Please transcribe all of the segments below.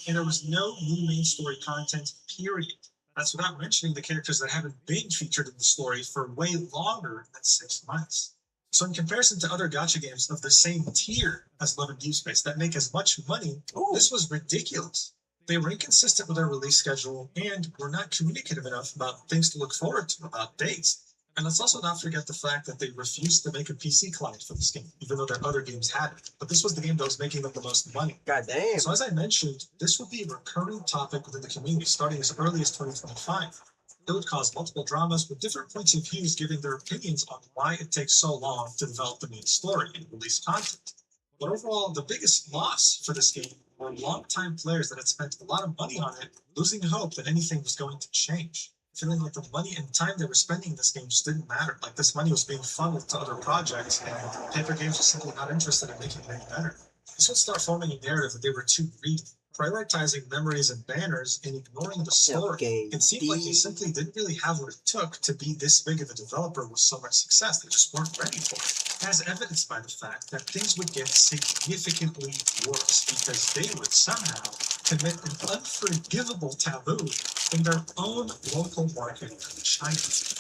and there was no new main story content, period. That's without mentioning the characters that haven't been featured in the story for way longer than 6 months. So, in comparison to other gacha games of the same tier as Love and Deep Space that make as much money, this was ridiculous. They were inconsistent with their release schedule and were not communicative enough about things to look forward to, about dates. And let's also not forget the fact that they refused to make a PC client for this game, even though their other games had it. But this was the game that was making them the most money. God damn. So as I mentioned, this would be a recurring topic within the community starting as early as 2025. It would cause multiple dramas with different points of views giving their opinions on why it takes so long to develop the main story and release content. But overall, the biggest loss for this game were longtime players that had spent a lot of money on it, losing hope that anything was going to change, feeling like the money and time they were spending in this game just didn't matter. Like this money was being funneled to other projects, and Paper Games was simply not interested in making it any better. This would start forming a narrative that they were too greedy, prioritizing memories and banners and ignoring the story. Okay, It seemed like they simply didn't really have what it took to be this big of a developer with so much success. They just weren't ready for it, as evidenced by the fact that things would get significantly worse because they would somehow commit an unforgivable taboo in their own local market of China.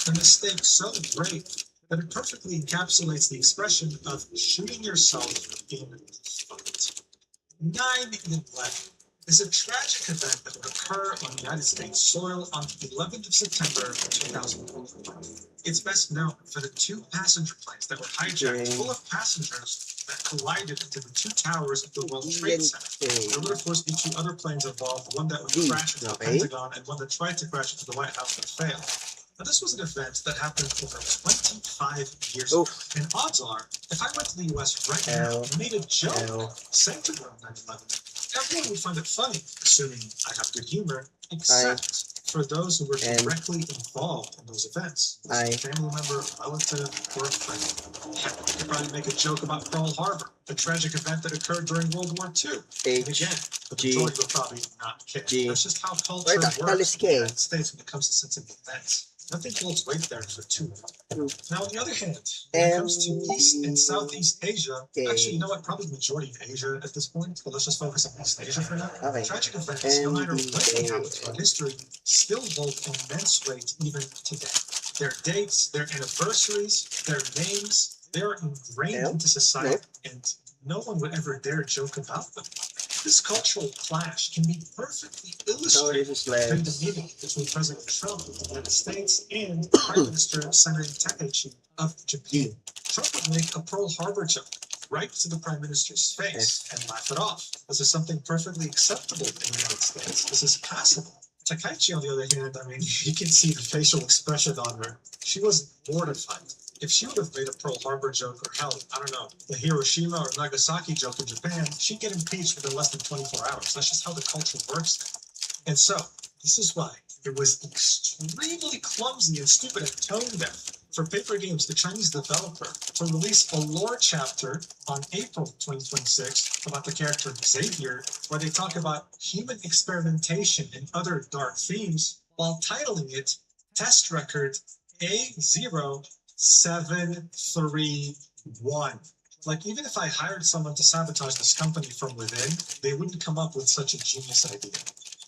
A mistake so grave that it perfectly encapsulates the expression of shooting yourself in the foot. 9/11 is a tragic event that would occur on United States soil on the 11th of September 2001. It's best known for the two passenger planes that were hijacked full of passengers that collided into the two towers of the World Trade Center. There would, of course, be two other planes involved, one that would crash into the Pentagon and one that tried to crash into the White House but failed. Now, this was an event that happened over 25 years ago, and odds are, if I went to the US right now and made a joke centered around 9/11, everyone would find it funny, assuming I have good humor, except for those who were directly involved in those events. A family member, relative, work friend. Heck, you could probably make a joke about Pearl Harbor, the tragic event that occurred during World War II. And again, the majority will probably not care. That's just how culture works in the United States when it comes to sensitive events. Nothing holds weight there for too long. Now, on the other hand, when it comes to East and Southeast Asia, actually, you know what? Probably the majority of Asia at this point, but let's just focus on East Asia for now. Tragic events, no matter when they happen throughout history, still hold immense weight even today. Their dates, their anniversaries, their names, they're ingrained into society, and no one would ever dare joke about them. This cultural clash can be perfectly illustrated in the meeting between President Trump of the United States and Prime Minister Senator Takaichi of Japan. Trump would make a Pearl Harbor joke right to the Prime Minister's face and laugh it off. This is something perfectly acceptable in the United States. This is passable. Takaichi, on the other hand, I mean, you can see the facial expression on her. She was mortified. If she would have made a Pearl Harbor joke, or hell, I don't know, the Hiroshima or Nagasaki joke in Japan, she'd get impeached within less than 24 hours. That's just how the culture works. And so, this is why it was extremely clumsy and stupid and tone deaf for Paper Games, the Chinese developer, to release a lore chapter on April 2026 about the character Xavier, where they talk about human experimentation and other dark themes, while titling it Test Record A0731. Like, even if I hired someone to sabotage this company from within, they wouldn't come up with such a genius idea.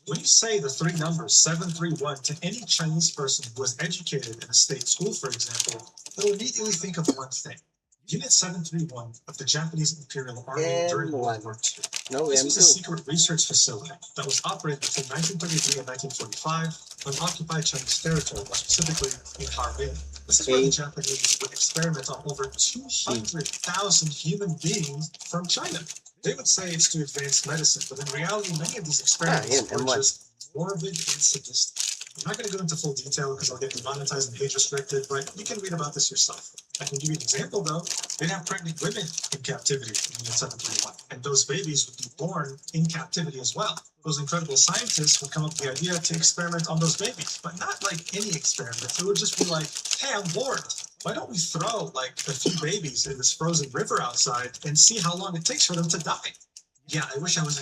When you say the three numbers 731 to any Chinese person who was educated in a state school, for example, they'll immediately think of one thing. Unit 731 of the Japanese Imperial Army during World War II. This was a secret research facility that was operated between 1933 and 1945 on occupied Chinese territory, more specifically in Harbin. This is where the Japanese would experiment on over 200,000 human beings from China. They would say it's to advance medicine, but in reality, many of these experiments were just morbid and sadistic. I'm not going to go into full detail because I'll get demonetized and age restricted, but you can read about this yourself. I can give you an example, though. They'd have pregnant women in captivity in Unit 731, and those babies would be born in captivity as well. Those incredible scientists would come up with the idea to experiment on those babies, but not like any experiment. It would just be like, hey, I'm bored. Why don't we throw like a few babies in this frozen river outside and see how long it takes for them to die? Yeah, I wish I was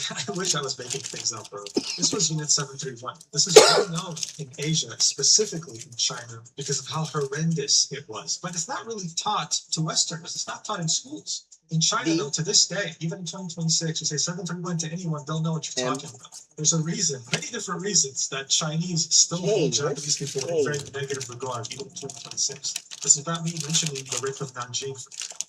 making things up, bro. This was Unit 731. This is well known in Asia, specifically in China, because of how horrendous it was. But it's not really taught to Westerners. It's not taught in schools. In China, though, to this day, even in 2026, you say 731 to anyone, they'll know what you're talking about. There's a reason, many different reasons, that Chinese still hold Japanese people in very negative regard, even in 2026. This is not me mentioning the rape of Nanjing, for example.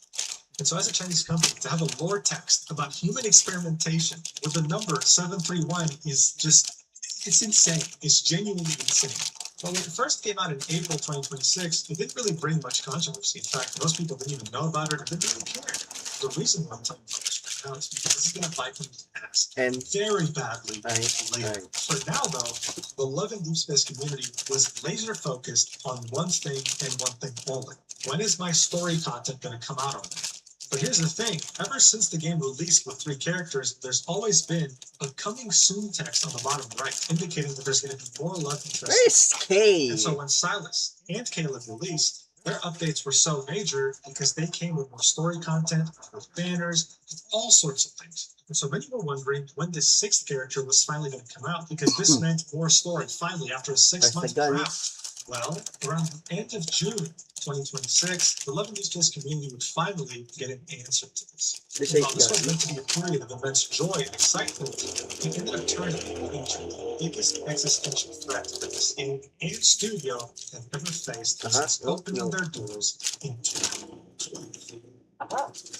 And so as a Chinese company, to have a lore text about human experimentation with the number 731 is just, it's insane. It's genuinely insane. Well, when it first came out in April 2026, it didn't really bring much controversy. In fact, most people didn't even know about it or didn't even care. The reason why I'm telling you this right now is because this is going to bite them in the ass very badly later. For now, though, the Love and Deep Space community was laser focused on one thing and one thing only. When is my story content going to come out on that? But here's the thing, ever since the game released with 3 characters, there's always been a coming soon text on the bottom right, indicating that there's going to be more love interest. Where's Kay? And so when Silas and Caleb released, their updates were so major because they came with more story content, with banners, with all sorts of things. And so many were wondering when this 6th character was finally going to come out, because this meant more story finally after a 6-month drought. Well, around the end of June 2026, the Love and Deep Space community would finally get an answer to this. While this was meant to be a period of immense joy and excitement, it ended up turning into the biggest existential threat that this game and studio have ever faced since opening their doors in 2020.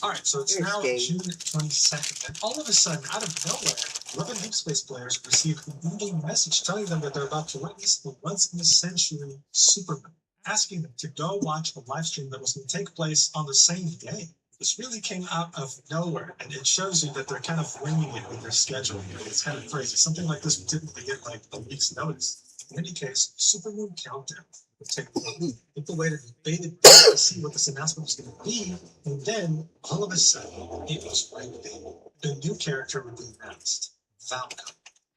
Alright, so it's now June 22nd, and all of a sudden, out of nowhere, Love and Deep Space players receive an in-game message telling them that they're about to witness the once-in-a-century supermoon, asking them to go watch a live stream that was going to take place on the same day. This really came out of nowhere, and it shows you that they're kind of winging it with their schedule. It's kind of crazy. Something like this would typically get like a week's notice. In any case, Supermoon Countdown would take place. People waited with bated breath to see what this announcement was going to be, and then all of a sudden, it was right there. A new character would be announced. Falco.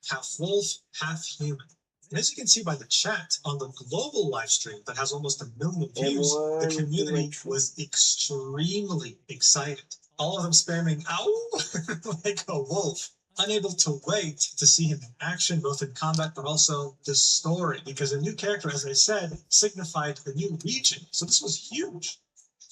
Half wolf, half human. And as you can see by the chat, on the global live stream that has almost 1 million views, the community was extremely excited. All of them spamming, ow, like a wolf. Unable to wait to see him in action, both in combat, but also the story, because a new character, as I said, signified a new region. So this was huge.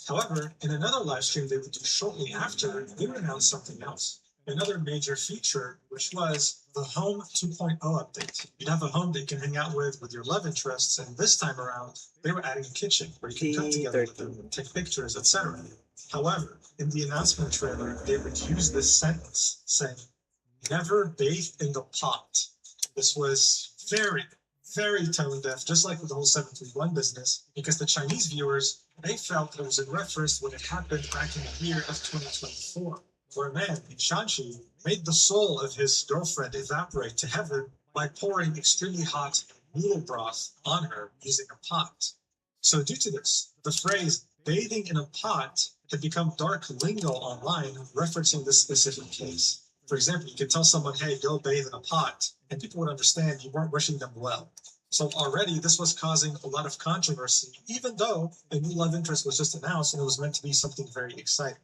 However, in another live stream they would do shortly after, they would announce something else. Another major feature, which was the Home 2.0 update. You'd have a home that you can hang out with your love interests, and this time around, they were adding a kitchen where you can come together with them and take pictures, etc. However, in the announcement trailer, they would use this sentence saying, "Never bathe in the pot." This was very, very tone deaf, just like with the whole 731 business, because the Chinese viewers, they felt that it was in reference to what had happened back in the year of 2024. Where a man in Shanxi made the soul of his girlfriend evaporate to heaven by pouring extremely hot noodle broth on her using a pot. So due to this, the phrase bathing in a pot had become dark lingo online referencing this specific case. For example, you could tell someone, hey, go bathe in a pot, and people would understand you weren't wishing them well. So already this was causing a lot of controversy, even though a new love interest was just announced and it was meant to be something very exciting.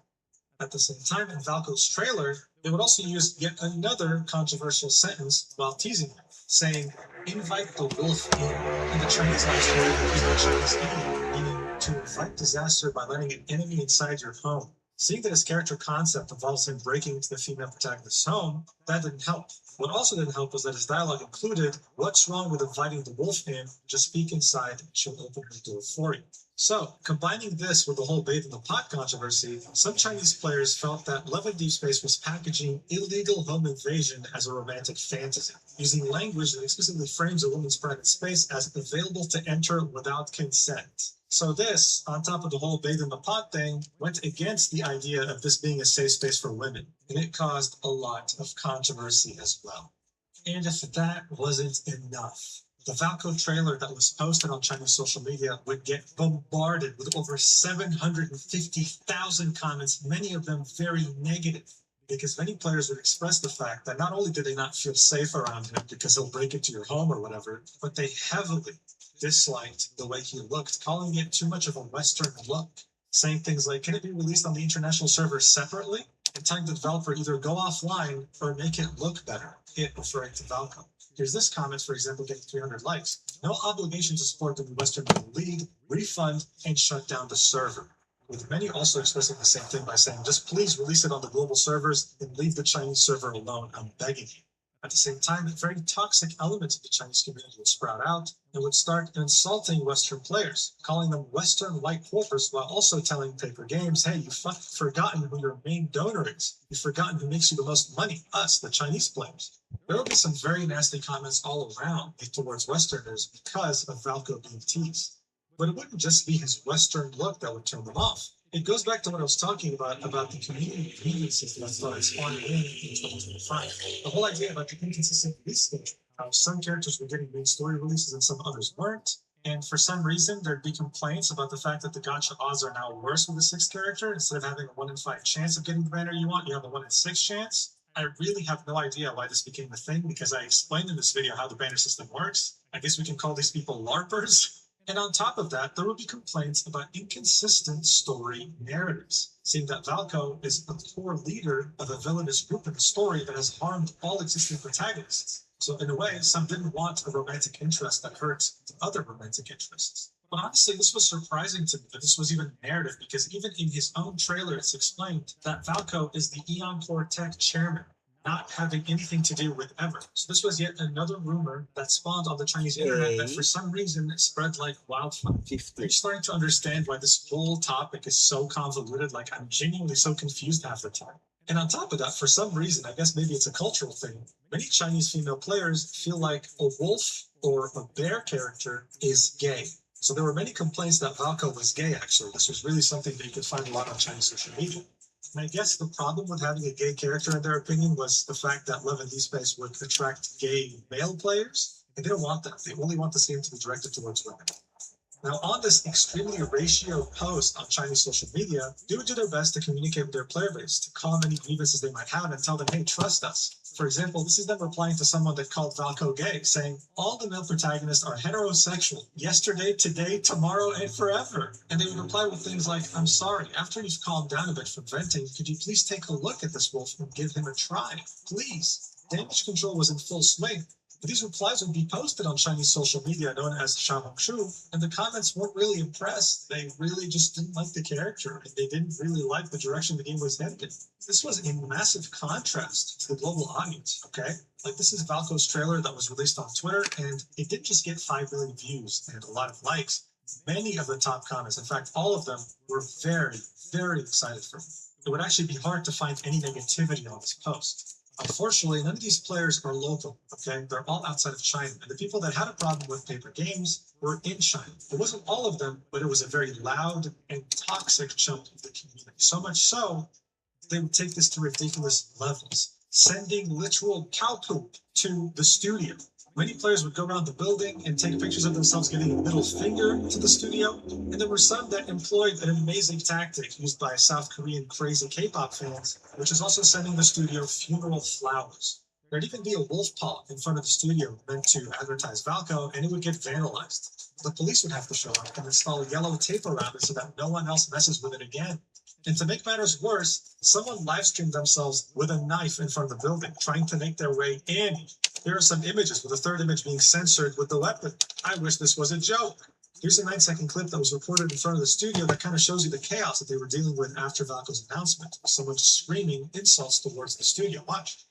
At the same time, in Valko's trailer, they would also use yet another controversial sentence while teasing him, saying, invite the wolf in. And the Chinese actually use the Chinese name, meaning to invite disaster by letting an enemy inside your home. Seeing that his character concept involves him breaking into the female protagonist's home, that didn't help. What also didn't help was that his dialogue included, what's wrong with inviting the wolf in? Just speak inside and she'll open her door for you. So, combining this with the whole bathe in the pot controversy, some Chinese players felt that Love and Deep Space was packaging illegal home invasion as a romantic fantasy, using language that explicitly frames a woman's private space as available to enter without consent. So this, on top of the whole bathe in the pot thing, went against the idea of this being a safe space for women, and it caused a lot of controversy as well. And if that wasn't enough, the Valko trailer that was posted on Chinese social media would get bombarded with over 750,000 comments, many of them very negative, because many players would express the fact that not only did they not feel safe around him because he'll break into your home or whatever, but they heavily disliked the way he looked, calling it too much of a Western look, saying things like, can it be released on the international server separately? And telling the developer either go offline or make it look better, it referring to Valko. Here's this comment, for example, getting 300 likes. No obligation to support the Western League, refund, and shut down the server. with many also expressing the same thing by saying, just please release it on the global servers and leave the Chinese server alone, I'm begging you. At the same time, very toxic elements of the Chinese community would sprout out and would start insulting Western players, calling them Western white whores, while also telling Paper Games, hey, you've forgotten who your main donor is. You've forgotten who makes you the most money, us, the Chinese players. There will be some very nasty comments all around towards Westerners because of Valko being teased. But it wouldn't just be his Western look that would turn them off. It goes back to what I was talking about the community grievances that I thought spawned in 2025. The whole idea about the inconsistent release schedule, how some characters were getting main story releases and some others weren't. And for some reason, there'd be complaints about the fact that the gacha odds are now worse with the sixth character. Instead of having a 1 in 5 chance of getting the banner you want, you have a 1 in 6 chance. I really have no idea why this became a thing because I explained in this video how the banner system works. I guess we can call these people LARPers. And on top of that, there would be complaints about inconsistent story narratives, seeing that Valko is a core leader of a villainous group in the story that has harmed all existing protagonists. So in a way, some didn't want a romantic interest that hurts other romantic interests. But honestly, this was surprising to me that this was even narrative because even in his own trailer, it's explained that Valko is the Eon Core Tech chairman, not having anything to do with Ever. So this was yet another rumor that spawned on the Chinese internet that for some reason it spread like wildfire. I'm starting to understand why this whole topic is so convoluted. Like I'm genuinely so confused half the time. And on top of that, for some reason, I guess maybe it's a cultural thing, many Chinese female players feel like a wolf or a bear character is gay. So there were many complaints that Valko was gay, actually. This was really something that you could find a lot on Chinese social media. And I guess the problem with having a gay character, in their opinion, was the fact that Love and Deep Space would attract gay male players. And they don't want that. They only want this game to be directed towards women. Now, on this extremely ratio post on Chinese social media, they would do their best to communicate with their player base, to calm any grievances they might have and tell them, hey, trust us. For example, this is them replying to someone that called Valko gay, saying, all the male protagonists are heterosexual, yesterday, today, tomorrow, and forever. And they would reply with things like, I'm sorry, after you've calmed down a bit from venting, could you please take a look at this wolf and give him a try? Please. Damage control was in full swing. But these replies would be posted on Chinese social media known as Xiaohongshu, and the comments weren't really impressed. They really just didn't like the character, and they didn't really like the direction the game was headed. This was in massive contrast to the global audience, okay? Like, this is Valko's trailer that was released on Twitter, and it didn't just get 5 million views and a lot of likes. Many of the top comments, in fact, all of them, were very, very excited for me. It would actually be hard to find any negativity on this post. Unfortunately, none of these players are local, okay? They're all outside of China. And the people that had a problem with Paper Games were in China. It wasn't all of them, but it was a very loud and toxic chunk of the community. So much so, they would take this to ridiculous levels, sending literal cow poop to the studio. Many players would go around the building and take pictures of themselves giving a middle finger to the studio. And there were some that employed an amazing tactic used by South Korean crazy K-pop fans, which is also sending the studio funeral flowers. There'd even be a wolf paw in front of the studio meant to advertise Valko, and it would get vandalized. The police would have to show up and install yellow tape around it so that no one else messes with it again. And to make matters worse, someone live streamed themselves with a knife in front of the building, trying to make their way in. There are some images, with the third image being censored with the weapon. I wish this was a joke. Here's a 9-second clip that was recorded in front of the studio that kind of shows you the chaos that they were dealing with after Valko's announcement. Someone screaming insults towards the studio. Watch.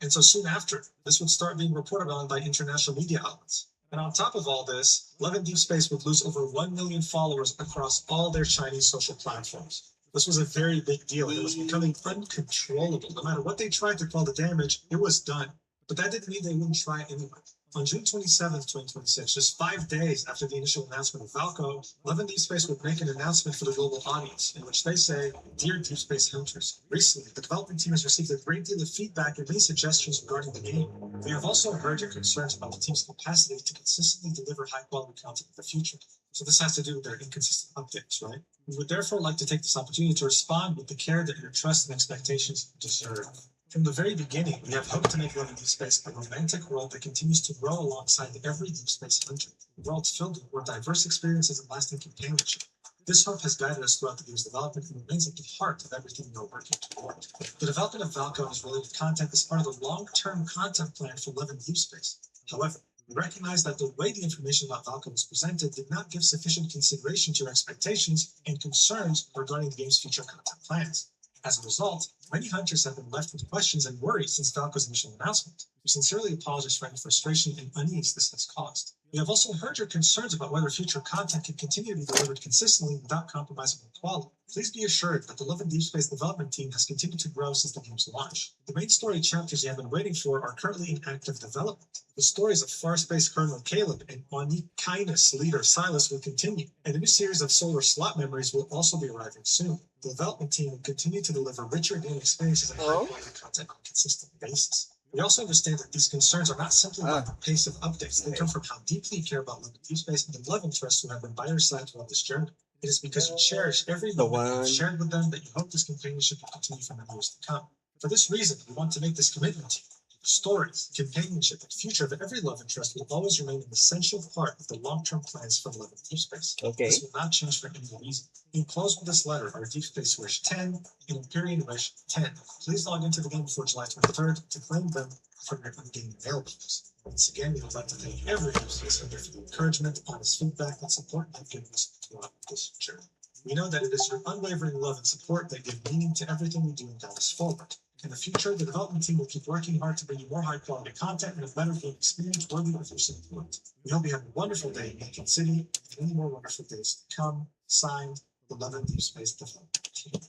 And so soon after, this would start being reported on by international media outlets. And on top of all this, Love and Deep Space would lose over 1 million followers across all their Chinese social platforms. This was a very big deal, and it was becoming uncontrollable. No matter what they tried to quell the damage, it was done. But that didn't mean they wouldn't try anyway. On June 27th, 2026, just 5 days after the initial announcement of Valko, Love and Deep Space would make an announcement for the global audience, in which they say, Dear Deep Space Hunters, recently the development team has received a great deal of feedback and many suggestions regarding the game. We have also heard your concerns about the team's capacity to consistently deliver high-quality content in the future. So this has to do with their inconsistent updates, right? We would therefore like to take this opportunity to respond with the care that your trust and expectations deserve. From the very beginning, we have hoped to make Love and Deep Space a romantic world that continues to grow alongside every Deep Space hunter. A world filled with more diverse experiences and lasting companionship. This hope has guided us throughout the game's development and remains at the heart of everything we are working toward. The development of Valko and its related content is part of the long-term content plan for Love and Deep Space. However, we recognize that the way the information about Valka was presented did not give sufficient consideration to your expectations and concerns regarding the game's future content plans. As a result, many hunters have been left with questions and worries since Valko's initial announcement. We sincerely apologize for any frustration and unease this has caused. We have also heard your concerns about whether future content can continue to be delivered consistently without compromising on quality. Please be assured that the Love and Deep Space development team has continued to grow since the game's launch. The main story chapters you have been waiting for are currently in active development. The stories of Far Space Colonel Caleb and Onikinus leader Silas will continue, and a new series of solar slot memories will also be arriving soon. The development team will continue to deliver richer game experiences and high-quality content on a consistent basis. We also understand that these concerns are not simply about the pace of updates. They come from how deeply you care about Love and Deep Space and the love interests who have been by your side throughout this journey. It is because you cherish every moment you've shared with them that you hope this companionship will continue for many years to come. For this reason, we want to make this commitment to you. Stories, companionship, and future of every love interest will always remain an essential part of the long-term plans for Love and Deep Space. Okay. This will not change for any reason. We close with this letter, our Deep Space Wish 10 and Empyrean Wish 10. Please log into the game before July 23rd to claim them from your in-game mailbox. Once again, we would like to thank every Deep Space member for the encouragement, honest feedback, and support you've given us throughout this journey. We know that it is your unwavering love and support that give meaning to everything we do and guide us forward. In the future, the development team will keep working hard to bring you more high-quality content and a better game experience worthy of your support. We hope you have a wonderful day in Lincoln City and many more wonderful days to come. Signed, the Love and Deep Space Development Team.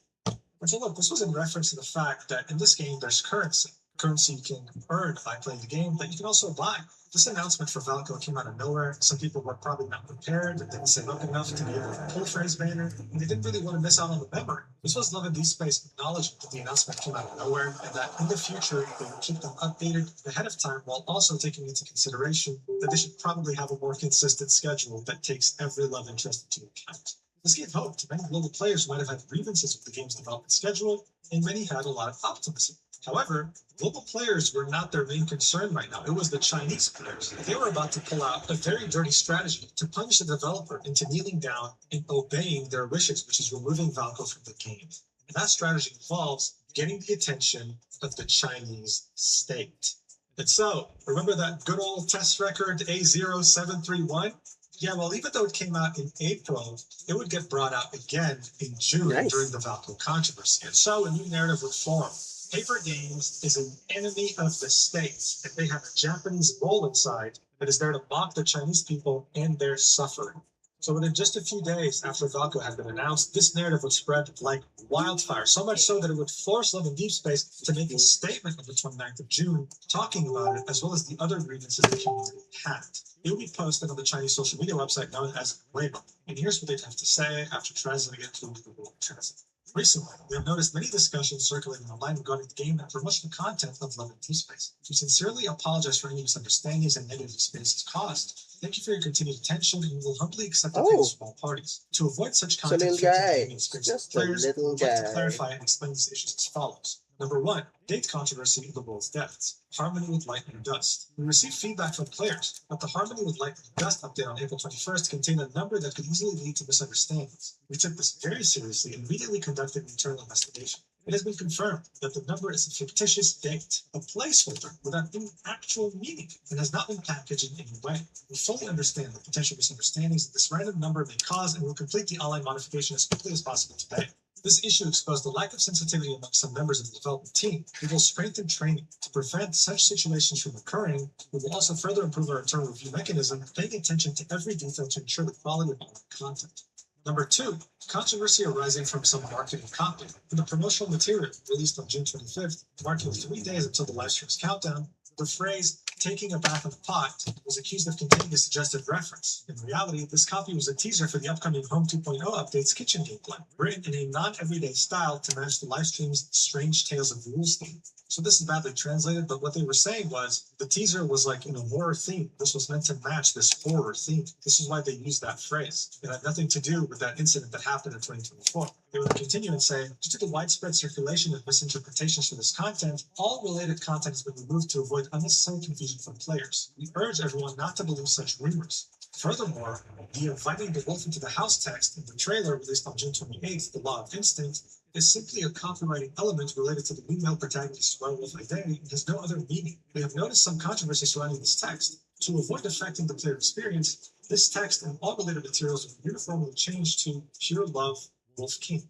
And so look, this was in reference to the fact that in this game, there's currency. Currency you can earn by playing the game that you can also buy. This announcement for Valko came out of nowhere. Some people were probably not prepared. They didn't save up enough to be able to pull for his banner, and they didn't really want to miss out on the memory. This was Love and Deep Space acknowledging that the announcement came out of nowhere, and that in the future they would keep them updated ahead of time, while also taking into consideration that they should probably have a more consistent schedule that takes every love interest into account. This gave hope to many global players who might have had grievances with the game's development schedule, and many had a lot of optimism. However, global players were not their main concern right now. It was the Chinese players. They were about to pull out a very dirty strategy to punish the developer into kneeling down and obeying their wishes, which is removing Valko from the game. And that strategy involves getting the attention of the Chinese state. And so, remember that good old test record A0731? Yeah, well, even though it came out in April, it would get brought out again in June during the Valko controversy. And so a new narrative would form. Paper Games is an enemy of the states, and they have a Japanese mole inside that is there to mock the Chinese people and their suffering. So within just a few days after Valko had been announced, this narrative would spread like wildfire, so much so that it would force Love and Deep Space to make a statement on the 29th of June talking about it, as well as the other grievances the community had. It would be posted on the Chinese social media website known as Weibo. And here's what they'd have to say after translating it to the Google Translate. Recently, we have noticed many discussions circulating online regarding the game that promote the content of Love and Deep Space. We sincerely apologize for any misunderstandings and negative experiences caused. Thank you for your continued attention, and we will humbly accept the thanks from all parties. To avoid such content, little guy. Just Just a players, little we'd like to guy. clarify and explain these issues as follows. Number one, date controversy of the world's deaths. Harmony with Light and Dust. We received feedback from players that the Harmony with Light and Dust update on April 21st contained a number that could easily lead to misunderstandings. We took this very seriously and immediately conducted an internal investigation. It has been confirmed that the number is a fictitious date, a placeholder without any actual meaning, and has not been packaged in any way. We fully understand the potential misunderstandings that this random number may cause and will complete the online modification as quickly as possible today. This issue exposed the lack of sensitivity among some members of the development team. We will strengthen training to prevent such situations from occurring. We will also further improve our internal review mechanism, paying attention to every detail to ensure the quality of online content. Number two, controversy arising from some marketing copy. In the promotional material released on June 25th, marking 3 days until the live stream's countdown, the phrase, taking a bath in a pot, was accused of containing a suggested reference. In reality, this copy was a teaser for the upcoming Home 2.0 update's kitchen gameplay, written in a non-everyday style to match the live stream's Strange Tales of Rules theme. So this is badly translated, but what they were saying was the teaser was like in a horror theme. This was meant to match this horror theme. This is why they used that phrase. It had nothing to do with that incident that happened in 2024. They would continue and say, due to the widespread circulation of misinterpretations for this content, all related content has been removed to avoid unnecessary confusion from players. We urge everyone not to believe such rumors. Furthermore, the inviting the wolf into the house text in the trailer released on June 28th, The Law of Instinct, is simply a copywriting element related to the new male protagonist's werewolf identity and has no other meaning. We have noticed some controversy surrounding this text. To avoid affecting the player experience, this text and all related materials were uniformly changed to Pure Love Wolf King.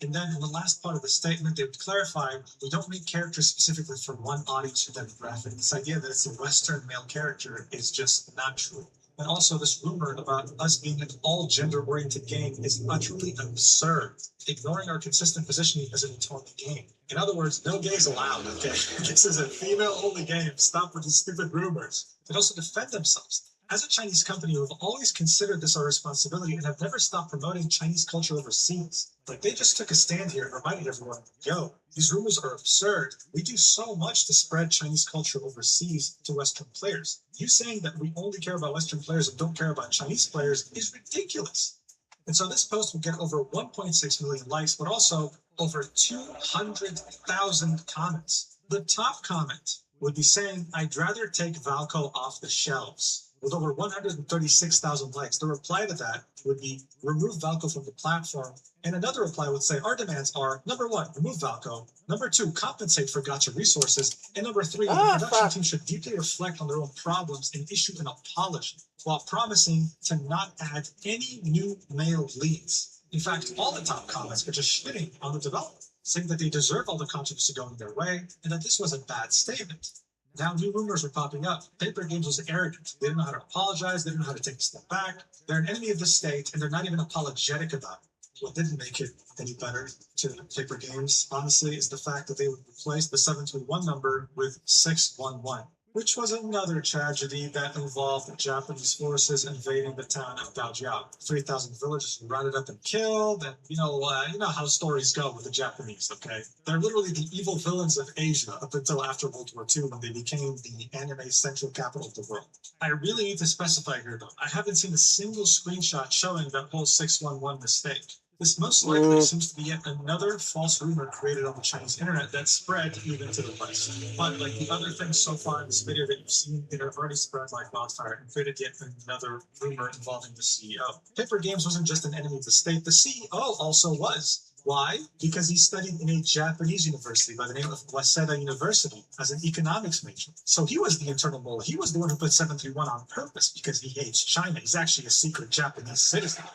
And then in the last part of the statement, they would clarify, we don't make characters specifically for one audience or demographic. This idea that it's a Western male character is just not true. And also this rumor about us being an all gender-oriented game is utterly absurd, ignoring our consistent positioning as an autonomy game. In other words, no gays allowed, okay? This is a female-only game. Stop with these stupid rumors. They also defend themselves. As a Chinese company, we've always considered this our responsibility and have never stopped promoting Chinese culture overseas. Like, they just took a stand here and reminded everyone, yo, these rumors are absurd. We do so much to spread Chinese culture overseas to Western players. You saying that we only care about Western players and don't care about Chinese players is ridiculous. And so this post will get over 1.6 million likes, but also over 200,000 comments. The top comment would be saying, I'd rather take Valco off the shelves, with over 136,000 likes. The reply to that would be, remove Valco from the platform. And another reply would say, our demands are, number 1, remove Valco. Number 2, compensate for gacha resources. And number 3, the production team should deeply reflect on their own problems and issue an apology, while promising to not add any new male leads. In fact, all the top comments are just shitting on the developer, saying that they deserve all the controversy going their way, and that this was a bad statement. Now new rumors were popping up. Paper Games was arrogant. They didn't know how to apologize. They didn't know how to take a step back. They're an enemy of the state, and they're not even apologetic about it. What didn't make it any better to Paper Games, honestly, is the fact that they would replace the 731 number with 611, which was another tragedy that involved the Japanese forces invading the town of Daojiao. 3,000 villagers were rounded up and killed, and you know how stories go with the Japanese, okay? They're literally the evil villains of Asia up until after World War II, when they became the anime central capital of the world. I really need to specify here, though, I haven't seen a single screenshot showing that whole 611 mistake. This most likely seems to be yet another false rumor created on the Chinese internet that spread even to the West. But like the other things so far in this video that you've seen, it have already spread like wildfire and created yet another rumor involving the CEO. Paper Games wasn't just an enemy of the state, the CEO also was. Why? Because he studied in a Japanese university by the name of Waseda University as an economics major. So he was the internal mole. He was the one who put 731 on purpose because he hates China. He's actually a secret Japanese citizen.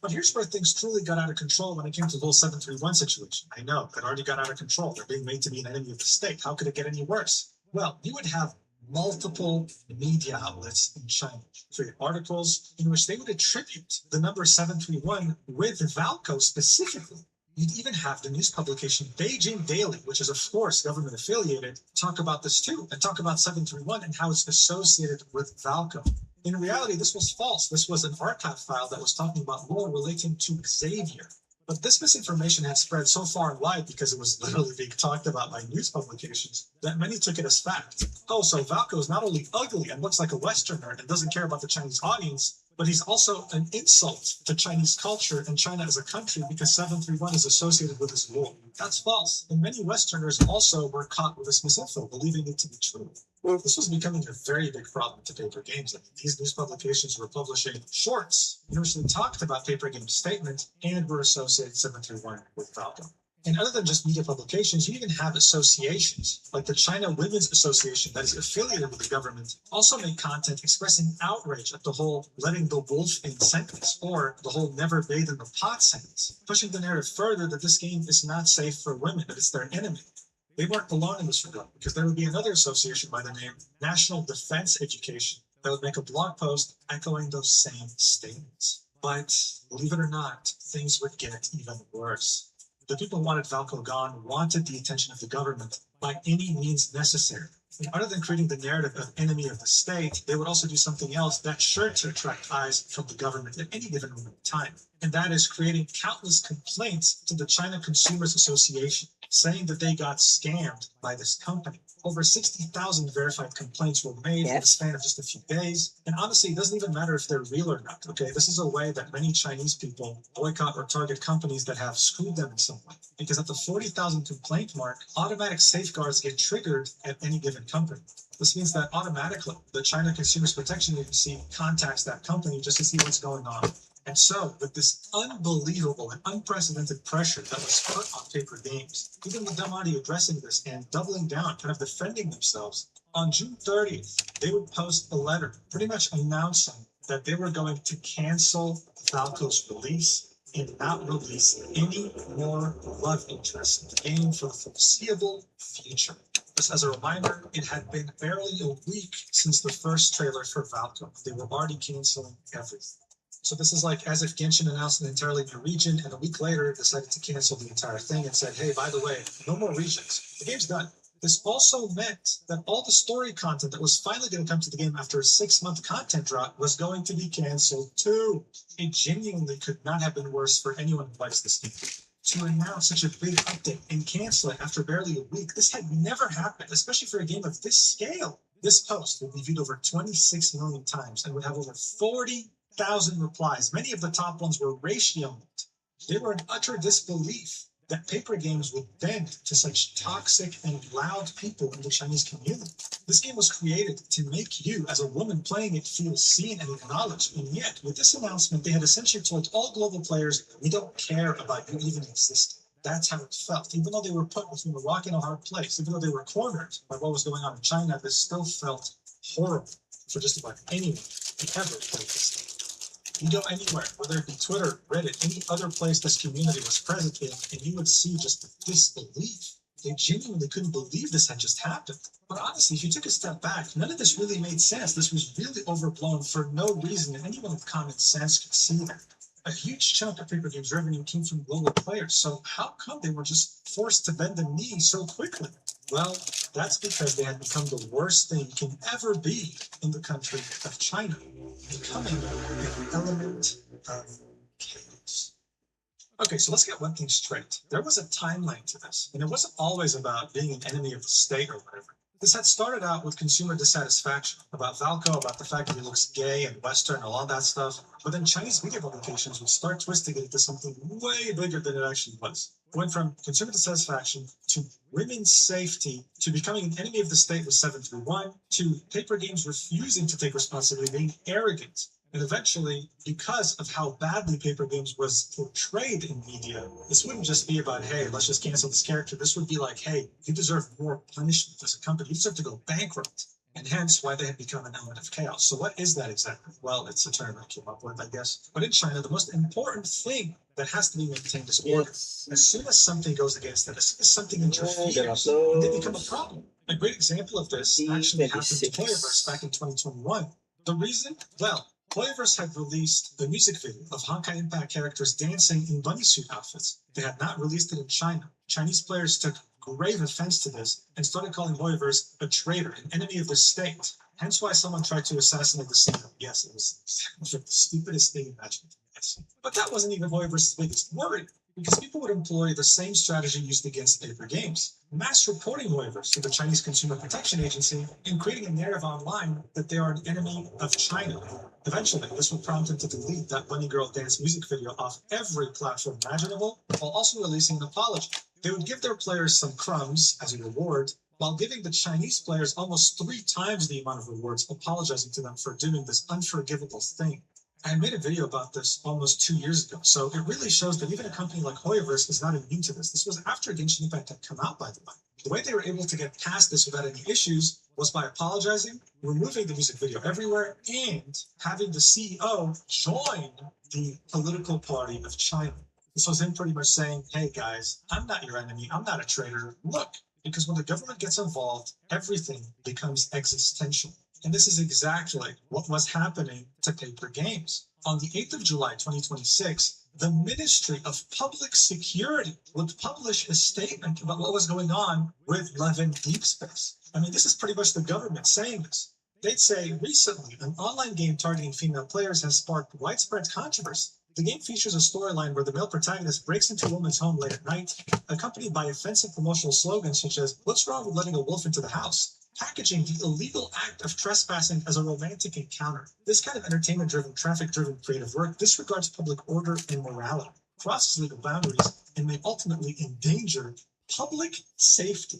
But here's where things truly got out of control when it came to the whole 731 situation. I know, it already got out of control. They're being made to be an enemy of the state. How could it get any worse? Well, you would have multiple media outlets in China create articles in which they would attribute the number 731 with Valco specifically. You'd even have the news publication Beijing Daily, which is of course government affiliated, talk about this too, and talk about 731 and how it's associated with Valco. In reality, this was false. This was an archive file that was talking about lore relating to Xavier. But this misinformation had spread so far and wide because it was literally being talked about by news publications that many took it as fact. Oh, so Valco is not only ugly and looks like a Westerner and doesn't care about the Chinese audience, but he's also an insult to Chinese culture and China as a country because 731 is associated with his lore. That's false. And many Westerners also were caught with this misinfo, believing it to be true. This was becoming a very big problem to Paper Games. I mean, these news publications were publishing shorts in which they talked about Paper Games' statement and were associated 731 with Valco. And other than just media publications, you even have associations, like the China Women's Association that is affiliated with the government, also make content expressing outrage at the whole letting the wolf in sentence, or the whole never bathe in the pot sentence, pushing the narrative further that this game is not safe for women, that it's their enemy. They weren't alone in this regard, because there would be another association by the name National Defense Education that would make a blog post echoing those same statements. But believe it or not, things would get even worse. The people who wanted Valco gone wanted the attention of the government by any means necessary. And other than creating the narrative of enemy of the state, they would also do something else that's sure to attract eyes from the government at any given moment in time. And that is creating countless complaints to the China Consumers Association, saying that they got scammed by this company. Over 60,000 verified complaints were made in the span of just a few days. And honestly, it doesn't even matter if they're real or not, okay? This is a way that many Chinese people boycott or target companies that have screwed them in some way. Because at the 40,000 complaint mark, automatic safeguards get triggered at any given company. This means that automatically, the China Consumers Protection Agency contacts that company just to see what's going on. And so, with this unbelievable and unprecedented pressure that was put on Paper Games, even with Damadi addressing this and doubling down, kind of defending themselves, On June 30th, they would post a letter pretty much announcing that they were going to cancel Falco's release and not release any more love interests in the game for the foreseeable future. Just as a reminder, it had been barely a week since the first trailer for Falco. They were already canceling everything. So this is like as if Genshin announced an entirely new region and a week later decided to cancel the entire thing and said, hey, by the way, no more regions. The game's done. This also meant that all the story content that was finally going to come to the game after a 6-month content drop was going to be canceled too. It genuinely could not have been worse for anyone who likes this game. To announce such a big update and cancel it after barely a week, this had never happened, especially for a game of this scale. This post would be viewed over 26 million times and would have over 40,000 replies. Many of the top ones were ratioed. They were in utter disbelief that paper games would bend to such toxic and loud people in the Chinese community. This game was created to make you, as a woman playing it, feel seen and acknowledged, and yet, with this announcement, they had essentially told all global players, we don't care about you even existing. That's how it felt. Even though they were put between a rock and a hard place, even though they were cornered by what was going on in China, this still felt horrible for just about anyone who ever played this game. You go anywhere, whether it be Twitter, Reddit, any other place this community was present in, and you would see just the disbelief. They genuinely couldn't believe this had just happened. But honestly, if you took a step back, none of this really made sense. This was really overblown for no reason, and anyone with common sense could see that. A huge chunk of paper games revenue came from global players, so how come they were just forced to bend the knee so quickly? Well, that's because they had become the worst thing you can ever be in the country of China, becoming an element of chaos. Okay, so let's get one thing straight. There was a timeline to this, and it wasn't always about being an enemy of the state or whatever. This had started out with consumer dissatisfaction about Falco, about the fact that he looks gay and Western and all that stuff. But then Chinese media publications would start twisting it into something way bigger than it actually was. It went from consumer dissatisfaction to women's safety to becoming an enemy of the state with 731 to paper games refusing to take responsibility, being arrogant. And eventually, because of how badly paper games was portrayed in media, this wouldn't just be about, hey, let's just cancel this character. This would be like, hey, you deserve more punishment as a company. You deserve to go bankrupt. And hence why they had become an element of chaos. So what is that exactly? Well, it's a term I came up with, I guess. But in China, the most important thing that has to be maintained is order. As soon as something goes against that, as soon as something interferes, they become a problem. A great example of this actually happened to Toyoverse back in 2021. The reason? Well, Toyoverse had released the music video of Honkai Impact characters dancing in bunny suit outfits. They had not released it in China. Chinese players took grave offense to this and started calling Toyoverse a traitor, an enemy of the state. Hence why someone tried to assassinate the CEO. Yes, it was the stupidest thing imaginable. Yes. But that wasn't even Toyoverse's biggest worry, because people would employ the same strategy used against paper games. Mass reporting Toyoverse to the Chinese Consumer Protection Agency and creating a narrative online that they are an enemy of China. Eventually, this would prompt them to delete that bunny girl dance music video off every platform imaginable, while also releasing an apology. They would give their players some crumbs as a reward, while giving the Chinese players almost 3 times the amount of rewards, apologizing to them for doing this unforgivable thing. I made a video about this almost 2 years ago, so it really shows that even a company like Toyoverse is not immune to this. This was after Genshin Impact had come out, by the way. The way they were able to get past this without any issues was by apologizing, removing the music video everywhere, and having the CEO join the political party of China. This was him pretty much saying, hey guys, I'm not your enemy, I'm not a traitor. Look, because when the government gets involved, everything becomes existential. And this is exactly what was happening to paper games. On the 8th of July, 2026, the Ministry of Public Security would publish a statement about what was going on with Levin Deep Space. I mean, this is pretty much the government saying this. They'd say, recently, an online game targeting female players has sparked widespread controversy. The game features a storyline where the male protagonist breaks into a woman's home late at night, accompanied by offensive promotional slogans such as, what's wrong with letting a wolf into the house? Packaging the illegal act of trespassing as a romantic encounter. This kind of entertainment-driven, traffic-driven creative work disregards public order and morality, crosses legal boundaries, and may ultimately endanger public safety.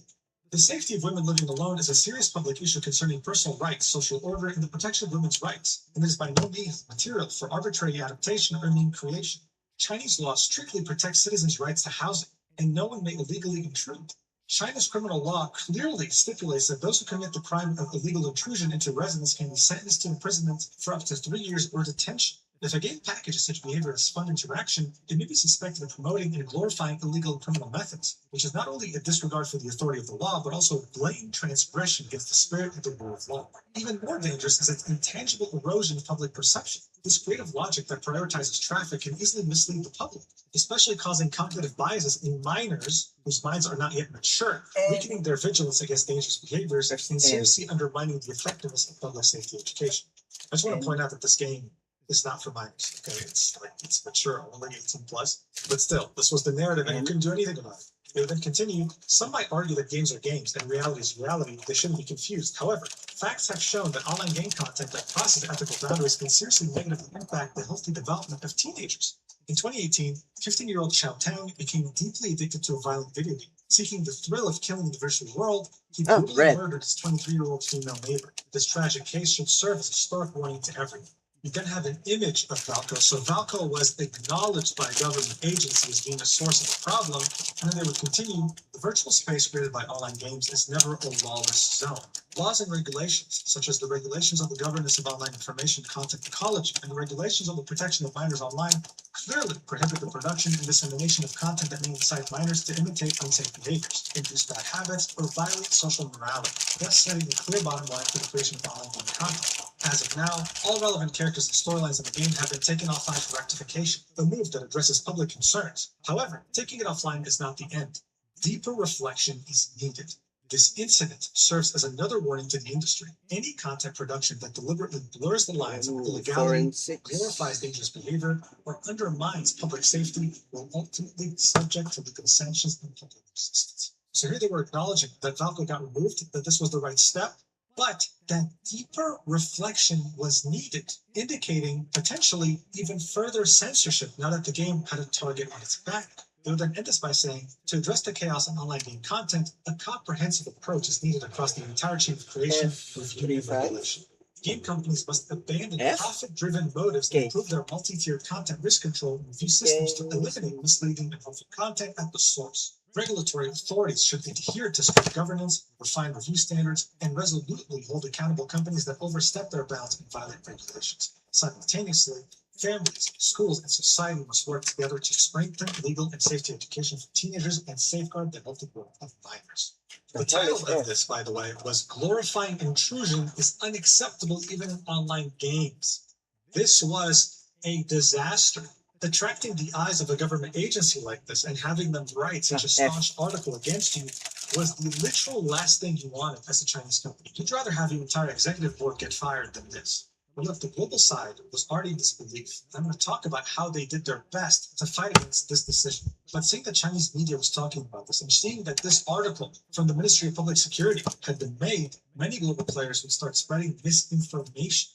The safety of women living alone is a serious public issue concerning personal rights, social order, and the protection of women's rights, and is by no means material for arbitrary adaptation or meme creation. Chinese law strictly protects citizens' rights to housing, and no one may illegally intrude. China's criminal law clearly stipulates that those who commit the crime of illegal intrusion into residence can be sentenced to imprisonment for up to 3 years or detention. If a game packages such behavior as fun interaction, it may be suspected of promoting and glorifying illegal and criminal methods, which is not only a disregard for the authority of the law, but also a blatant transgression against the spirit and the rule of law. Even more dangerous is its intangible erosion of public perception. This creative logic that prioritizes traffic can easily mislead the public, especially causing cognitive biases in minors whose minds are not yet mature, weakening their vigilance against dangerous behaviors and seriously undermining the effectiveness of public safety education. I just want to point out that this game is not for minors. Okay, it's mature, only 18 plus. But still, this was the narrative, and you couldn't do anything about it. It would then continue. Some might argue that games are games and reality is reality. They shouldn't be confused. However, facts have shown that online game content that crosses ethical boundaries can seriously negatively impact the healthy development of teenagers. In 2018, 15-year-old Xiao Tang became deeply addicted to a violent video game. Seeking the thrill of killing the virtual world, he brutally murdered his 23-year-old female neighbor. This tragic case should serve as a stark warning to everyone. You then have an image of Valco. So Valco was acknowledged by a government agency as being a source of the problem, and then they would continue. The virtual space created by online games is never a lawless zone. Laws and regulations, such as the regulations on the governance of online information, content ecology, and the regulations on the protection of minors online, clearly prohibit the production and dissemination of content that may incite minors to imitate unsafe behaviors, induce bad habits, or violate social morality, thus setting a clear bottom line for the creation of online game content. As of now, all relevant characters and storylines in the game have been taken offline for rectification, a move that addresses public concerns. However, taking it offline is not the end. Deeper reflection is needed. This incident serves as another warning to the industry. Any content production that deliberately blurs the lines of illegality, glorifies dangerous behavior, or undermines public safety will ultimately be subject to legal sanctions and public resistance. So here they were acknowledging that Valco got removed, that this was the right step, but that deeper reflection was needed, indicating potentially even further censorship now that the game had a target on its back. They would then end this by saying, to address the chaos in online game content, a comprehensive approach is needed across the entire chain of creation, review, and regulation. Game companies must abandon profit-driven motives and improve their multi-tiered content risk control and review systems to eliminate misleading and harmful content at the source. Regulatory authorities should adhere to strict governance, refine review standards, and resolutely hold accountable companies that overstep their bounds and violate regulations. Simultaneously, families, schools, and society must work together to strengthen legal and safety education for teenagers and safeguard the healthy growth of minors. The title of this, by the way, was Glorifying Intrusion is Unacceptable Even in Online Games. This was a disaster. Attracting the eyes of a government agency like this and having them write such a staunch article against you was the literal last thing you wanted as a Chinese company. You'd rather have your entire executive board get fired than this. But look, the global side was already in disbelief. I'm going to talk about how they did their best to fight against this decision. But seeing that Chinese media was talking about this and seeing that this article from the Ministry of Public Security had been made, many global players would start spreading misinformation.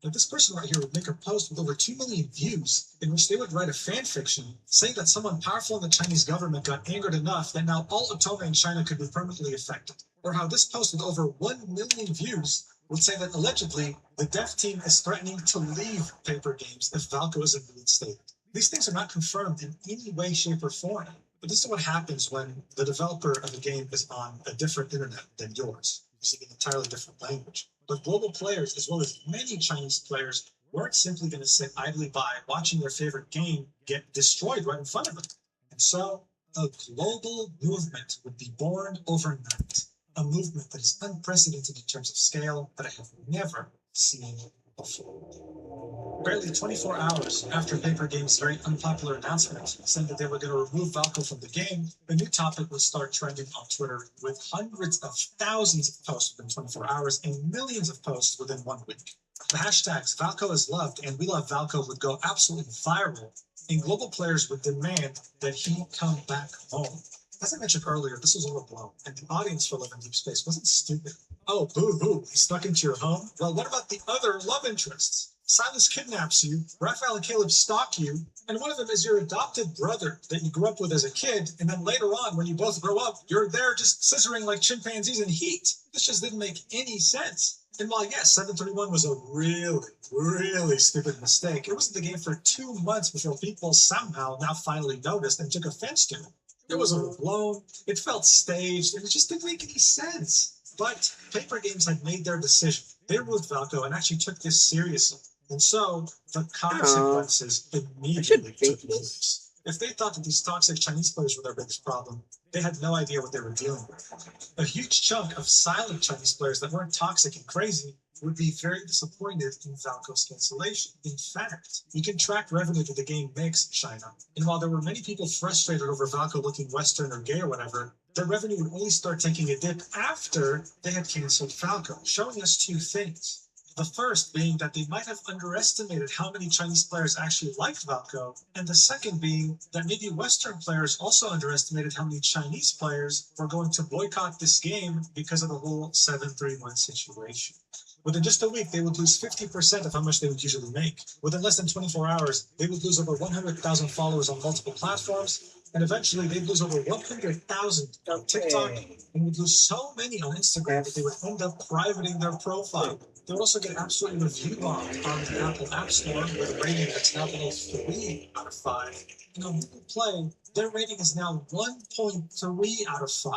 Now, this person right here would make a post with over 2 million views in which they would write a fan fiction saying that someone powerful in the Chinese government got angered enough that now all otome in China could be permanently affected. Or how this post with over 1 million views would say that allegedly the dev team is threatening to leave paper games if Valco is reinstated. These things are not confirmed in any way, shape, or form. But this is what happens when the developer of a game is on a different internet than yours, using an entirely different language. But global players, as well as many Chinese players, weren't simply going to sit idly by watching their favorite game get destroyed right in front of them. And so a global movement would be born overnight. A movement that is unprecedented in terms of scale that I have never seen before. Barely 24 hours after Paper Game's very unpopular announcement saying that they were going to remove Valco from the game, a new topic would start trending on Twitter with hundreds of thousands of posts within 24 hours and millions of posts within 1 week. The hashtags Valco is loved and We Love Valco would go absolutely viral, and global players would demand that he come back home. As I mentioned earlier, this was all a blow, and the audience for Love in Deep Space wasn't stupid. Oh, boo-hoo, he snuck into your home? Well, what about the other love interests? Silas kidnaps you, Raphael and Caleb stalk you, and one of them is your adopted brother that you grew up with as a kid, and then later on, when you both grow up, you're there just scissoring like chimpanzees in heat. This just didn't make any sense. And while, yes, 731 was a really stupid mistake, it was in the game for 2 months before people somehow now finally noticed and took offense to it. It was overblown, it felt staged, and it just didn't make any sense. But Paper Games had made their decision. They removed Valco and actually took this seriously. And so the consequences immediately took place. If they thought that these toxic Chinese players were their biggest problem, they had no idea what they were dealing with. A huge chunk of silent Chinese players that weren't toxic and crazy would be very disappointed in Valco's cancellation. In fact, you can track revenue that the game makes in China, and while there were many people frustrated over Valco looking Western or gay or whatever, their revenue would only start taking a dip after they had canceled Falco, showing us two things. The first being that they might have underestimated how many Chinese players actually liked Valco, and the second being that maybe Western players also underestimated how many Chinese players were going to boycott this game because of the whole 731 situation. Within just a week, they would lose 50% of how much they would usually make. Within less than 24 hours, they would lose over 100,000 followers on multiple platforms, and eventually they'd lose over 100,000 on TikTok, and would lose so many on Instagram that they would end up privating their profile. They would also get absolutely review bombed on the Apple App Store with a rating that's now below 3 out of 5. And on Google Play, their rating is now 1.3 out of 5.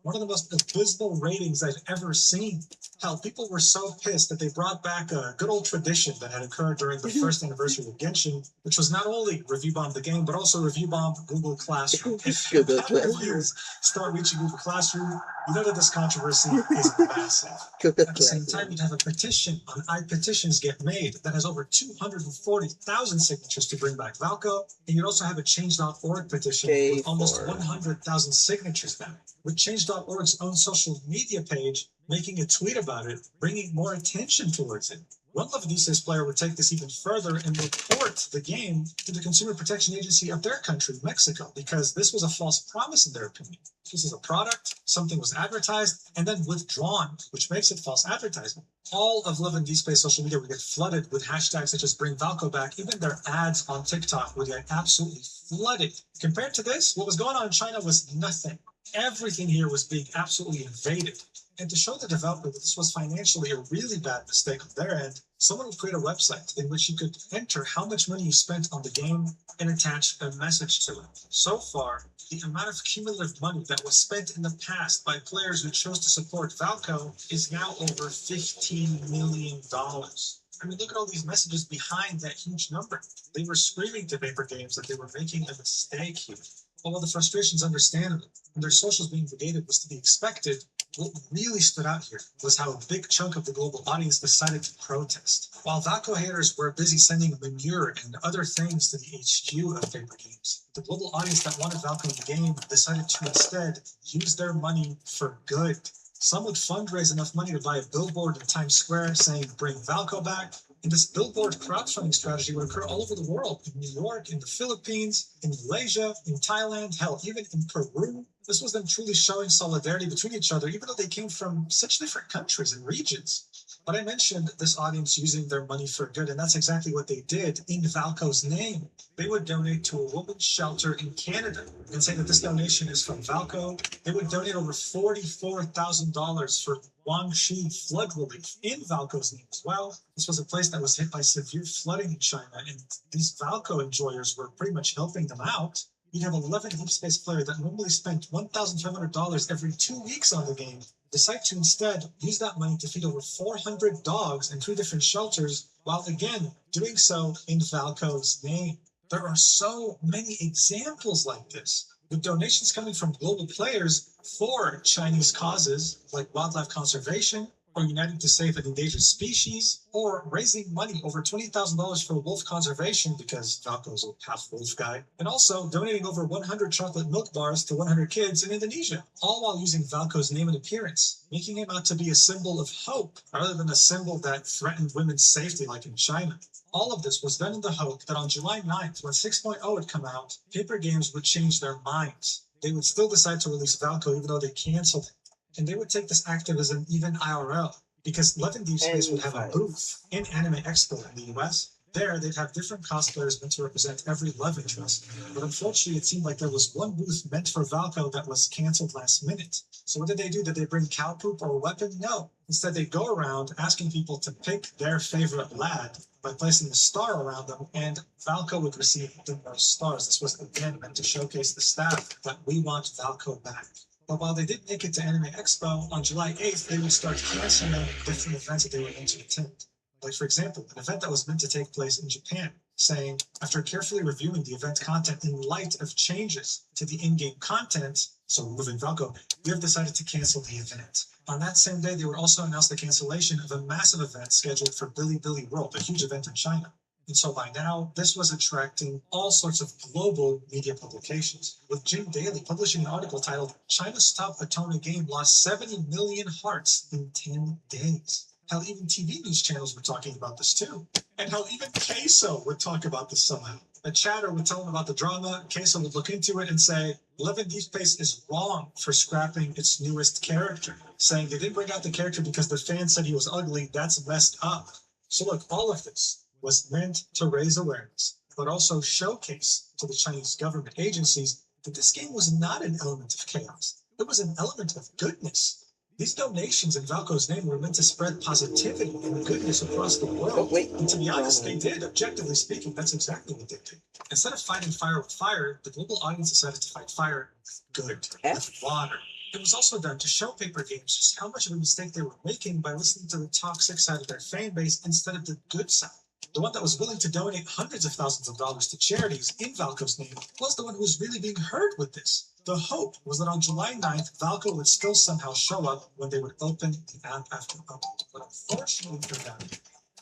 One of the most abysmal ratings I've ever seen. Hell, people were so pissed that they brought back a good old tradition that had occurred during the first anniversary of Genshin, which was not only review bomb the game, but also review bomb Google Classroom. If reviews start reaching Google Classroom, you know that this controversy is massive. At the same time, you'd have a petition on iPetitions get made that has over 240,000 signatures to bring back Valco, and you'd also have a Change.org petition with almost 100,000 signatures now. With Change.org's own social media page making a tweet about it, bringing more attention towards it. One Lebanese player would take this even further and report the game to the Consumer Protection Agency of their country, Mexico, because this was a false promise in their opinion. This is a product, something was advertised, and then withdrawn, which makes it false advertising. All of Lebanese social media would get flooded with hashtags such as Bring Valco Back. Even their ads on TikTok would get absolutely flooded. Compared to this, what was going on in China was nothing. Everything here was being absolutely invaded. And to show the developer that this was financially a really bad mistake on their end, someone would create a website in which you could enter how much money you spent on the game and attach a message to it. So far, the amount of cumulative money that was spent in the past by players who chose to support Valco is now over $15 million. I mean, look at all these messages behind that huge number. They were screaming to Paper Games that they were making a mistake here. Although the frustration is understandable, and their socials being negated was to be expected, what really stood out here was how a big chunk of the global audience decided to protest. While Valco haters were busy sending manure and other things to the HQ of Paper Games, the global audience that wanted Valco in the game decided to instead use their money for good. Some would fundraise enough money to buy a billboard in Times Square saying, "Bring Valco back." And this billboard crowdfunding strategy would occur all over the world, in New York, in the Philippines, in Malaysia, in Thailand, hell, even in Peru. This was them truly showing solidarity between each other, even though they came from such different countries and regions. But I mentioned this audience using their money for good, and that's exactly what they did in Valco's name. They would donate to a women's shelter in Canada and say that this donation is from Valco. They would donate over $44,000 for Guangxi flood relief in Valco's name as well. This was a place that was hit by severe flooding in China, and these Valco enjoyers were pretty much helping them out. You'd have 11 Deep Space player that normally spent $1,500 every 2 weeks on the game decide to instead use that money to feed over 400 dogs in 3 different shelters, while again doing so in Valco's name. There are so many examples like this, with donations coming from global players for Chinese causes like wildlife conservation, or uniting to save an endangered species, or raising money over $20,000 for wolf conservation because Valco's a half wolf guy, and also donating over 100 chocolate milk bars to 100 kids in Indonesia, all while using Valco's name and appearance, making him out to be a symbol of hope rather than a symbol that threatened women's safety like in China. All of this was done in the hope that on July 9th, when 6.0 would come out, Paper Games would change their minds. They would still decide to release Valco even though they canceled it. And they would take this activism even IRL, because Love and Deep Space would have a booth in Anime Expo in the US, There, they'd have different cosplayers meant to represent every love interest, but unfortunately, it seemed like there was one booth meant for Valko that was canceled last minute. So what did they do? Did they bring cow poop or a weapon? No. Instead, they go around asking people to pick their favorite lad by placing a star around them, and Valko would receive the most stars. This was again meant to showcase the staff that we want Valko back. But while they did make it to Anime Expo, on July 8th, they would start canceling different events that they were meant to attend. Like, for example, an event that was meant to take place in Japan, saying, after carefully reviewing the event content in light of changes to the in-game content, so removing Valko, we have decided to cancel the event. On that same day, they would also announce the cancellation of a massive event scheduled for Billy World, a huge event in China. And so by now, this was attracting all sorts of global media publications, with Jim Daly publishing an article titled, China's top Otome game lost 70 million hearts in 10 days. Hell, even TV news channels were talking about this too. And hell, even Queso would talk about this somehow. A chatter would tell him about the drama, Queso would look into it and say, 11 Deep Space is wrong for scrapping its newest character, saying they didn't bring out the character because the fans said he was ugly, that's messed up. So look, all of this was meant to raise awareness, but also showcase to the Chinese government agencies that this game was not an element of chaos. It was an element of goodness. These donations in Valko's name were meant to spread positivity and goodness across the world. And to be honest, they did. Objectively speaking, that's exactly what they did. Instead of fighting fire with fire, the global audience decided to fight fire with good, with water. It was also done to show paper games just how much of a mistake they were making by listening to the toxic side of their fan base instead of the good side. The one that was willing to donate hundreds of thousands of dollars to charities in Valko's name was the one who was really being heard with this. The hope was that on July 9th, Valko would still somehow show up when they would open the app after update. But unfortunately for them,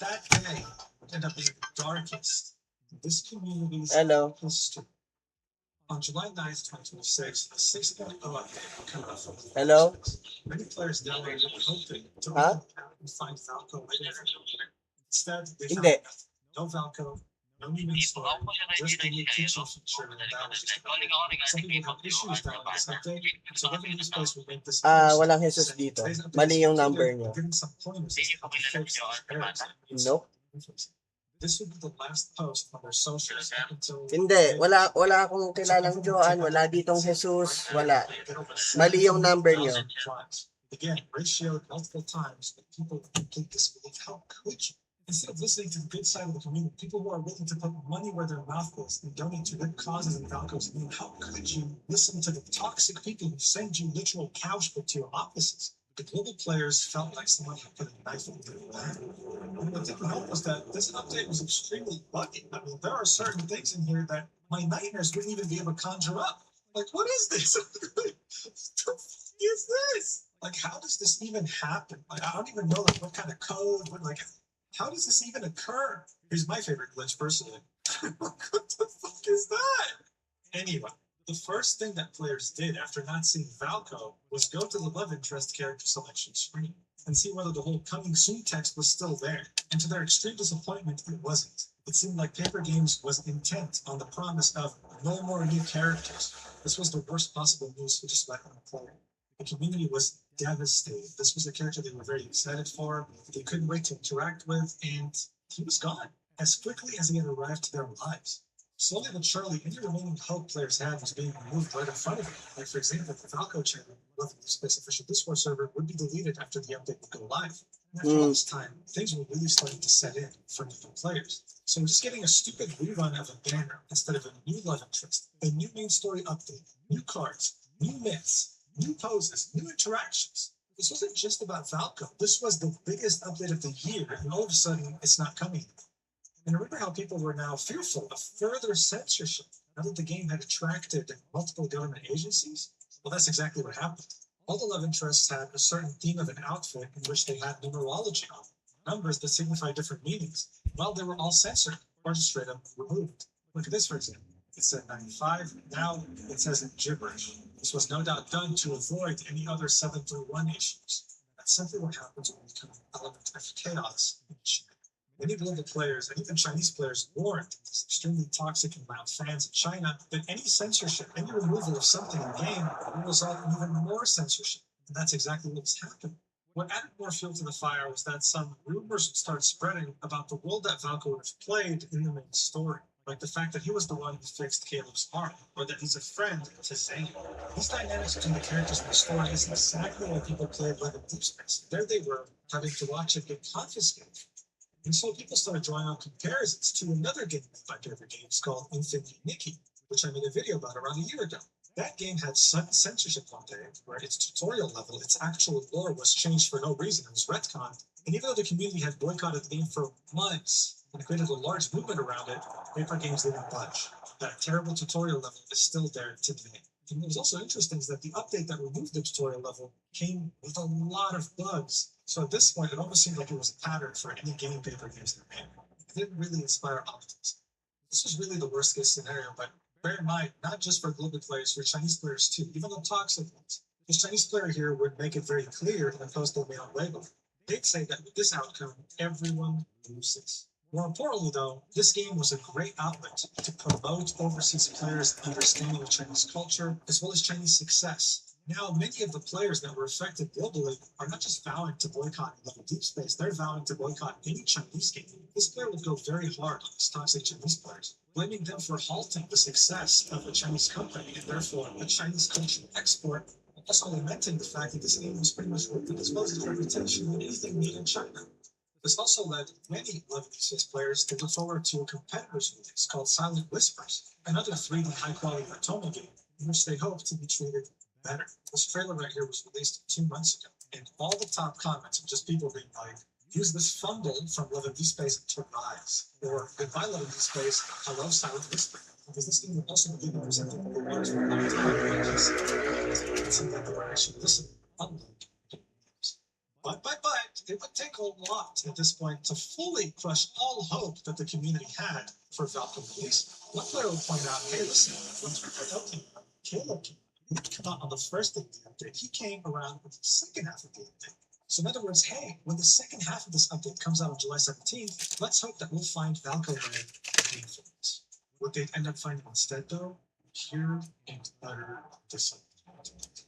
that day would end up being the darkest in this community's history. On July 9th, 2026, a 6.0 update would come out from the Hello? Many players downloaded it hoping to open the app and find Valko later. Instead, they found Hindi. nothing. No Valko, no new story, just a new teaching feature, and that was just some people have issues down with this update, so living this place will make this Walang Jesus dito. Mali yung number niyo. given some pointers as to how to fix these errors. Nope. This would be the last post on their socials up until Hindi. Wala akong kilalang Joan. Wala ditong Jesus. Wala. Mali yung number niyo. Again, ratioed multiple times, but people complete disbelief. How could you? Instead of listening to the good side of the community, people who are willing to put money where their mouth is and donate to good causes and Valko's name, how could you listen to the toxic people who send you literal couch to your offices? The global players felt like someone had put a knife in their back. And what didn't help was that this update was extremely buggy. I mean, there are certain things in here that my nightmares wouldn't even be able to conjure up. Like, what is this? What the fuck is this? Like, how does this even happen? Like, I don't even know like what kind of code, but like, how does this even occur? Here's my favorite glitch personally. What the fuck is that? Anyway, the first thing that players did after not seeing Valko was go to the love interest character selection screen and see whether the whole coming soon text was still there. And to their extreme disappointment, it wasn't. It seemed like Paper Games was intent on the promise of no more new characters. This was the worst possible news for just letting the player. The community was devastated. This was a character they were very excited for, they couldn't wait to interact with, and he was gone as quickly as he had arrived to their lives. Slowly but surely, any remaining hope players had was being removed right in front of them. Like, for example, the Valko channel, Love in Space official Discord server, would be deleted after the update would go live. And after all this time, things were really starting to set in for new players. So we're just getting a stupid rerun of a banner instead of a new love interest, a new main story update, new cards, new myths, new poses, new interactions. This wasn't just about Valko. This was the biggest update of the year, and all of a sudden, it's not coming. And remember how people were now fearful of further censorship now that the game had attracted multiple government agencies? Well, that's exactly what happened. All the love interests had a certain theme of an outfit in which they had numerology on, numbers that signify different meanings. Well, they were all censored or just straight up removed. Look at this, for example. It said 95, now it says in gibberish. This was no doubt done to avoid any other 731 issues. That's simply what happens when you become an element of chaos in China. Many global players and even Chinese players warned these extremely toxic and loud fans of China that any censorship, any removal of something in game will result in even more censorship. And that's exactly what was happening. What added more fuel to the fire was that some rumors would start spreading about the role that Valko would have played in the main story, like the fact that he was the one who fixed Caleb's arm, or that he's a friend to Zane. These dynamics between the characters in the story is exactly why people played Love and Deep Space. There they were, having to watch it get confiscated. And so people started drawing on comparisons to another game made by Paper Games called Infinity Nikki, which I made a video about around a year ago. That game had sudden censorship one day, where its tutorial level, its actual lore was changed for no reason. It was retconned. And even though the community had boycotted the game for months and created a large movement around it, Paper Games didn't budge. That terrible tutorial level is still there today. And what was also interesting is that the update that removed the tutorial level came with a lot of bugs. So at this point, it almost seemed like it was a pattern for any game Paper Games that made. It didn't really inspire optimism. This was really the worst case scenario, but bear in mind, not just for global players, for Chinese players too, even the toxic ones. This Chinese player here would make it very clear in the post they made on Weibo. They'd say that with this outcome, everyone loses. More importantly, though, this game was a great outlet to promote overseas players' understanding of Chinese culture as well as Chinese success. Now, many of the players that were affected globally are not just vowing to boycott Level Deep Space, they're vowing to boycott any Chinese game. This player would go very hard on these toxic Chinese players, blaming them for halting the success of a Chinese company and therefore a Chinese cultural export, also lamenting the fact that this game was pretty much ruined as well as its reputation in anything made in China. This also led many Level Deep Space players to look forward to a competitor's release called Silent Whispers, another 3D high-quality Otome game in which they hope to be treated better. This trailer right here was released 2 months ago, and all the top comments are just people being like, use this fumble from Love and Deep Space to rise, or goodbye Love and Deep Space, hello Silent Whisper. Because this game will also be given presented by the words for it seemed like they were actually listening, unlike games. But it would take a lot at this point to fully crush all hope that the community had for Valkyrie release. One player would point out, hey, listen, once we put out Caleb came he didn't come out on the first day of the update. He came around with the second half of the update. So in other words, hey, when the second half of this update comes out on July 17th, let's hope that we'll find Valko Land waiting for us. What they'd end up finding instead, though, pure and utter disappointment.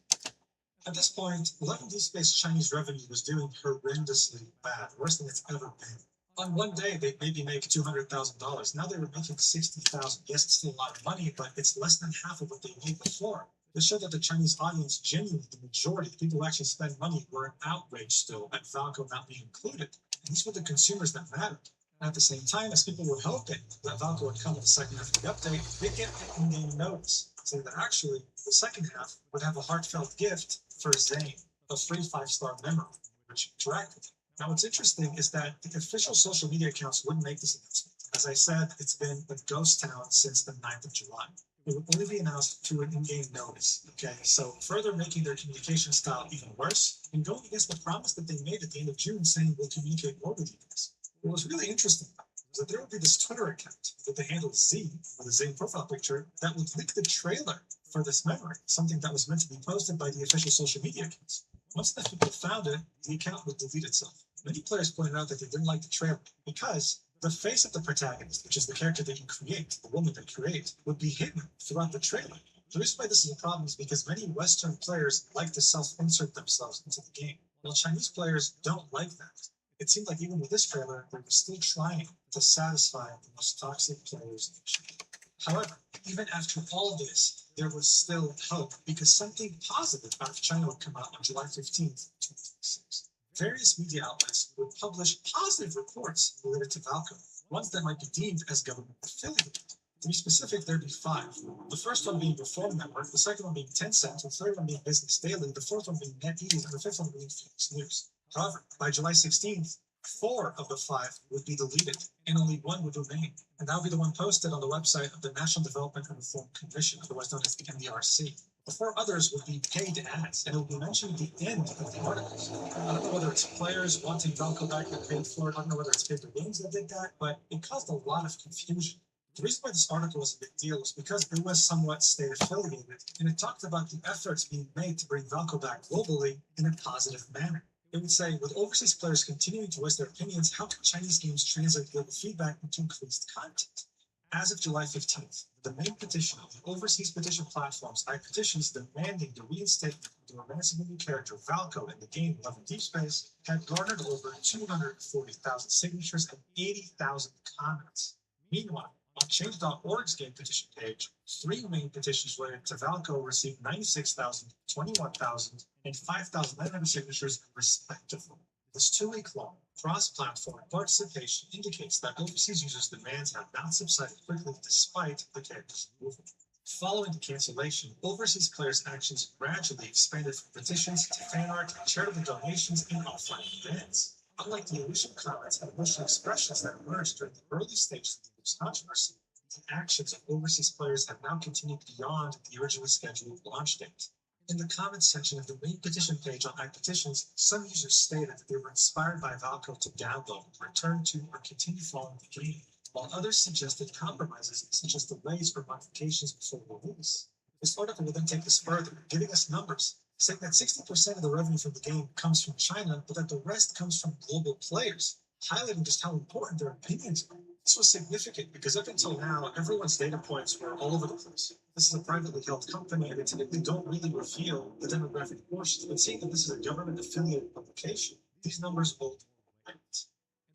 At this point, 11 Deep Space Chinese revenue was doing horrendously bad, worse than it's ever been. On one day, they'd maybe make $200,000. Now they were making 60,000. Yes, it's still a lot of money, but it's less than half of what they made before. This showed that the Chinese audience, genuinely, the majority of people who actually spend money, were outraged still at Valko not being included. And these were the consumers that mattered. And at the same time, as people were hoping that Valko would come in the second half of the update, they get an in-game notice saying that actually the second half would have a heartfelt gift for Zane, a free 5-star memory, which interacted. Now, what's interesting is that the official social media accounts wouldn't make this announcement. As I said, it's been a ghost town since the 9th of July. It would only be announced through an in-game notice, okay? So further making their communication style even worse and going against the promise that they made at the end of June saying we'll communicate more with you guys. What was really interesting was that there would be this Twitter account with the handle Z, with a Zane profile picture, that would leak the trailer for this memory, something that was meant to be posted by the official social media accounts. Once the people found it, the account would delete itself. Many players pointed out that they didn't like the trailer because the face of the protagonist, which is the character that you create, the woman that you create, would be hidden throughout the trailer. The reason why this is a problem is because many Western players like to self-insert themselves into the game, while Chinese players don't like that. It seemed like even with this trailer, they were still trying to satisfy the most toxic players in China. However, even after all this, there was still hope because something positive out of China would come out on July 15th, 2026. Various media outlets would publish positive reports related to Valko, ones that might be deemed as government affiliated. To be specific, there'd be 5. The first one being Reform Network, the second one being Tencent, the third one being Business Daily, the fourth one being NetEase, and the fifth one being Phoenix News. However, by July 16th, 4 of the 5 would be deleted, and only 1 would remain. And that would be the one posted on the website of the National Development and Reform Commission, otherwise known as the NDRC. The 4 others would be paid ads, and it would be mentioned at the end of the articles. I don't know whether it's players wanting Valko back that paid for it, I don't know whether it's Paper Games that did that, but it caused a lot of confusion. The reason why this article was a big deal is because it was somewhat state affiliated, and it talked about the efforts being made to bring Valko back globally in a positive manner. It would say, with overseas players continuing to voice their opinions, how can Chinese games translate global feedback into increased content? As of July 15th, the main petition of the overseas petition platforms had petitions demanding the reinstatement of the romantic new character Valko in the game Love and Deep Space had garnered over 240,000 signatures and 80,000 comments. Meanwhile, on Change.org's game petition page, 3 main petitions related to Valko received 96,000, 21,000, and 5,900 signatures respectively. This 2-week-long cross-platform participation indicates that overseas users' demands have not subsided quickly despite the character's removal. Following the cancellation, overseas players' actions gradually expanded from petitions to fan art, charitable donations, and offline events. Unlike the initial comments and emotional expressions that emerged during the early stages of the game's controversy, the actions of overseas players have now continued beyond the originally scheduled launch date. In the comments section of the main petition page on iPetitions, some users stated that they were inspired by Valko to download, return to, or continue following the game, while others suggested compromises such as delays or modifications before release. This article will then take this further, giving us numbers, saying that 60% of the revenue from the game comes from China, but that the rest comes from global players, highlighting just how important their opinions are. This was significant because up until now, everyone's data points were all over the place. This is a privately held company, and they typically don't really reveal the demographic portions. But seeing that this is a government-affiliated publication, these numbers will right.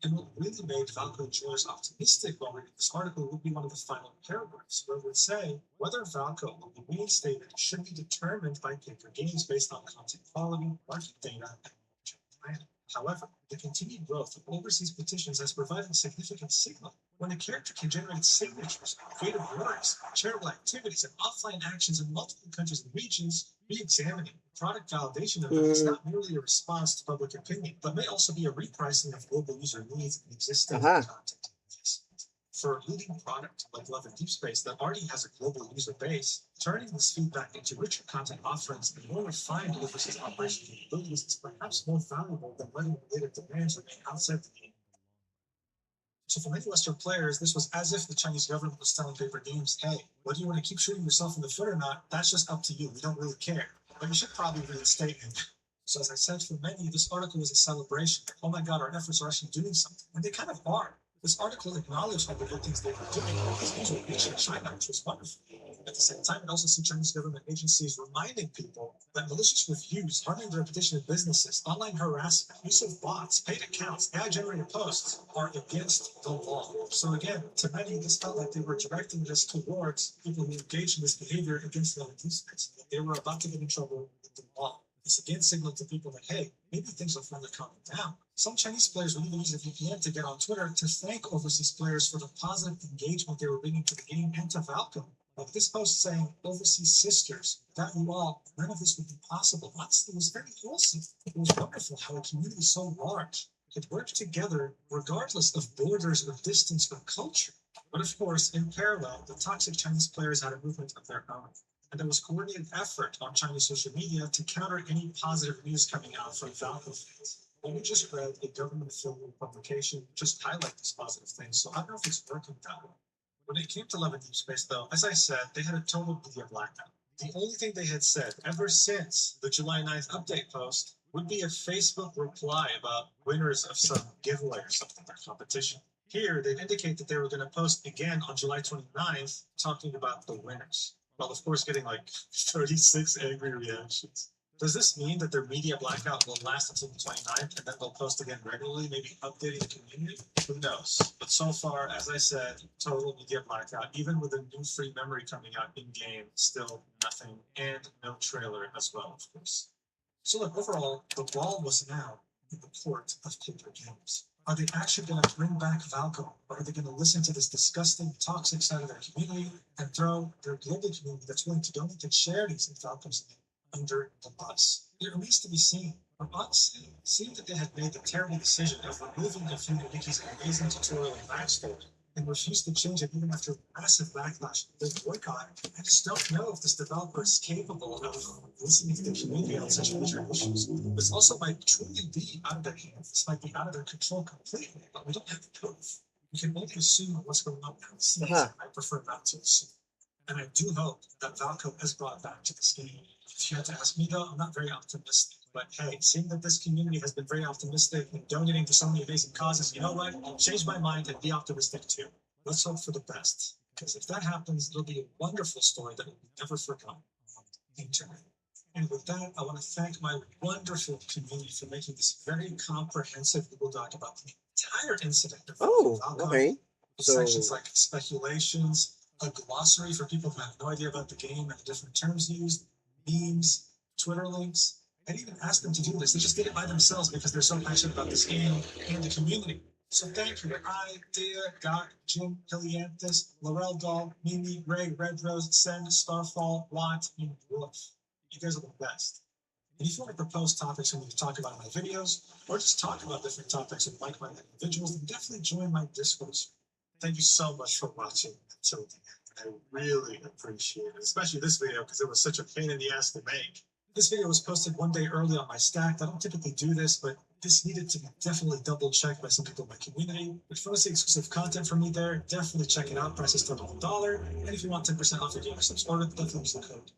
And what really made Valko Joyce optimistic while reading this article would be one of the final paragraphs, where it would say, whether Valko will be reinstated should be determined by paper games based on content quality, market data, and long-term planning. However, the continued growth of overseas petitions has provided a significant signal. When a character can generate signatures, creative works, charitable activities, and offline actions in multiple countries and regions, re-examining product validation of them is not merely a response to public opinion, but may also be a repricing of global user needs and existing content. For a leading product like Love and Deep Space that already has a global user base, turning this feedback into richer content offerings and more refined overseas operation capabilities is perhaps more valuable than letting related demands remain outside the game. So for many Western players, this was as if the Chinese government was telling paper games, hey, whether you want to keep shooting yourself in the foot or not, that's just up to you. We don't really care. But you should probably reinstate it. So as I said, for many, this article was a celebration. Oh my God, our efforts are actually doing something. And they kind of are. This article acknowledged all the good things they were doing, because these were reaching China, which was wonderful. At the same time, it also see Chinese government agencies reminding people that malicious reviews, harming the reputation of businesses, online harassment, use of bots, paid accounts, AI-generated posts are against the law. So again, to many, this felt like they were directing this towards people who engaged in this behavior against the business, that they were about to get in trouble with the law. This again signaled to people that, hey, maybe things are finally calming down. Some Chinese players would even use a VPN to get on Twitter to thank overseas players for the positive engagement they were bringing to the game and to Valko. Like this post saying, overseas sisters, without you all, none of this would be possible. Honestly, it was very wholesome. It was wonderful how a community so large could work together regardless of borders or distance or culture. But of course, in parallel, the toxic Chinese players had a movement of their own. And there was coordinated effort on Chinese social media to counter any positive news coming out from Valko fans. And we just read a government-affiliated publication just highlight these positive things, so I don't know if it's working that way. When it came to Love and Deep Space, though, as I said, they had a total media blackout. The only thing they had said ever since the July 9th update post would be a Facebook reply about winners of some giveaway or something, or competition. Here, they'd indicate that they were going to post again on July 29th, talking about the winners. Well, of course, getting like 36 angry reactions. Does this mean that their media blackout will last until the 29th and then they'll post again regularly, maybe updating the community? Who knows? But so far, as I said, total media blackout, even with a new free memory coming out in-game, still nothing, and no trailer as well, of course. So look, overall, the ball was now in the court of paper games. Are they actually going to bring back Valko? Or are they going to listen to this disgusting, toxic side of their community and throw their global community that's willing to donate to charities in Valko's name under the bus? It remains to be seen. But honestly, seeing that they had made the terrible decision of removing a few of Nikki's amazing tutorial and backstory and refused to change it even after massive backlash and big boycott, I just don't know if this developer is capable of listening to the community on such major issues. This also might truly be out of their hands. This might be out of their control completely, but we don't have the proof. We can only assume what's going on behind the scenes. I prefer not to assume. And I do hope that Valko is brought back to this game. If you had to ask me, though, I'm not very optimistic. But hey, seeing that this community has been very optimistic and donating to so many amazing causes, you know what? I'll change my mind and be optimistic too. Let's hope for the best. Because if that happens, there'll be a wonderful story that will be never forgotten on the internet. And with that, I want to thank my wonderful community for making this very comprehensive Google Doc about the entire incident of Oh, Falcon, okay. with So, sections like speculations, a glossary for people who have no idea about the game and the different terms used, memes, Twitter links. I didn't even ask them to do this. They just did it by themselves because they're so passionate about this game and the community. So thank you to I, Dea, Doc, Jim, Helianthus, Laurel Doll, Mimi, Ray, Red Rose, Sen, Starfall, Watt, and Wolf. You guys are the best. And if you want to propose topics for me to talk about in my videos, or just talk about different topics with like-minded individuals, then definitely join my Discord. Thank you so much for watching until the end. I really appreciate it, especially this video because it was such a pain in the ass to make. This video was posted one day early on my stack. I don't typically do this, but this needed to be definitely double checked by some people in my community. If you want to see exclusive content from me there, definitely check it out. Prices start at $1. And if you want 10% off your game or subscribe, definitely use the code.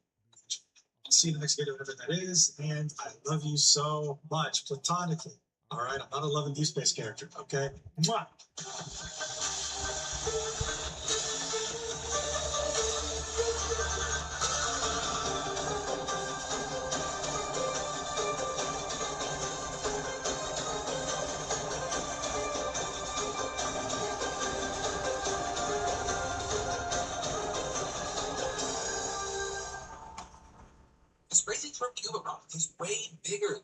I'll see you in the next video, whatever that is. And I love you so much, platonically. All right, I'm not a Love and Deep Space character, okay? Mwah! This crazy term Cuba problem is way bigger.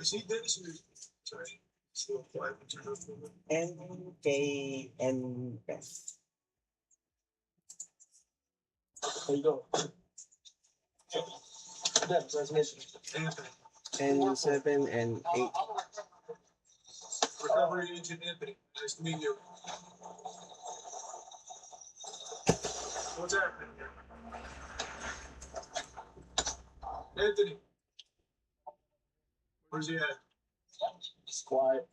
See, Dennis, sorry, still quiet. NKNF. There you go. Yeah, transmission. N7 and 8. Recovery agent Anthony. Nice to meet you. What's happening here? Anthony. Where's he at? He's quiet.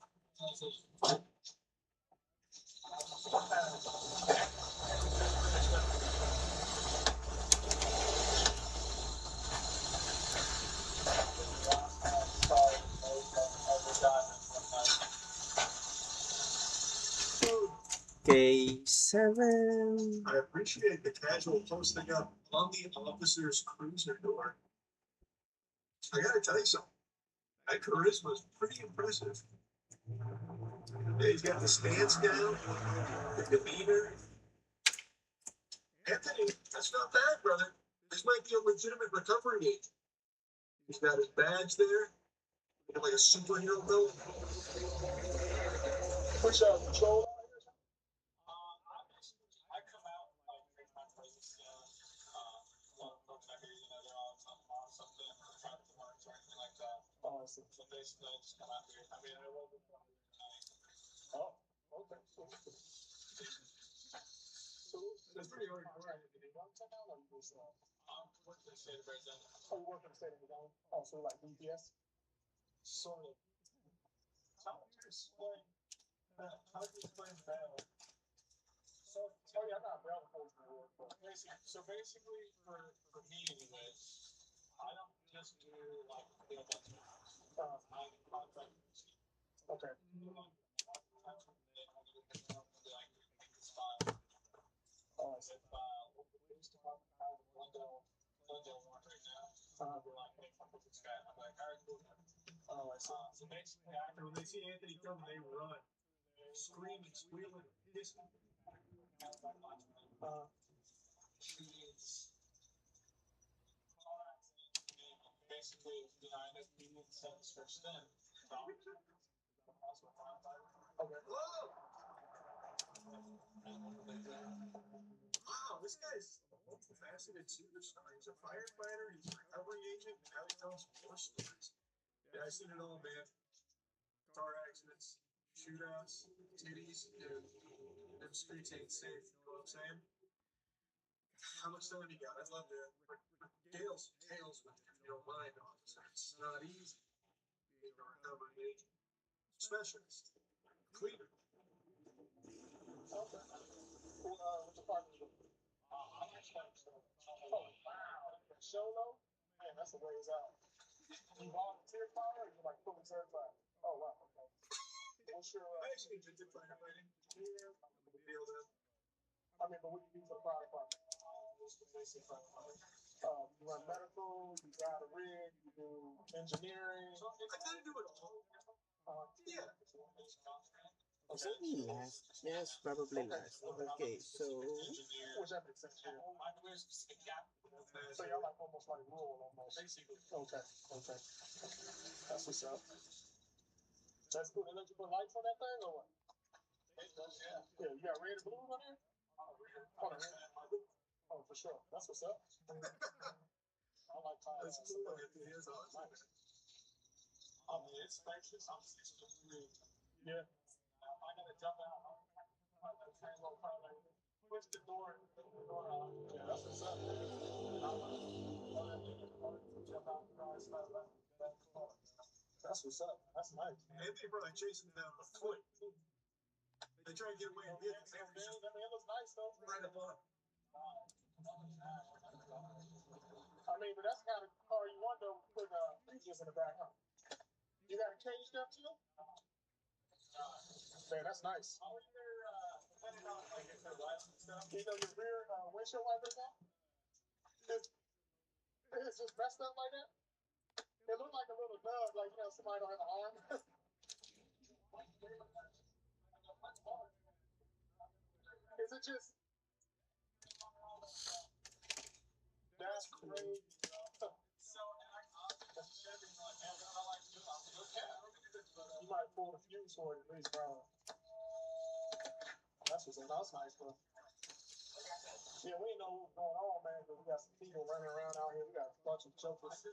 K7. I appreciate the casual posting up on the officer's cruiser door. I gotta tell you something. That charisma is pretty impressive. Yeah, he's got the stance down, the demeanor. Anthony, that's not bad, brother. This might be a legitimate recovery agent. He's got his badge there, like a superhero villain. Push out control. So basically, I just come out here. I mean, I wasn't. Oh, okay. So that's pretty hard. Did you work town or you just work in the state of Arizona? Oh, you work in the state of Arizona? Oh, so like BPS? Sort of. How do you explain that? How do you explain that? So, tell you, I'm not brown before you work, but basically, for me anyway, I don't just do like a bunch of I contract. Okay. Oh, I see. Police department out of Glendale one right now. We're like, hey, fuck with this guy. I'm like, all right, cool. Oh, I see. So basically, after when they see Anthony come, they run, screaming, squealing, hissing. She's basically behind us being sentenced for sin. Okay. Whoa! Wow, this guy's a multifaceted superstar. He's a firefighter, he's a recovery agent, and now he tells war stories. Yeah, I've seen it all, man. Car accidents, shootouts, titties, dude. Them streets ain't safe, you know what I'm saying? How much time you got? I'd love to regale some tales with you if you don't mind, officer. It's not easy being a recovery agent. Specialist. Cleaner. Okay. What's the partner do? I'm actually oh, wow. Solo? Man, that's a ways out. You volunteer fire or you like fully certified? Oh, wow. Okay. What's your, I actually did firefighting. Build up. I mean, but what do you do for the fire department? You run medical, you drive a rig, you do engineering. I kind of do it all. Yeah. Is that me last? Yes, probably last. Okay, so Which that makes sense. Yeah. So y'all like almost like rural almost. Okay, okay. That's what's up. That's cool. They let you put lights on that thing or what? Yeah, you got red and blue on there? Oh, the red. Oh, for sure. That's what's up. I like tires. That's cool. It is awesome. I mean, it's spacious. I'm 6'3". Yeah. I gotta jump out. I'm gonna train low probably. Push the door. Yeah, that's what's up. Jump out the car, start that car. That's what's up. That's nice. And they were like chasing down a foot. They try to get away and get it. I mean, it looks nice though. Right above. I mean, but that's the kind of car you want to put features in the back, huh? You got a cage up too? Man, that's nice. You know your rear windshield wipers on? It's just messed up like that? It looked like a little nub, like, you know, somebody don't have an arm. Is it just... That's crazy, bro. You might pull the fuse for it at least, bro. That's what's that's nice, bro. Yeah, we know what's going on, man, but we got some people running around out here. We got a bunch of jokers.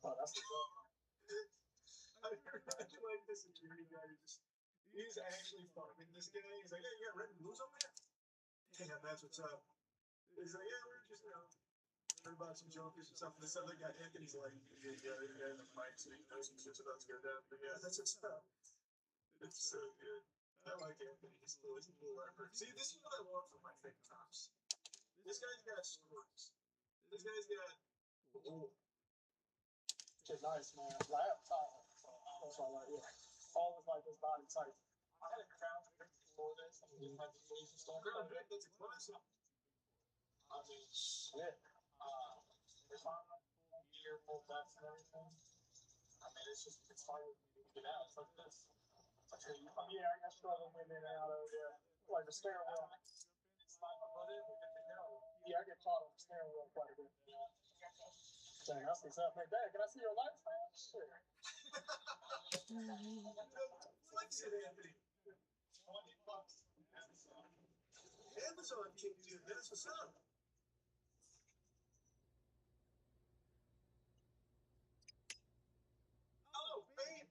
Oh, that's the joke. I like the security guy. He's actually farming this guy. He's like, yeah, you got red and blues over there? Yeah, that's what's up. He's like, yeah, we're just, heard about some jokers and something. This other guy, Anthony's like, yeah, the guy in the fight, so he knows some shit's about to go down. But yeah, that's what's up. It's so good. I like Anthony. He's a little effort. See, this is what I want from my fake cops. This guy's got stories. This guy's got. Oh. Shit, nice, man. Well, I have time. That's all right, yeah. Always like this body type. I had a crown before this. I didn't have the face and stuff. That's a classic. I mean, shit. If I'm here, full depth and everything, I mean, it's hard to get out. It's like this. Yeah, I got struggling with it out of like the steering wheel. Yeah, I get caught on the steering wheel quite a bit. Dang, that's what's up, man. Dang, can I see your lights, man? Shit. Flex it, Anthony. $20. Amazon kicked you. That's what's up. Oh, babe.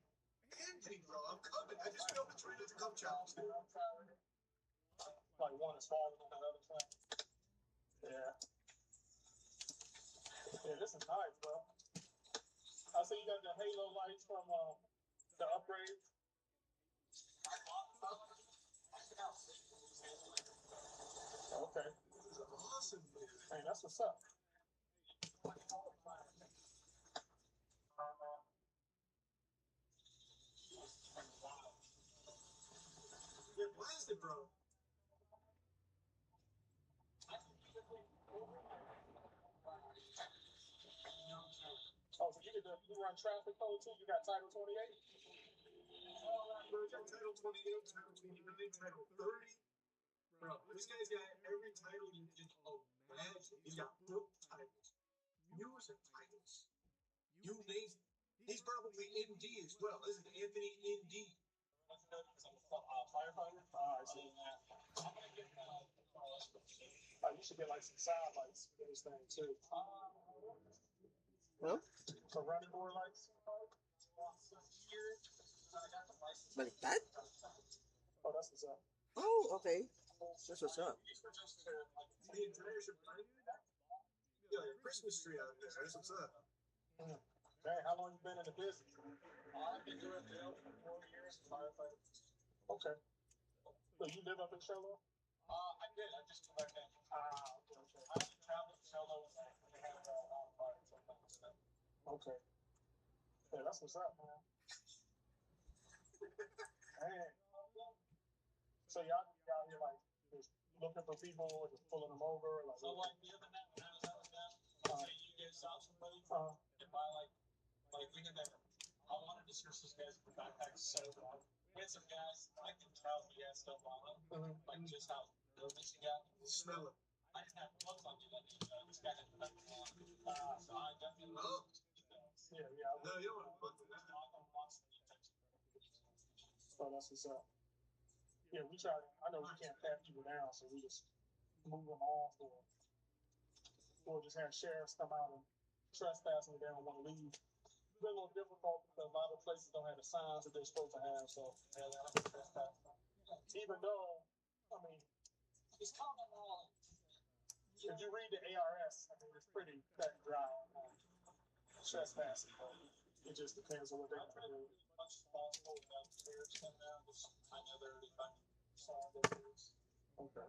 Anthony, bro, I'm coming. I just feel the train to come challenge. Like one is smaller than the other thing. Yeah. Yeah, this is nice, bro. I see you got the halo lights from the upgrade. Okay. This is awesome, dude. Hey, that's what's up. Yeah, blasted, bro. Oh, so you run traffic code too? You got Title 28? Title 28, Title 29, Title 30. Bro, this guy's got every title you can imagine. He's got book titles, music titles, you name it. He's probably ND as well. This is Anthony ND. Firefighter? I see. You should get like some side lights for this thing too. huh? For running board lights? Baliktad? Oh, that's what's up. Oh, okay. That's what's up. The entire Chicago. Yeah, like a Christmas tree out there. That's what's up. Hey, how long you been in the business? I've been doing it for 4 years. Firefighter. Okay. So you live up in Charlotte? I did. I just came back in. Okay. I had to travel solo and they had a fire sometimes. Okay. Yeah, that's what's up, man. Man. So y'all here like just looking for people or just pulling them over? Like, so like the other night when I was out with them, say you get shot somebody, if I like we had that, I wanted to search this guy's backpack so bad. We had some guys, I can tell he had stuff on him, like just how nervous he got. Smell it. I didn't have gloves on, this guy had nothing on. So I definitely. Yeah. No, you don't want to put that. So that's what's up. Yeah, we try. I know we can't pat people down, so we just move them off, or we'll just have sheriffs come out and trespass and they don't want to leave. It's been a little difficult because a lot of places don't have the signs that they're supposed to have, so yeah, they don't trespass. Even though, I mean, it's common law. If you read the ARS, I mean, it's pretty cut and dry on trespassing, but it just depends on what they can do. Okay.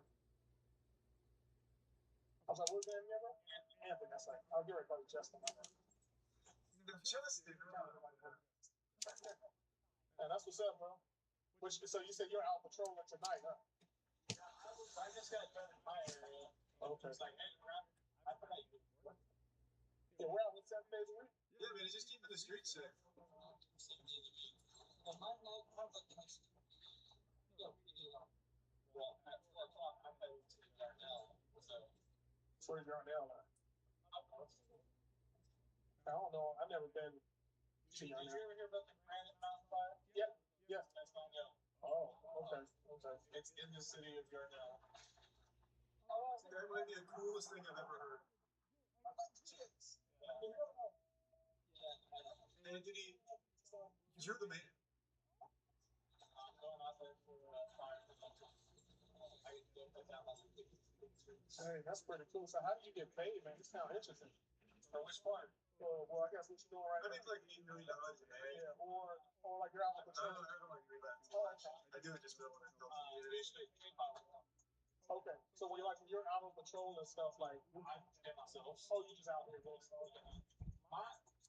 I was like, what's that name? Anthony. That's like, I'll get right by Justin. Justin. And that's what's up, bro. Which, so you said you're out patrolling tonight, huh? I just got done in my area. Okay. It's like, hey, I forgot you. Yeah, we're out with 7 days a week. Yeah, man, it's just keeping the streets safe. Well, at 4 o'clock, I'm heading to Darnell. So, where's Darnell at? I don't know. I've never been to Darnell. Did you ever hear about the Granite Mountain Fire? Yeah. Yeah. That's Darnell. Oh, okay. Okay. It's in the city of Darnell. Oh, That might be the coolest thing I've ever heard. Anthony, you're the man. I'm going out there for fire. Hey, that's pretty cool. So how did you get paid, man? It's kind of interesting. For which part? Well, I guess what you're doing right I now. make like $8 million a day. Yeah, or like you're out with the I church. don't like to do that. Oh, okay. I do it just for the mental. Okay, so when you're out on patrol and stuff, like, I get myself. Oh, you just out here doing stuff.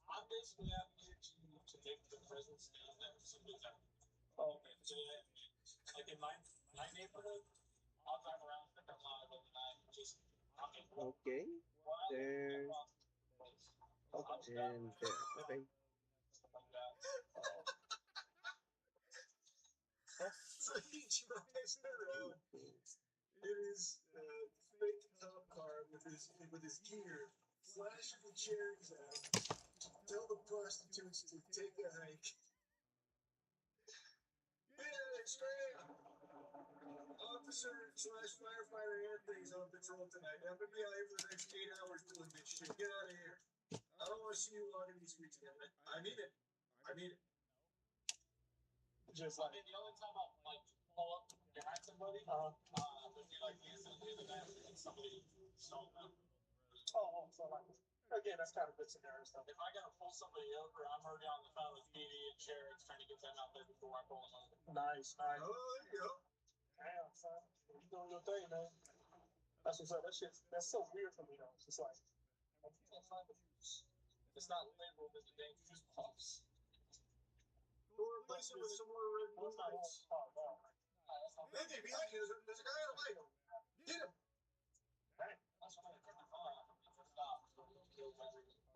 I'm basically out here to make the presence and that somebody's out. Oh, okay. So, like in my neighborhood, I'll drive around and I'm live overnight. Just Okay. There. And there. Okay. So he drives around. It is a fake cop car with his gear, flashing the cherries out, tell the prostitutes to take a hike. Yeah, straight. Officer / firefighter Anthony's on patrol tonight. I'm gonna be out here for the next 8 hours doing this shit. Get out of here. I don't want to see you walking these streets again. I mean it. I mean it. Just like the only time I like pull up behind somebody, would be like the incident the other night when somebody stole them. Oh, so like again, that's kind of good scenario stuff. If I gotta pull somebody over, I'm already on the phone with PD and sheriffs trying to get them out there before I pull them over. Nice. Oh, there you go. Damn, son, you doing your thing, man. That's what's up. That's so weird for me though. It's just like it's not labeled as a dangerous box. Or replace it with some more red lights. Anthony, behind you, there's a guy on a light. Get him.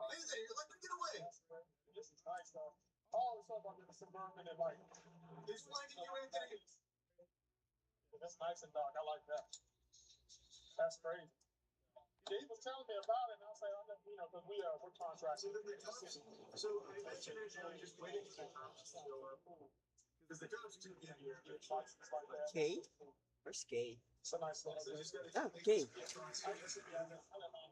Anthony, you're like, get away. This is nice though. All the stuff under the suburban and like He's flanking you, Anthony. that's nice and dark. I like that. That's crazy. Yeah, he was telling me about it, and I was like, because we're contracted. So I mentioned originally just waiting for the cops to show up. Because the cops do get here. K? Where's K? It's a nice little So just place. gotta Oh, K. I used to be out there. I don't know.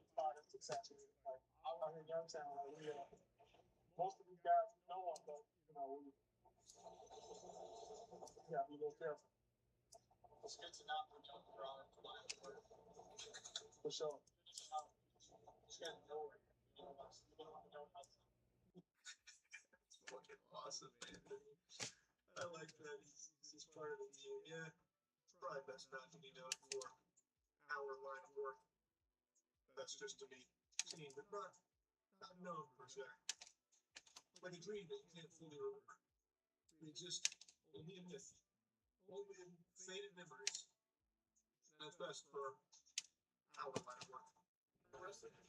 It's actually like out here in Youngstown. Like, most of these guys know them, but we gotta be a little careful. It's good to not put on the ground. For sure. It's good to know it. It's fucking awesome, man. I like that. He's part of the team. Yeah. probably best not to be known for our line of work. That's just to be seen, but not known per se. Like a dream that you can't fully remember. We exist only in myth, only in faded memories. And that's best for our line of work. The rest of it.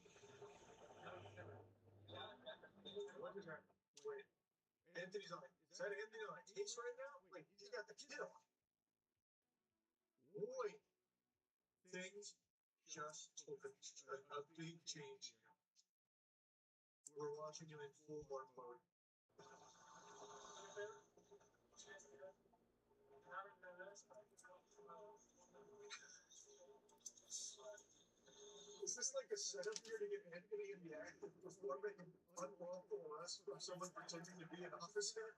What is that? Wait. Anthony's on. Is that Anthony on a case right now? Wait, he's got the kid on. Boy, things just took a big change here. We're watching him in full warp mode. Is this like a setup here to get Anthony in the act of performing an unlawful arrest from someone pretending to be an officer?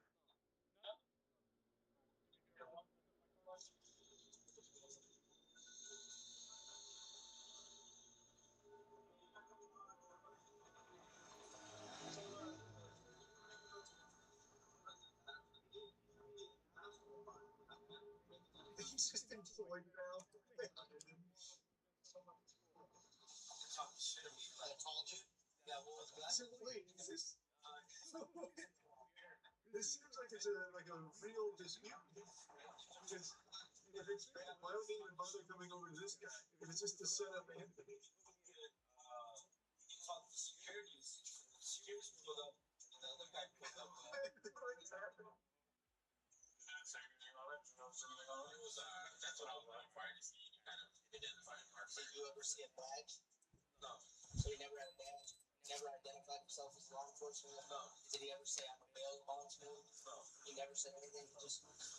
He's just employed now. They hired him. So wait, this seems like it's like a real dispute. Because if it's bad, why don't they even bother coming over to this guy? If it's just to set up Anthony. What is happening? Did you ever see a badge? No. So he never had a badge? Never identified himself as law enforcement? No. Did he ever say, I'm a bail bondsman? No. He never said anything?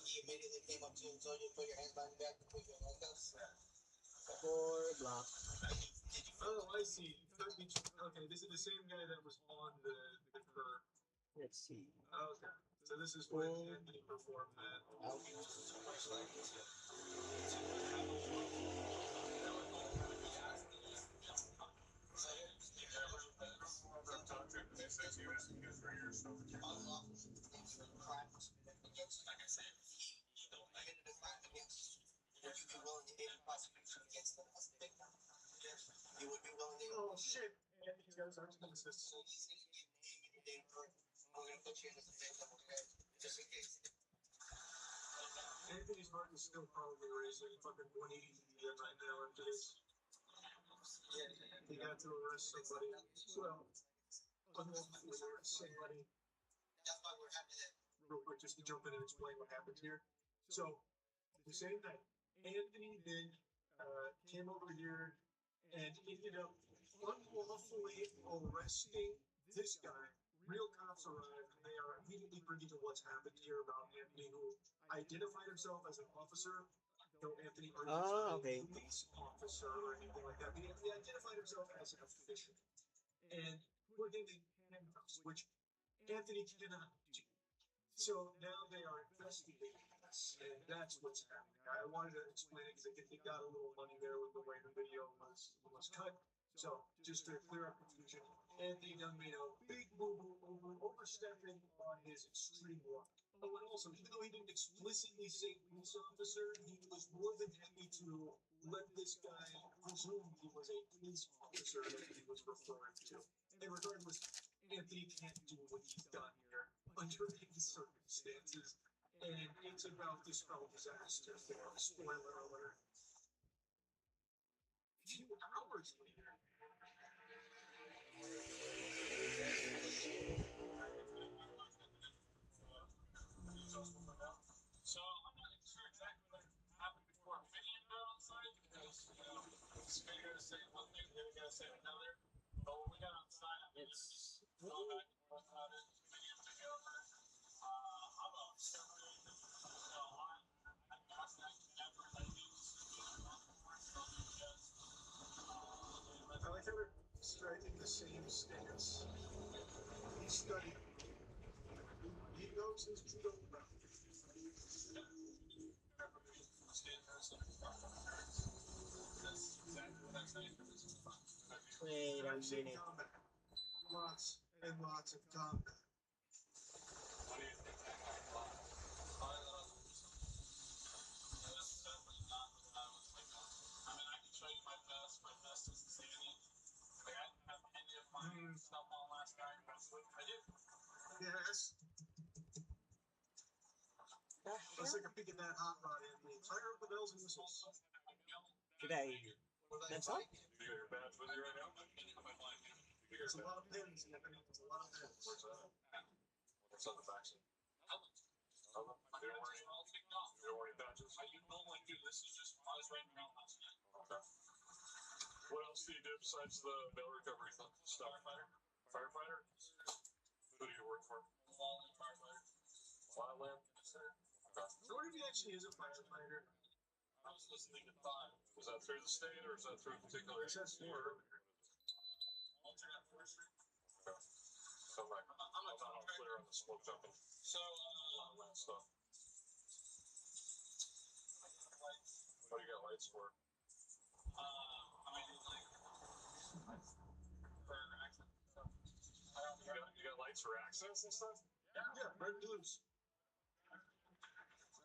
He immediately came up to you and told you to put your hands behind your back and put your handcuffs? Or block. Oh, I see. Okay, this is the same guy that was on the curb. Let's see. Okay, so this is when Anthony performed that. You would be willing to Oh shit! Anthony's got his arms in his fists. I'm gonna put you in the victim, okay? Just in case. Anthony's heart is still probably racing fucking 180 BPM right now after this. He got to arrest somebody. Well, unlawfully arrest somebody. That's why we're happy that. Real quick, just to jump in and explain what happened here. So, the same night, Anthony then came over here and ended up unlawfully arresting this guy. Real cops arrived, and they are immediately privy to what's happened here about Anthony, who identified himself as an officer. Though Anthony Okay. police officer or anything like that. He identified himself as an official and put him in handcuffs, which Anthony cannot do. So now they are investigating this, and that's what's happening. I wanted to explain it because I think they got a little money there with the way the video was cut. So just to clear up confusion, Anthony done made a big boo-boo overstepping on his extreme law. Oh, and also, even though he didn't explicitly say police officer, he was more than happy to let this guy presume he was a police officer that he was referring to. And regardless, Anthony can't do what he's done here under any circumstances. And it's about this spell disaster. Spoiler alert. A few hours later. So I'm not sure exactly what happened before video got on site because this video is saying one thing, the other guy's saying another. But when we got on site, it's going back and forth about it. Video took over. I'm a separate. I passed that never let me I like how they're striking the same stance. He studied. He knows his judo well. Wait a I've seen minute. combat. Lots and lots of combat. Let's take a peek at that hot rod, Anthony. Fire up the bells and whistles. Should I mess up? You got your badge with you right now? There's a lot of pins, Anthony. There's a lot of pins. What's on the back side? You don't wear any badges? I normally do. This is just, I was writing around last night. Okay. What else do you do besides the mail recovery stuff? Firefighter? Who do you work for? Wildland firefighter. Wildland? Okay. So what if you actually is a firefighter? I was listening to 5. Was that through the state or is that through a particular? It says 4. Alternate forestry. Okay. So I'm not all clear on the smoke jumping. So, wildland stuff. What do you got lights for? I might do like for access stuff. You got lights for access and stuff? Yeah, red and blues.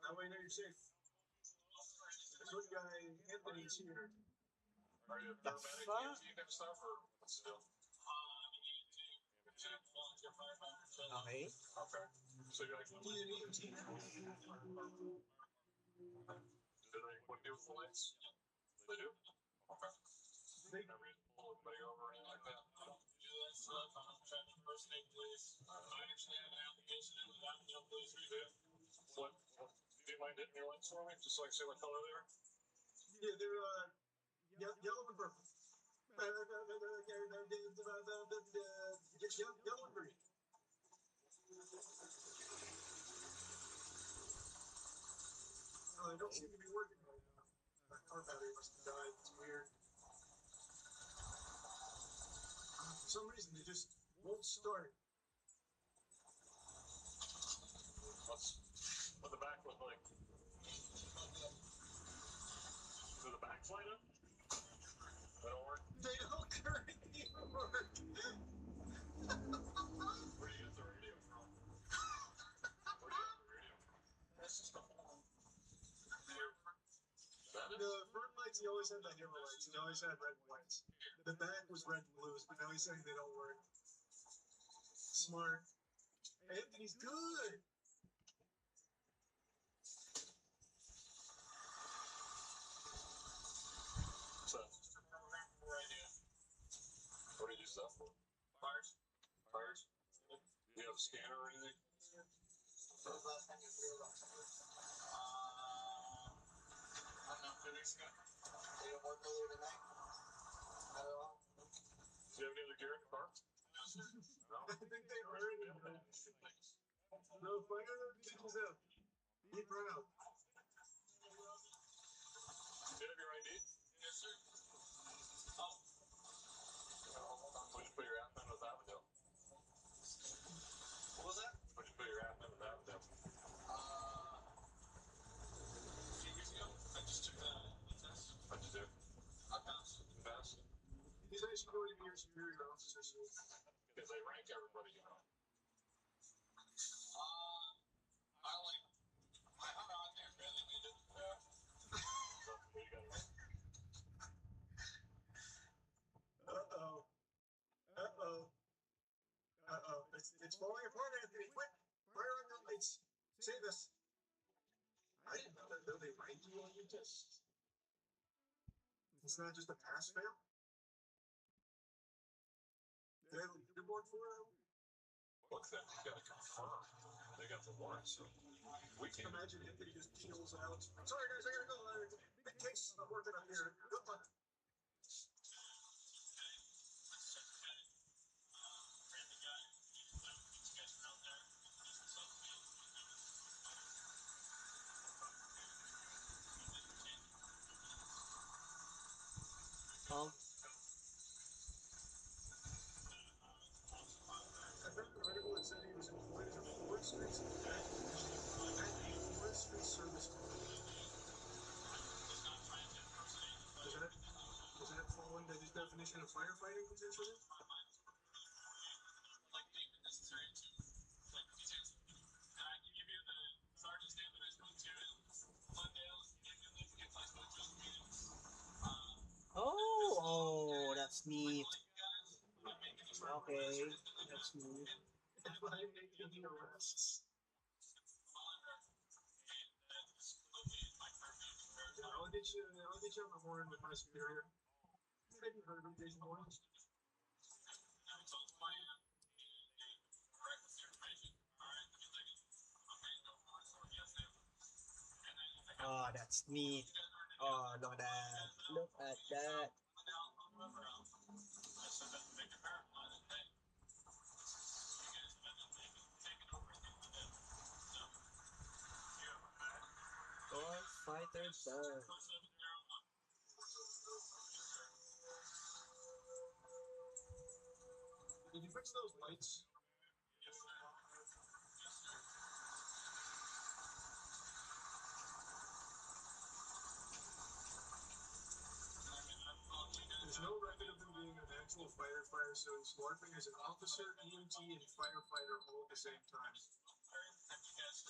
That way you know you're safe. This one guy, Anthony's here. Are you a The paramedic? fuck? You kind of stuff or what's the deal? Okay. Okay. So you like, Do you need a team? do they, what do you do with the lights? They do? Okay. They, Never used to pull anybody over or anything like that? I don't do that stuff. I'm trying to impersonate police. I actually have an application in with that, police review. What, do you mind hitting your lights for me, just so I can see what color they are? yeah, they're yellow and purple. Yellow and green. Oh, they don't seem to be working right now. My car battery must have died. It's weird. For some reason, they just won't start. What's the back look like? Do the backs light up? They don't work? They don't currently work. Where do you get the radio from? Where do you get the radio from? That's just the phone. The front lights, he always had the yellow lights. He always had red and whites. The back was red and blues, but now he's saying they don't work. Smart. Anthony's good. So, what do you use that for? Fires. Fires? Do you have a scanner or anything? So the last time you threw it, I don't know, 2 weeks ago. They didn't work earlier tonight? Not at all? Do you have any other gear in your car? No. I think they already know. No, fire teaches out. Be proud. Do you have your ID? Yes, sir. Oh. When you put your app in with Avondale. What was that? When you put your app in with Avondale. A few years ago, I just took the test. What'd you do? I passed. You passed? He's actually going to be your superior officer soon. Because they rank everybody, you know. I hung on there, barely made it. Yeah. So, what you got? Uh-oh. Uh-oh. Uh-oh. It's falling apart, Anthony. Quick! Fire on the lights. Save us. I didn't know that though they rank you on your test. It's not just a pass fail. They have a leaderboard for it. Look, then you gotta confirm. They got the warrant, so we can't. Imagine Anthony just peels out. Sorry guys, I gotta go. Big case. I'm working up here. Good luck. Oh, I read an article that said he was employed as a forestry service company. Does that fall into his definition of firefighting potentially? Like, deemed necessary to, like, details. And I can give you the sergeant's name that I spoke to in Glendale, and then get my spoke to his meetings. oh, that's neat. Guys, I'm making this Okay, that's neat. If I'm making arrests. I'll get you on the horn with my superior. Have you heard of Jason Bourne? Oh, that's neat. Oh, look at that. Look at that. Toy Fighter Bird. Did you fix those lights? There's no record of him being an actual firefighter, so he's morphing as an officer, EMT, and firefighter all at the same time.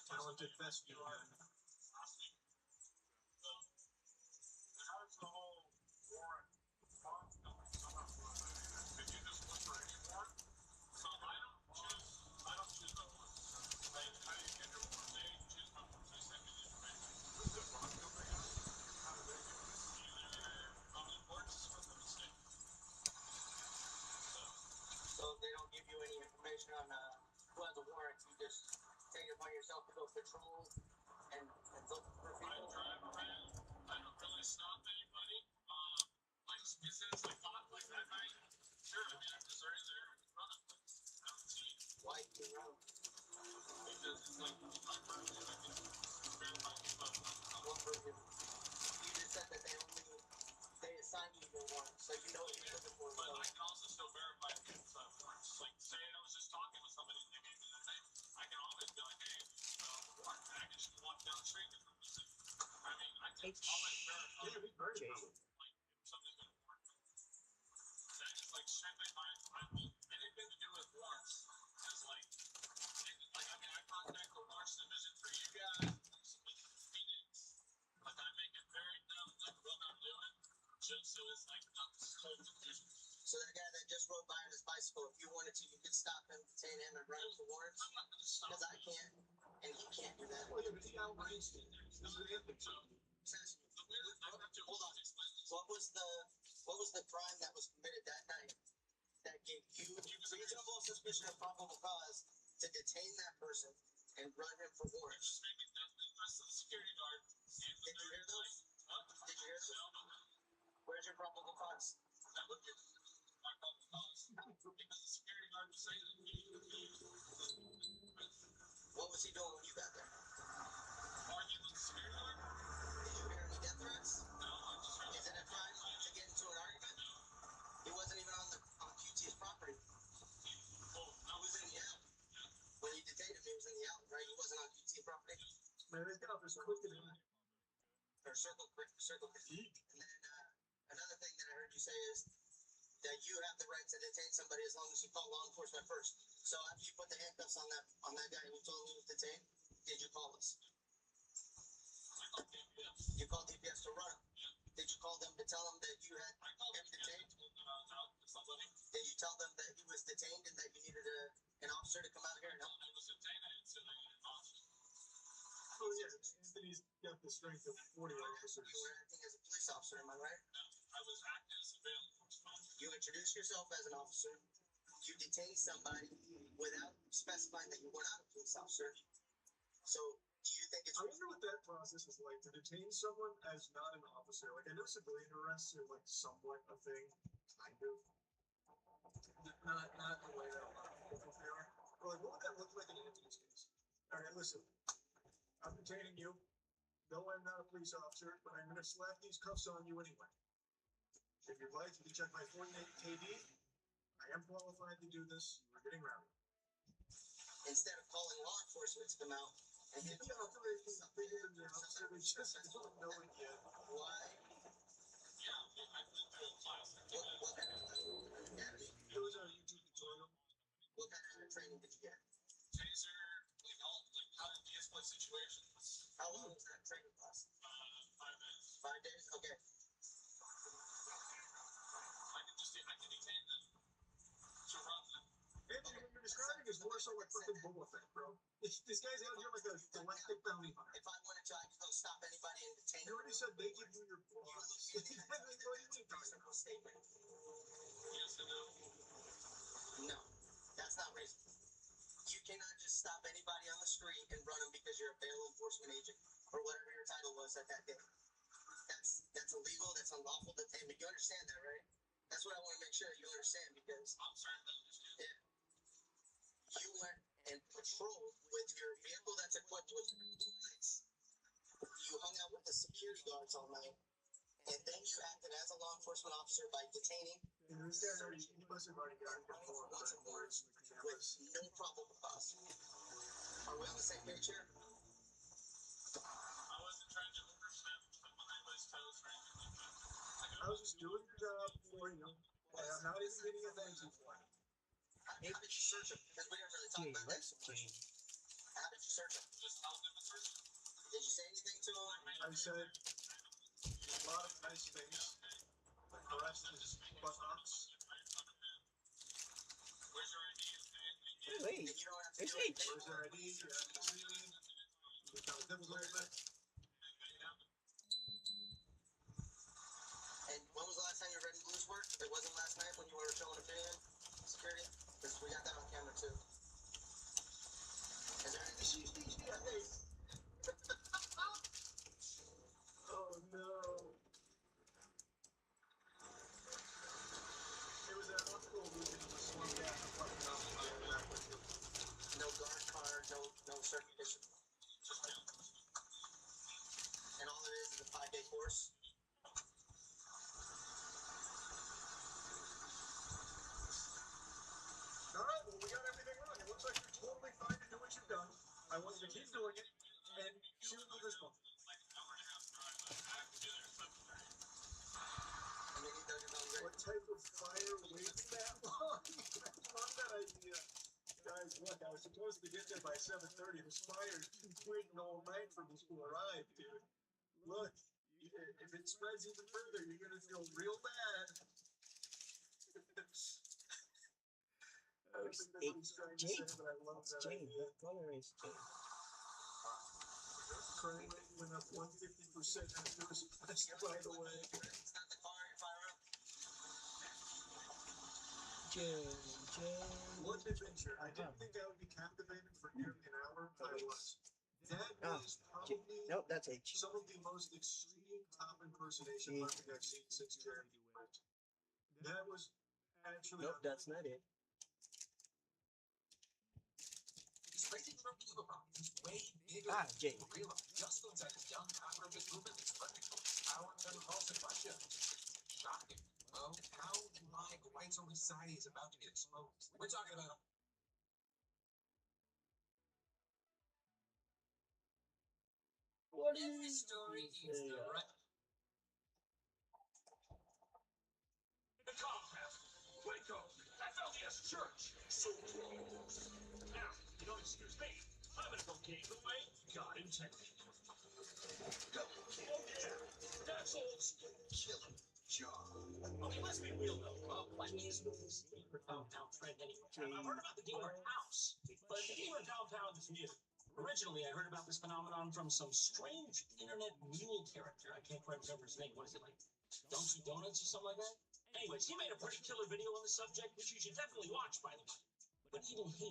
Talented thespian. So they don't give you any information on who has a warrant. You just take it upon yourself to go patrol and look for people. I drive around. I don't really stop anybody. Like specifics like that night. Sure, I mean I'm just right there in front of them. I don't see why you run. Because it's like my person, I can verify people. What version? You just said that they assign you your warrant, so you know what you're looking for. But I can also still verify people's warrants. Like, say I was just talking with somebody and they gave me the thing, I can always be like, hey, warrant, I can just walk down the street. I mean, I can always verify. Yeah, he's very Jay. talented. Like, if something's been a warrant. That is like strictly my, anything to do with warrants is like, I mean, I contact the warrants division for you guys, Phoenix, like I make it very known, like what I'm doing, just so it's like not so confusing. So that guy that just rode by on his bicycle, if you wanted to, you could stop him, detain him, and run him for warrants. I'm not gonna stop. Because I can't, and he can't do that. Well, yeah, but he outranked you. This is an anthem. Hold on. What was the crime that was committed that night that gave you reasonable suspicion of probable cause to detain that person and run him for warrants? That's the security guard. Did you hear those? Did you hear those? Where's your probable cause? That would be my probable cause. Because the security guard was saying that what was he doing when you got there? Arguing with the security guard? Did you hear any death threats? No, I just heard. Is it a crime to get into an argument? No. He wasn't even on QT's property. Oh, no. He was in the alley. Yeah. When you detained him, he was in the alley, right? He wasn't on QT property. Man, this guy was quicker than me. Or circle quick. And then another thing that I heard you say is that you have the right to detain somebody as long as you call law enforcement first. So after you put the handcuffs on that guy and you told him he was detained, did you call us? I called DPS. You called DPS to run him? Yeah. Did you call them to tell them that you had him detained? Did you tell them that he was detained and that you needed an officer to come out here and help? I was detained and so I needed an officer. Oh, yeah, Anthony's got the strength of 40 officers. You were acting as a police officer, am I right? No, I was acting as a bail enforcement. You introduced yourself as an officer. You detained somebody without specifying that you were not a police officer. So, do you think it's... I wonder what that process is like to detain someone as not an officer. Like, I know civilian arrests are like somewhat a thing, kind of. Not the way that a lot of people think they are. But like, what would that look like in Anthony's case? All right, listen. I'm detaining you. No, I'm not a police officer, but I'm going to slap these cuffs on you anyway. If you'd like, you can check my 48 KD. I am qualified to do this. We're getting rowdy. Instead of calling law enforcement to come out and get The operation is bigger than the officer. They just don't know it yet. why? Yeah, I've been through a class. What kind of academy? It was a YouTube tutorial. What kind of training did you get? Taser, like how to de-escalate situations. How long was that training class? 5 days. 5 days? Okay. I can detain them to run them. Anthony, when you're describing is more so like fucking Boba Fett, bro. This guy's out here like a galactic bounty hunter. If I wanted to, I could go stop anybody and detain You them. already said they give you your claws. You lose your reasonable statement. No, that's not reasonable. You cannot just stop anybody on the street and run them because you're a bail enforcement agent or whatever your title was at that day. That's illegal. That's unlawful detainment. You understand that, right? That's what I want to make sure you understand because yeah, you went and patrolled with your vehicle that's equipped with lights. You hung out with the security guards all night, and then you acted as a law enforcement officer by detaining, searching, running for once and warrants with no probable cause. Are we on the same page here? I was just doing your job for you. I'm not even getting a thank you for it. How did you search him? Because we didn't really talk about that so much. How did you search him? Did you say anything to him? I said a lot of nice things. The rest is buttons. Wait, And you don't have to it's do H. anything. Where's your ID? You have to see me. We got them a little bit. And when was the last time your red and blues worked? It wasn't last night when you were showing up in security? Because we got that on camera too. Is there anything? Oh no. It was that uncle who didn't slow down and fucking off the back with you. No guard card, no certification. And all it is a 5-day course. All right, well, we got everything wrong. It looks like you're totally fine to do what you've done. I want you to keep doing it and shoot with this one. And then he does his own What type of fire waits that long? I love that idea. Guys, look, I was supposed to get there by 7:30. This fire's been waiting all night for this to arrive, dude. Look, if it spreads even further, you're gonna feel real bad. I don't think that's what he's trying to say, but I love that Jane, idea. what color is Jane? Crime rate went up 150% after this passed, by the way. It's not the car you fire up. Jane. What adventure? I didn't think I would be captivated for nearly an hour. I was. That Ah, is probably Nope, that's H. some of the most extreme top impersonation work I've seen since Jeremy worked. That was actually Nope, that's not it. He's raising from kilogram. He's way bigger Ah, than J. people realize. Just inside his young aggregate movement is practical. Power and repulsive pressure. Shocking. Well, how like white over society is about to get exposed. We're talking about What do every you story say? is the right. The compound. Waco. FLDS Church. So close. Now, you don't excuse me. I'm gonna go gain the way God intended. Oh yeah. That's old school. Killing job. Okay, let's be real though. What is this gamer downtown trend anyway? I've heard about the gamer house, but the gamer downtown is new. Originally, I heard about this phenomenon from some strange internet mule character. I can't quite remember his name. What is it, like Dunkin' Donuts or something like that? Anyways, he made a pretty killer video on the subject, which you should definitely watch, by the way. But even he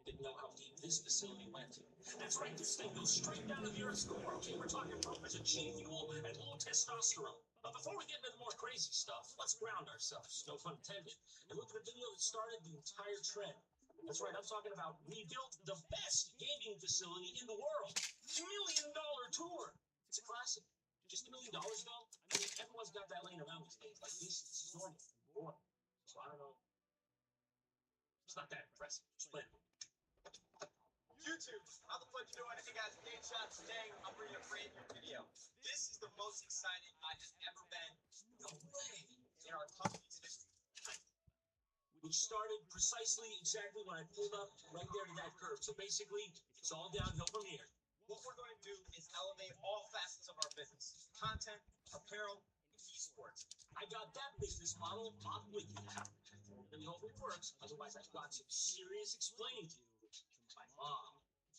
didn't know how deep this facility went. That's right, this thing goes straight down to the Earth's core. Okay, we're talking purpose of G fuel and low testosterone. But before we get into the more crazy stuff, let's ground ourselves, no pun intended, and look at the video that started the entire trend. That's right, I'm talking about we built the best gaming facility in the world. $1 million tour. It's a classic. Just $1 million though? I mean, everyone's got that laying around these days. Like this is normal. Boring. So I don't know. It's not that impressive. Splendid. YouTube, how the fuck you doing? If you guys game shots today, I'm bringing a brand new video. This is the most excited I have ever been, no way, in our company's history. Which started precisely exactly when I pulled up right there to that curve. So basically, it's all downhill from here. What we're going to do is elevate all facets of our business: content, apparel, and esports. I got that business model on with you. really hope it works. Otherwise, I've got some serious explaining to do with my mom.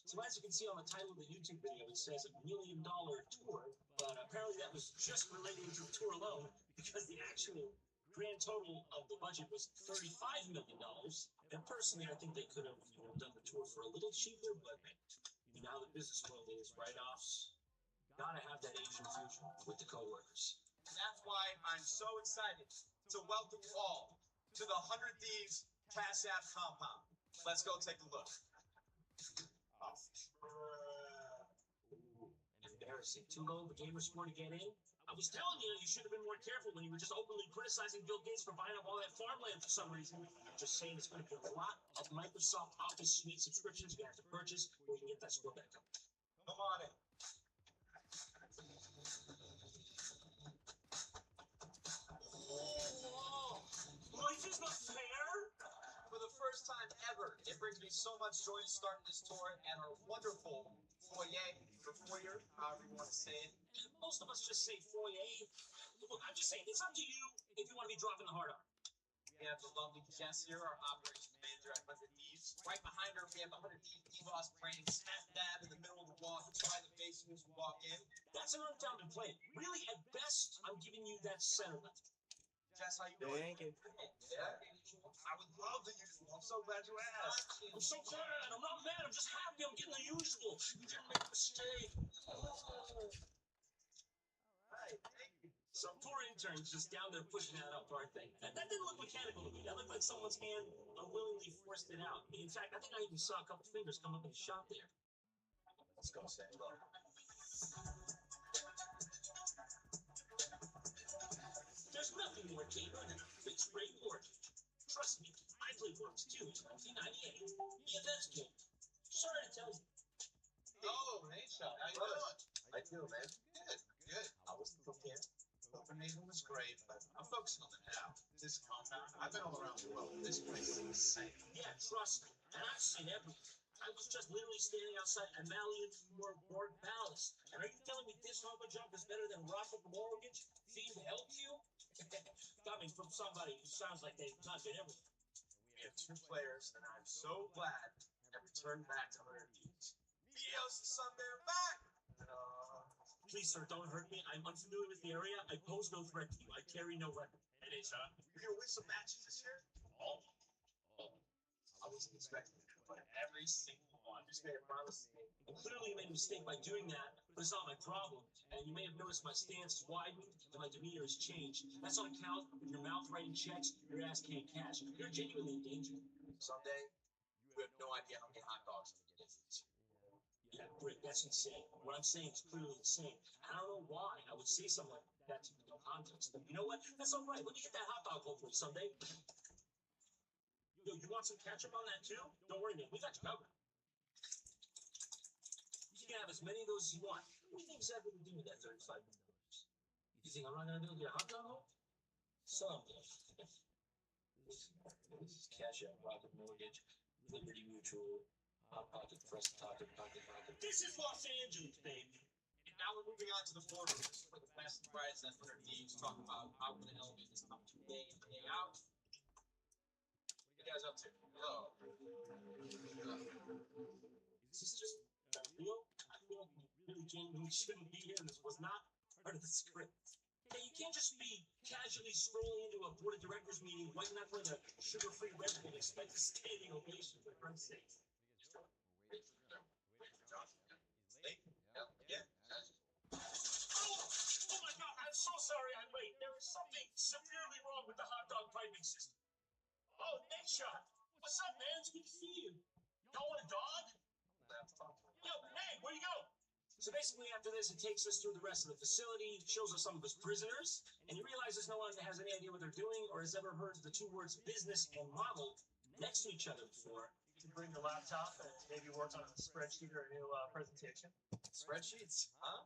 So as you can see on the title of the YouTube video, it says $1 million tour, but apparently that was just relating to the tour alone, because the actual grand total of the budget was $35 million. And personally, I think they could have done the tour for a little cheaper, but you know how the business world is, write-offs. Gotta have that Asian fusion with the coworkers. And that's why I'm so excited to welcome you all to the 100 Thieves Cash App compound. Let's go take a look. Embarrassing. Too low of a gamer score to get in? I was telling you, you should have been more careful when you were just openly criticizing Bill Gates for buying up all that farmland for some reason. I'm just saying it's going to be a lot of Microsoft Office Suite subscriptions you're going to have to purchase before you can get that score back up. Come on in. Whoa! Life is not fair! For the first time ever, it brings me so much joy to start this tour and our wonderful foyer, however you want to say it. Most of us just say foyer. Look, I'm just saying, it's up to you if you want to be dropping the hard R. We have the lovely Jess here, our operations manager at 100 Thieves. Right behind her, we have the 100 Thieves ethos brand smack dab in the middle of the wall, hits right in the face as you walk in. That's an unfounded claim. Really, at best, I'm giving you that center left. Jess, how you doing? Thank you. Yeah. I would love the usual. I'm so glad you asked. I'm so glad. I'm not mad. I'm just happy I'm getting the usual. You didn't make a mistake. Hi, thank you. Some poor interns just down there pushing that up, aren't they? That didn't look mechanical to me. That looked like someone's hand unwillingly forced it out. In fact, I think I even saw a couple fingers come up in the shop there. Let's go say hello. There's nothing more gamer than a fixed rate mortgage. Trust me, I played Worms 2 in 1998. Yeah, that's good. Sorry to tell you. Oh, hey, Sean. How you doing? I do, man. Good, good. I was prepared. Copenhagen was great, but I'm focusing on the now. This compound, I've been all around the world. This place is insane. Yeah, trust me. And I've seen everything. I was just literally standing outside Amalian Board Palace. And are you telling me this harbor jump is better than Rocket Mortgage? Theme helped you? Coming from somebody who sounds like they've not been everything. We have 2 players, and I'm so glad that returned back to 100 Thieves. Bios the Sunday back! Please, sir, don't hurt me. I'm unfamiliar with the area. I pose no threat to you. I carry no weapon. It is, You're gonna win some matches this year? Oh. I wasn't expecting it, but every single one. Just made a promise to me. I clearly made a mistake by doing that, but it's not my problem. And you may have noticed my stance has widened and my demeanor has changed. That's on account of your mouth writing checks, your ass can't cash. You're genuinely in danger. Someday, you have no idea how many hot dogs I'm gonna get for this. Yeah, Brick, that's insane. What I'm saying is clearly insane. I don't know why I would say something like that to no context. But you know what? That's all right. Let me get that hot dog hopefully someday. Yo, you want some ketchup on that too? Don't worry, man. We got you covered. You can have as many of those as you want. What do you think exactly we do with that $35 million? You think I'm not gonna be able to get a hot dog home? Someday. This is Cash App, Rocket Mortgage, Liberty Mutual, Hot Pocket, Press Pocket, Pocket. This is Los Angeles, baby. And now we're moving on to the floor rooms for the best and brightest at 100 Thieves, talking about how we're gonna elevate this up day in, day out. What are you guys up to? Oh. Is this just real? I feel like we really genuinely shouldn't be here, and this was not part of the script. Hey, you can't just be casually strolling into a board of directors meeting, white knuckling a sugar-free Red Bull, and expect a standing ovation for Christ's sake. Yeah. Oh my God! I'm so sorry I'm late. There is something severely wrong with the hot dog piping system. Oh, Nick Shot. What's up, man? It's good to see you. Y'all want a dog? Yo, hey, where you go? So basically, after this, it takes us through the rest of the facility, shows us some of his prisoners, and he realizes no one has any idea what they're doing or has ever heard the 2 words business and model next to each other before. You can bring your laptop and maybe work on a spreadsheet or a new presentation. Spreadsheets, huh?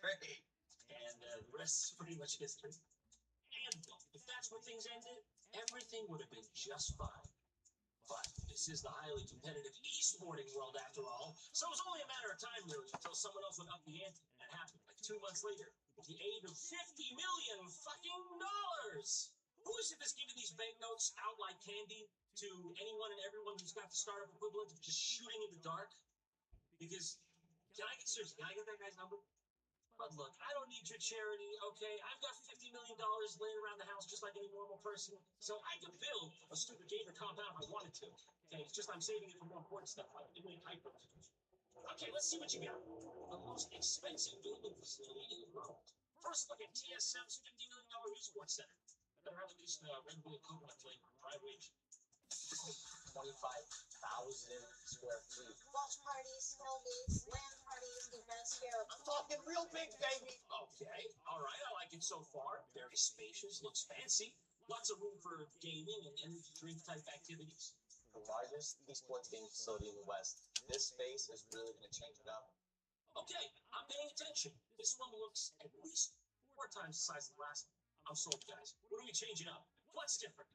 Great. And the rest is pretty much history. And if that's where things ended, everything would have been just fine. But this is the highly competitive e-sporting world after all, so it was only a matter of time really until someone else would up the ante. And it happened like 2 months later with the aid of $50 million fucking dollars. Who is it that's giving these banknotes out like candy to anyone and everyone who's got the startup equivalent of just shooting in the dark? Because, can I get serious? Can I get that guy's number? But look, I don't need your charity, okay? I've got $50 million laying around the house just like any normal person, so I can build a stupid gator compound if I wanted to. Okay, it's just I'm saving it for more important stuff like doing hyper. Okay, let's see what you got. The most expensive building facility in the world. First, look at TSM's $50 million esports center. Better have at least Red Bull coconut flavor, driveway. 25,000 square feet. Watch parties, snow days, land parties, events here. I'm talking real big, baby. Okay, all right, I like it so far. Very spacious, looks fancy. Lots of room for gaming and energy drink type activities. The largest esports gaming facility in the West. This space is really going to change it up. Okay, I'm paying attention. This one looks at least 4 times the size of the last one. I'm sold, guys. What are we changing up? What's different?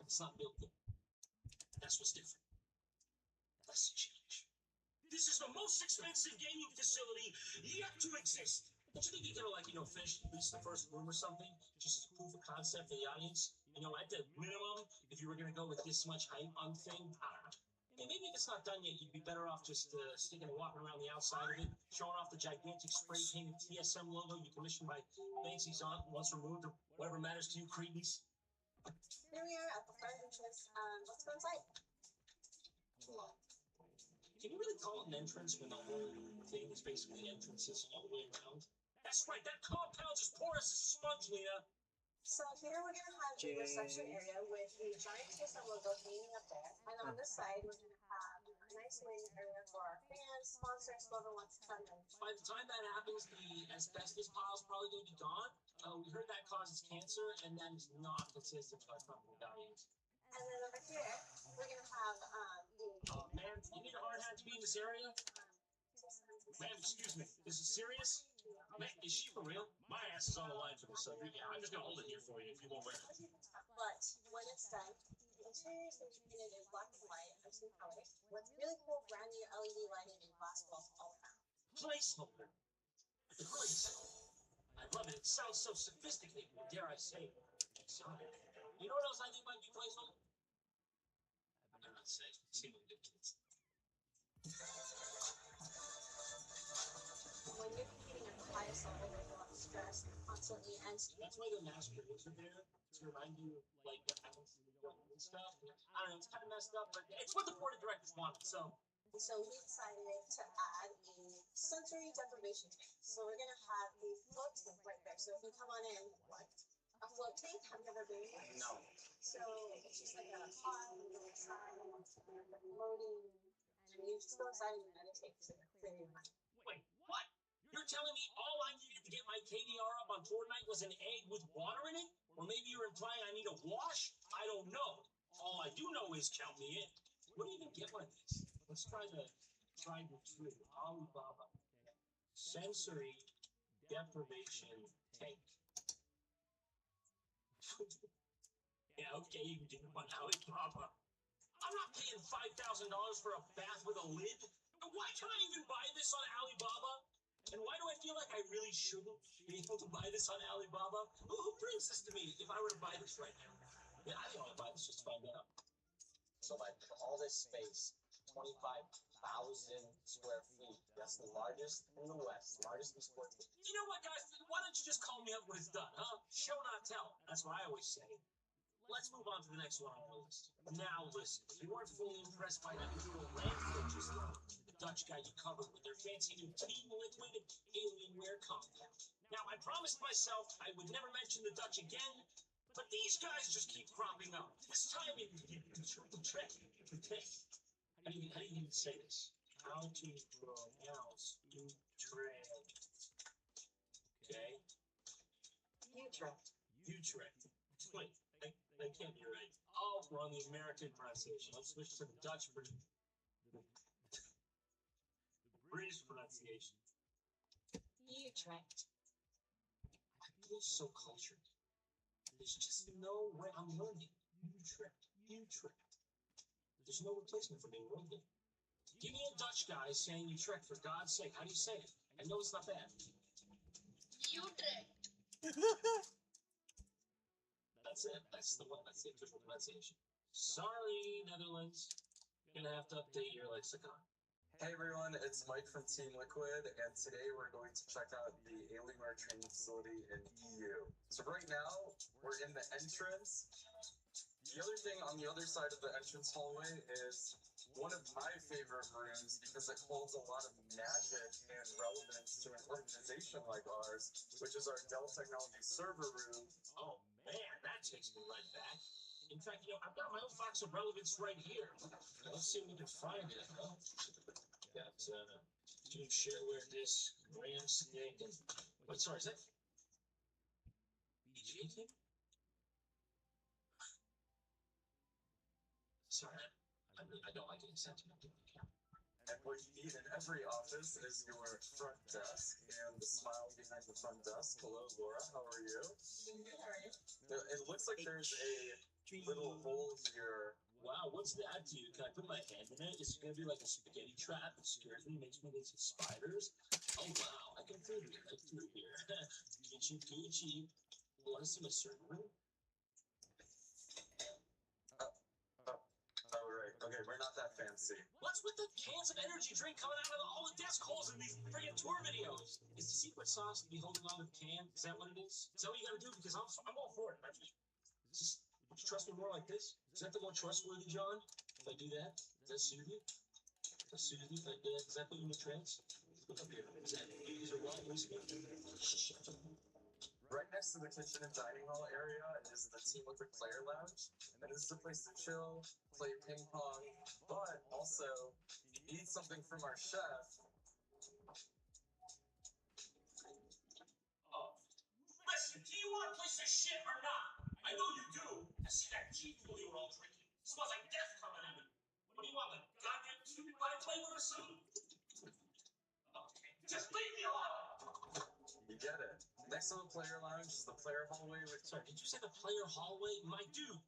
It's not built good. That's what's different. That's the change. This is the most expensive gaming facility yet to exist. Don't you think you could have, finished at least the first room or something? Just as proof of concept for the audience? At the minimum, if you were going to go with this much hype on the thing, I don't know. And maybe if it's not done yet, you'd be better off just sticking and walking around the outside of it, showing off the gigantic spray painted TSM logo you commissioned by Fancy's aunt once removed, or whatever matters to you, Cretans. Here we are at the front entrance. Let's go inside. Can you really call it an entrance when the whole thing is basically entrances all the way around? That's right, that compound's as porous as a sponge, Lena. So here we're gonna have a reception area with a giant TSM logo hanging up there, and on this side we're gonna have a nice waiting area for our fans, sponsors, whoever wants to come in. By the time that happens, the asbestos pile's probably going to be gone. We heard that causes cancer, and that is not consistent with our company values. And then over here we're gonna have Oh, man, you need a hard hat to be in this area? Ma'am, excuse me, this is serious? Man, is she for real? My ass is on the line for this subject. Yeah, I'm just gonna hold it here for you if you won't wear it. But when it's done, the interior is going to be painted in black and white and some colors with really cool brand new LED lighting and glass walls all around. Placeholder. Nice. I love it. It sounds so sophisticated. Dare I say, exotic. You know what else I think might be placeholder? I'm not saying single digits. When you're competing at the highest level, there's a lot of stress constantly, and That's why the master is there to remind you, what happens to the film and stuff. I don't know, it's kind of messed up, but it's what the board of directors wanted. So so we decided to add a sensory deprivation tank. So we're gonna have a float tank right there. So if you come on in, a float tank, have you ever been in? No. So it's just like a pod, you go inside, you're floating, and you just go inside and you meditate to clear your mind. wait, what? You're telling me all I needed to get my KDR up on Fortnite was an egg with water in it? Or maybe you're implying I need a wash? I don't know. All I do know is count me in. What do you even get like this? Let's try the tried and true Alibaba sensory deprivation tank. Yeah, okay, you can do it on Alibaba. I'm not paying $5,000 for a bath with a lid. Why can't I even buy this on Alibaba? And why do I feel like I really shouldn't be able to buy this on Alibaba? Who brings this to me if I were to buy this right now? Yeah, I think I'll buy this just to find out. So all this space, 25,000 square feet. That's the largest in the West, largest esports. You know what, guys? Why don't you just call me up when it's done, huh? Show not tell. That's what I always say. Let's move on to the next one on our list. Now listen, if you weren't fully impressed by that little landfill just now, the Dutch guy you covered with their fancy new Team Liquid Alienware compound. Now, I promised myself I would never mention the Dutch again, but these guys just keep cropping up. This time it Utrecht. How do you even say this? How to pronounce Utrecht? Okay? Utrecht. Wait, that can't be right. Oh, we're on the American pronunciation. Let's switch to the Dutch version. The British pronunciation. Utrecht. I feel so cultured. There's just no way I'm learning. Utrecht. There's no replacement for being learned. Give me a Dutch guy saying Utrecht for God's sake. How do you say it? I know it's not bad. Utrecht. That's it. That's the one. That's the official pronunciation. Sorry, Netherlands. Gonna have to update your lexicon. Hey everyone, it's Mike from Team Liquid, and today we're going to check out the Alienware training facility in EU. So right now, we're in the entrance. The other thing on the other side of the entrance hallway is one of my favorite rooms because it holds a lot of magic and relevance to an organization like ours, which is our Dell Technology server room. Oh man, that takes me right back. In fact, I've got my own box of relevance right here. Let's see if we can find it. Got two shareware discs, RAM stick, and wait, sorry, is that BGA tape? Sorry, I don't like any sentiment in the camera. And what you need in every office is your front desk, and the smile behind the front desk. Hello, Laura, how are you? It looks like there's a little hole here. Wow, what's that, dude? Can I put my hand in it? Is it gonna be like a spaghetti trap that scares me, makes me think of spiders? Oh wow, I can fit it right through here. Gucci, Gucci. Want to see my server room? Oh, right. Okay, we're not that fancy. What's with the cans of energy drink coming out of all the desk holes in these friggin' tour videos? Is the secret sauce to be holding on to the can? Is that what it is? Is that what you gotta do? Because I'm all for it. Would you trust me more like this? Is that the more trustworthy, John? If I do that, does that suit you? Does that suit you? Does that put you in a trance? Look up here. Is that these are wild whiskey? Right next to the kitchen and dining hall area is the Team Liquid Player Lounge. And this is a place to chill, play ping pong, but also eat something from our chef. Oh. Listen, do you want a place to shit or not? I know you do. I see that cheap fool you were all drinking. It smells like death coming out of it. What do you want, like goddamn stupid body flavor or something? Okay, just leave me alone. You get it. Next to the player lounge is the player hallway with... Sorry, did you say the player hallway? My dude,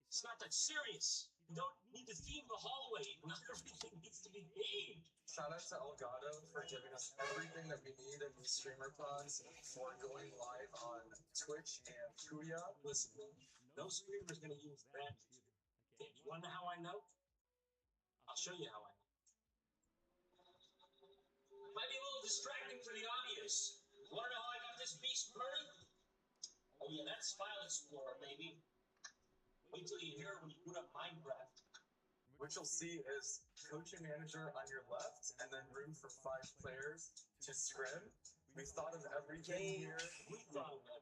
it's not that serious. You don't need to theme the hallway. Not everything needs to be themed. Shout out to Elgato for giving us everything that we need in these streamer pods for going live on Twitch and Kuya. Listen, no streamer's gonna use that. Okay, you wanna know how I know? I'll show you how I know. Might be a little distracting for the audience. Wanna know how I got this beast burning? Oh yeah, that's File Explorer, baby. Wait till you hear it when you boot up Minecraft. What you'll see is coach and manager on your left, and then room for 5 players to scrim. We've thought of everything here. We thought of everything.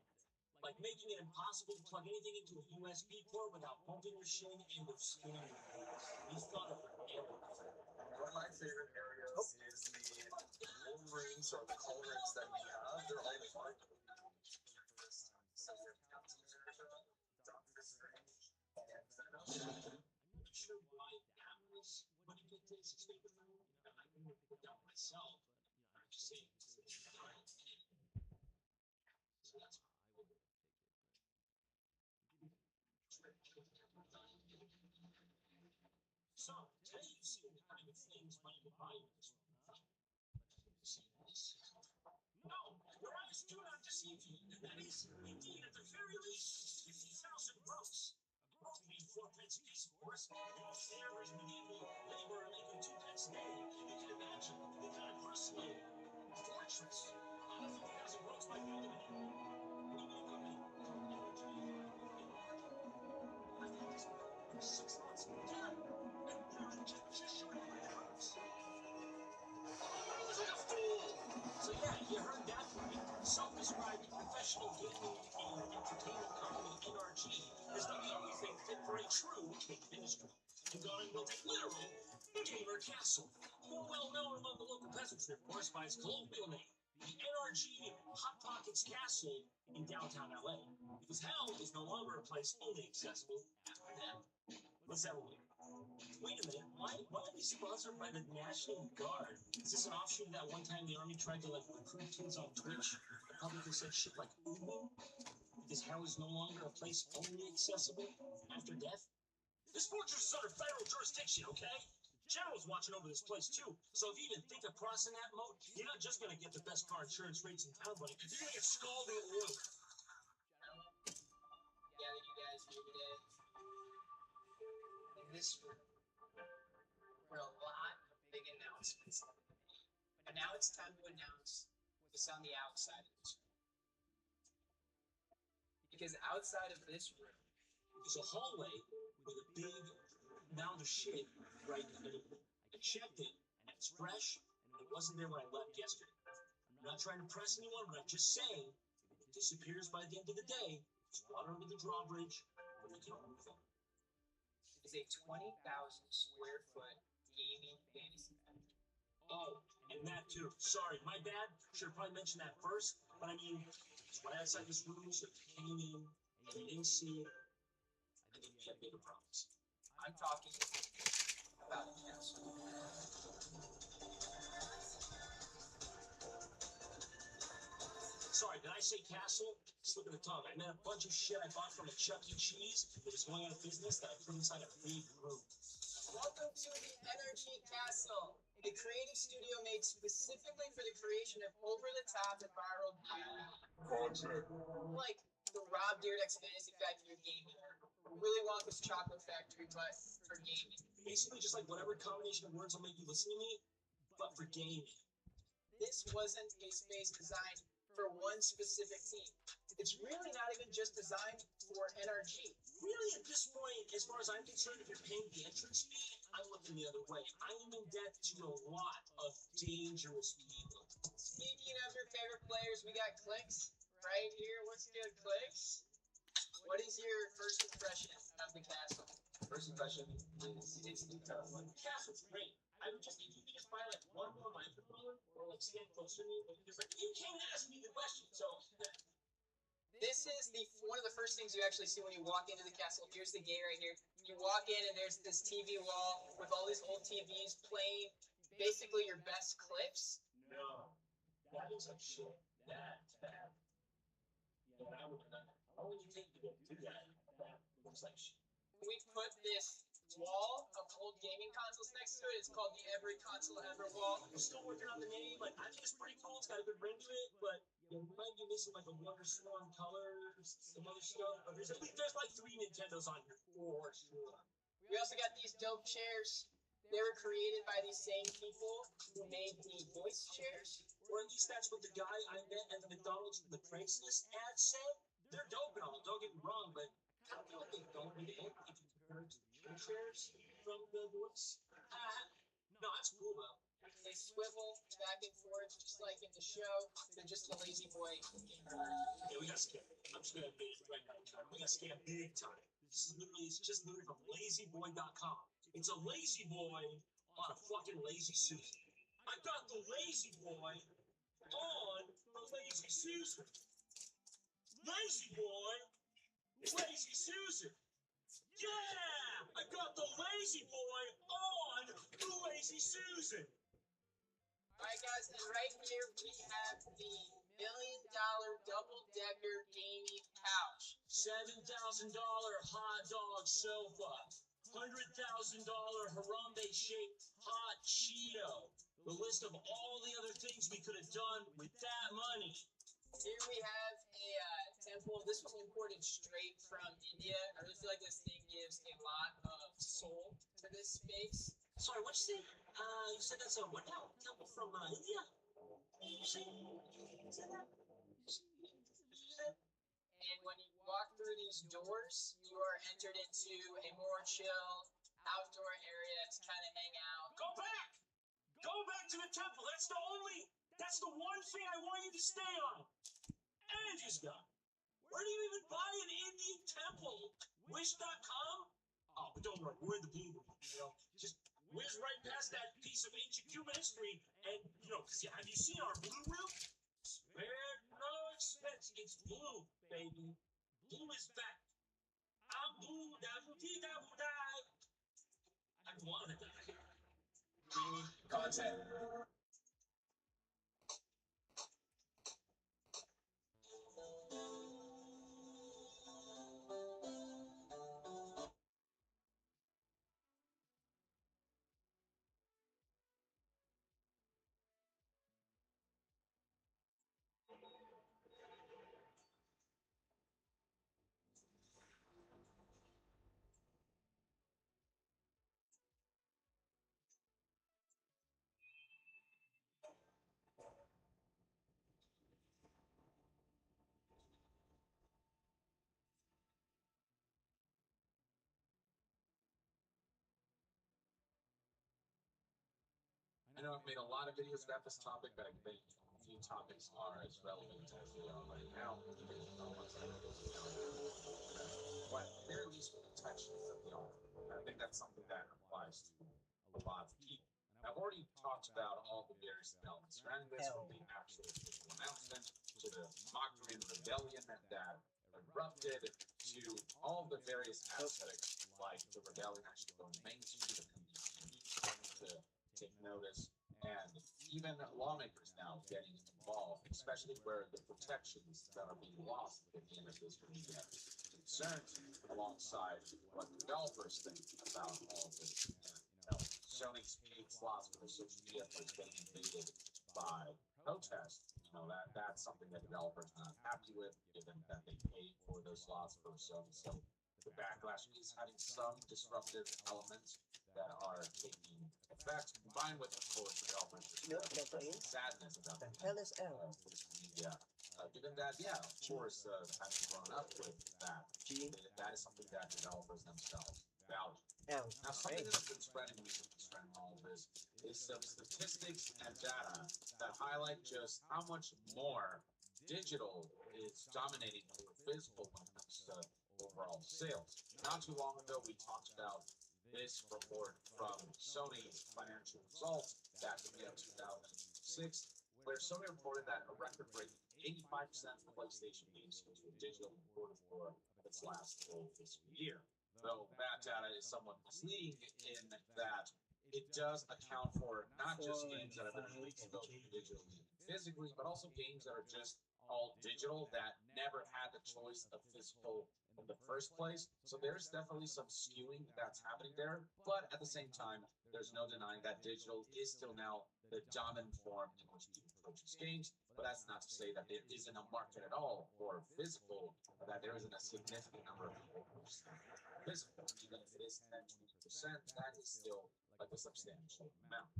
Like making it impossible to plug anything into a USB port without bumping your shit and with scanning. We thought of everything. One of my favorite areas is the room rooms or the call rooms that we have. They're all fun. I'm not sure why that was what he picked as his favorite room. I couldn't have picked out myself. I'm just saying. So that's So, today you've seen the kind of things money can buy in this room. See this? No, your eyes do not deceive you. That is, indeed, at the very least, 50,000 gross. Gross being 4 pence a piece, of course. The average medieval laborer making 2 pence a day. You can imagine the kind of personal fortunes. 50,000 gross might be a little bit. What do you mean, company? I think this for 6 months. Yeah. And just showing my cards. Like a fool! So yeah, you heard that right. Self-described professional gaming and entertainment company NRG has done the only thing fit for a true game industry. And gone and built a literal gamer castle. More well known among the local peasantry, of course, by its colloquial name, the NRG Hot Pockets Castle in downtown LA. Because hell is no longer a place only accessible after death. Let's have a look. Wait a minute, why are we sponsored by the National Guard? Is this an offshoot of that one time the army tried to recruit kids on Twitch? The public said shit like Umu? Because hell is no longer a place only accessible after death? This fortress is under federal jurisdiction, okay? General's watching over this place too, so if you even think of crossing that moat, you're not just gonna get the best car insurance rates in town, buddy. You're gonna get scalding oil. this room where a lot of big announcements have been made. But now it's time to announce what's on the outside of this room. Because outside of this room There's a hallway with a big mound of shit right in it. I checked it, and it's fresh, and it wasn't there when I left yesterday. I'm not trying to press anyone, but I'm just saying, if it disappears by the end of the day, it's water under the drawbridge, or we can move on. is a 20,000 square foot gaming fantasy factory. Oh, and that too. Sorry, my bad. Should have probably mentioned that first, but I mean, it's right outside this room, so if you came in and you didn't see it, I think we have bigger problems. I'm talking about a castle. Sorry, did I say castle? Slip of the tongue. I meant a bunch of shit I bought from a Chuck E. Cheese that was going out of business that I put inside a big room. Welcome to the Energy Castle, a creative studio made specifically for the creation of over-the-top and viral content. Like the Rob Dyrdek's Fantasy Factory of Gaming, or Willy Wonka's Chocolate Factory, but for gaming. Basically, just like whatever combination of words will make you listen to me, but for gaming. This wasn't a space designed for one specific team. It's really not even just designed for NRG. Really, at this point, as far as I'm concerned, if you're paying the entrance fee, I'm looking the other way. I am in debt to a lot of dangerous people. Speaking of your favorite players, we got Clicks right here. What's good, Clicks? What is your first impression of the castle? First impression is it's the Castle's great. I would just, if you could just buy like one more microphone or like stand closer to me, because like you can't ask me the question. So This is one of the first things you actually see when you walk into the castle. Here's the gate right here. You walk in and there's this TV wall with all these old TVs playing basically your best clips. no, that looks like shit. That's bad. Yeah, I would have done that. How long would you take to go do that? That looks like shit. We put this wall of old gaming consoles next to it. It's called the Every Console Ever wall. We're still working on the name. Like, I think it's pretty cool. It's got a good ring to it, but you know, we might be missing like a Wonder Swan color, some other stuff. But there's like 3 Nintendos on here for sure. We also got these dope chairs. They were created by these same people who made the voice chairs. Or at least that's what the guy I met at the McDonald's the Craigslist ad said. They're dope and all, don't get me wrong, but I don't feel like they don't really if you compare it to the chairs from the voice. No, that's cool though. They swivel back and forth just like in the show. They're just a lazy boy. Okay, we got scammed. I'm just gonna admit it right now. We got scammed big time. It's just literally from lazyboy.com. It's a lazy boy on a fucking lazy Susan. I got the lazy boy on a lazy Susan. Lazy boy, lazy Susan. Yeah, I got the lazy boy on the lazy Susan. Alright guys, and right here we have the $1 million double-decker gaming couch. $7,000 hot dog sofa. $100,000 Harambe-shaped hot Cheeto. The list of all the other things we could have done with that money. Here we have a temple. This was imported straight from India. I really feel like this thing gives a lot of soul to this space. Sorry, what'd you say? You said that's a what now? Temple from India? You said that? And when you walk through these doors, you are entered into a more chill outdoor area to kind of hang out. Go back! Go back to the temple. That's the one thing I want you to stay on. And you got. Where do you even buy an Indian temple? Wish.com? Oh, but don't worry, we're in the blue room, you know. Just whiz right past that piece of ancient human history, and you know, cause have you seen our blue room? Spare no expense. It's blue, baby. Blue is back. I'm blue, da-da-da-da-da. I wanna die. content. know I've made a lot of videos about this topic, but I think few topics are as relevant as they are right now. But they're at least protections of the art. And I think that's something that applies to a lot of people. And I've already talked about all the various developments surrounding this, from the actual official announcement to the mockery and rebellion that erupted to all the various aspects, like the rebellion actually going mainstream and to take notice, and even lawmakers now getting involved, especially where the protections that are being lost at the end of this will get concerns alongside what developers think about all of this. Sony's paid slots for their social media plays getting invaded by protests. That's something that developers are not happy with, given that they pay for those slots for Sony. So the backlash is having some disruptive elements that are taking effect, combined with, of course, developers' sadness about The hell is L? social media. Given that, yeah, of course, having grown up with that, that is something that developers themselves value. L. Now, something that's been spreading recently, spreading all of this, is some statistics and data that highlight just how much more digital is dominating over physical when it comes to overall sales. Not too long ago, we talked about this report from Sony's financial results back in the year 2006, where Sony reported that a record-breaking 85% of PlayStation games were digital in quarter four of its last full fiscal year. Though that data is somewhat misleading in that it does account for not just games that have been released both digitally and physically, but also games that are just all digital that never had the choice of physical in the first place. So there's definitely some skewing that's happening there. But at the same time, there's no denying that digital is still now the dominant form in which people purchase games. But that's not to say that there isn't a market at all for physical, or that there isn't a significant number of people purchasing physical. Even if it is 10-20%, that is still like a substantial amount.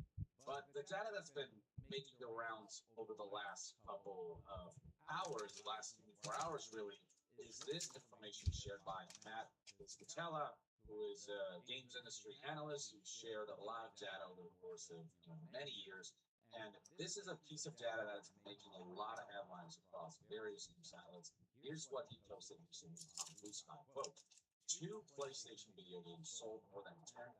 But the data that's been making the rounds over the last couple of hours, the last 24 hours really, is this information shared by Matt Piscatella, who is a games industry analyst who shared a lot of data over the course of many years. And this is a piece of data that's making a lot of headlines across various news outlets. Here's what he posted recently on Blue Sky. Quote, 2 PlayStation video games sold more than 10,000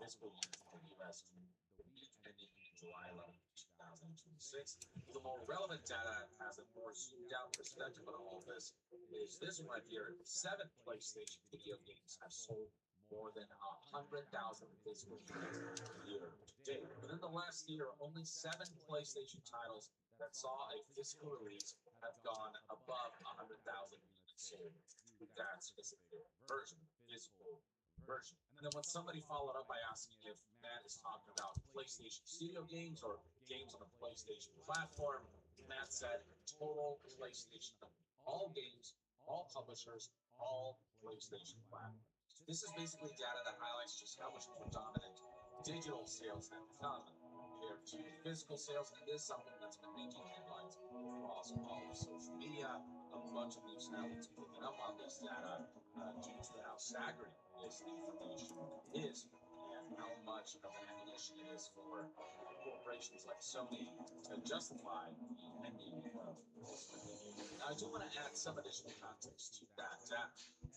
physical units in the US in the week ending July 11, 2026. The more relevant data has a more zoomed out perspective on all of this is this one right here. 7 PlayStation video games have sold more than 100,000 physical units year to date. Within the last year, only 7 PlayStation titles that saw a physical release have gone above 100,000 units sold with that specific version, physical version. And then when somebody followed up by asking if Matt is talking about PlayStation Studio games or games on the PlayStation platform, Matt said total PlayStation, all games, all publishers, all PlayStation platforms. This is basically data that highlights just how much more dominant digital sales have become compared to physical sales, and it is something that's been making headlines across all of social media. A bunch of news outlets picking up on this data due to how staggering this information is and how much of an ammunition it is for corporations like Sony to justify the ending of this. Now, I do want to add some additional context to that data.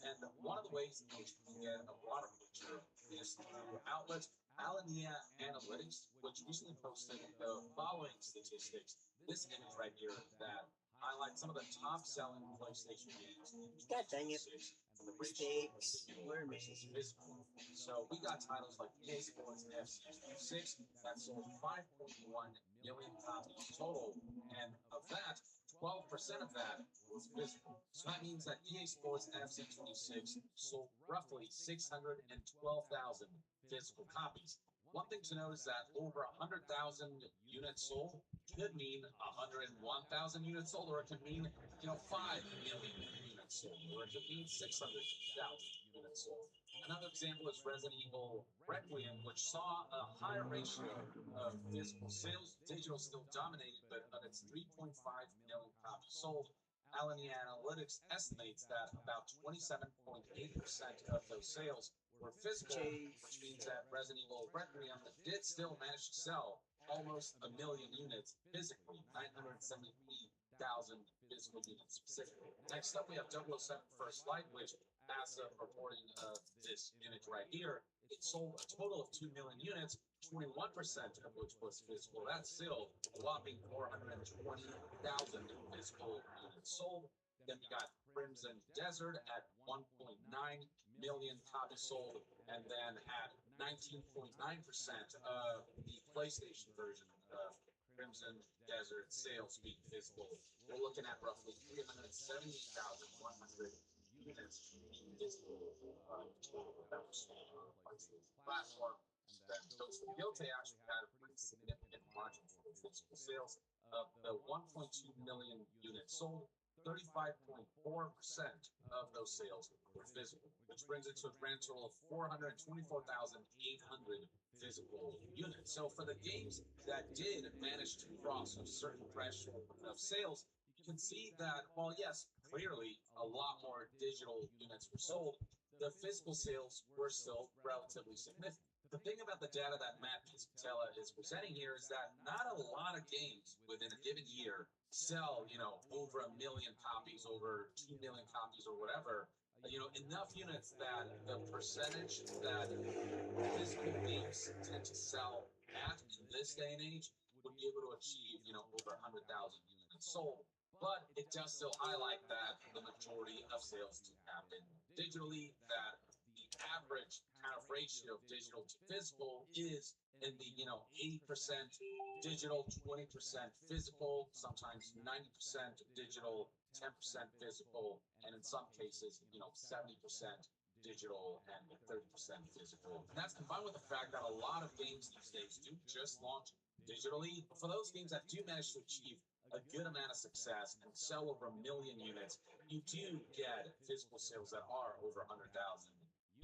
And one of the ways in which we get a broader picture is through outlets Alania Analytics, which recently posted the following statistics. This image right here that highlights some of the top selling PlayStation games in God dang it. 2026 and the ratio of digital versus physical. So we got titles like EA Sports FC 6 that sold 5.1 million copies total, and of that, 12% of that was physical. So that means that EA Sports FC 26 sold roughly 612,000 physical copies. One thing to note is that over 100,000 units sold could mean 101,000 units sold, or it could mean 5 million units sold, or it could mean 600,000 units sold. Another example is Resident Evil Requiem, which saw a higher ratio of physical sales. Digital still dominated, but of its 3.5 million copies sold, Alania Analytics estimates that about 27.8% of those sales were physical, which means that Resident Evil Requiem did still manage to sell almost 1 million units physically, 973,000 physical units specifically. Next up, we have 007 First Light, which, as of reporting of this image right here, it sold a total of 2 million units, 21% of which was physical. That's still a whopping 420,000 physical units sold. Then we got Crimson Desert at 1.9 million copies sold, and then at 19.9% of the PlayStation version of Crimson Desert sales being physical. We're looking at roughly 370,100 units being physical that was sold on the PlayStation platform. That Ghost of Guilty actually had a pretty significant margin for physical sales of the 1.2 million units sold. 35.4% of those sales were physical, which brings it to a grand total of 424,800 physical units. So for the games that did manage to cross a certain threshold of sales, you can see that while yes, clearly a lot more digital units were sold, the physical sales were still relatively significant. The thing about the data that Matt Pizzatella is presenting here is that not a lot of games within a given year sell, over 1 million copies, over 2 million copies, or whatever. Enough units that the percentage that physical games tend to sell at in this day and age would be able to achieve, over 100,000 units sold. But it does still highlight that the majority of sales do happen digitally, that the average kind of ratio of digital to physical is in the 80% digital, 20% physical, sometimes 90% digital, 10% physical, and in some cases 70% digital and 30% physical. And that's combined with the fact that a lot of games these days do just launch digitally. For those games that do manage to achieve a good amount of success and sell over 1 million units, you do get physical sales that are over 100,000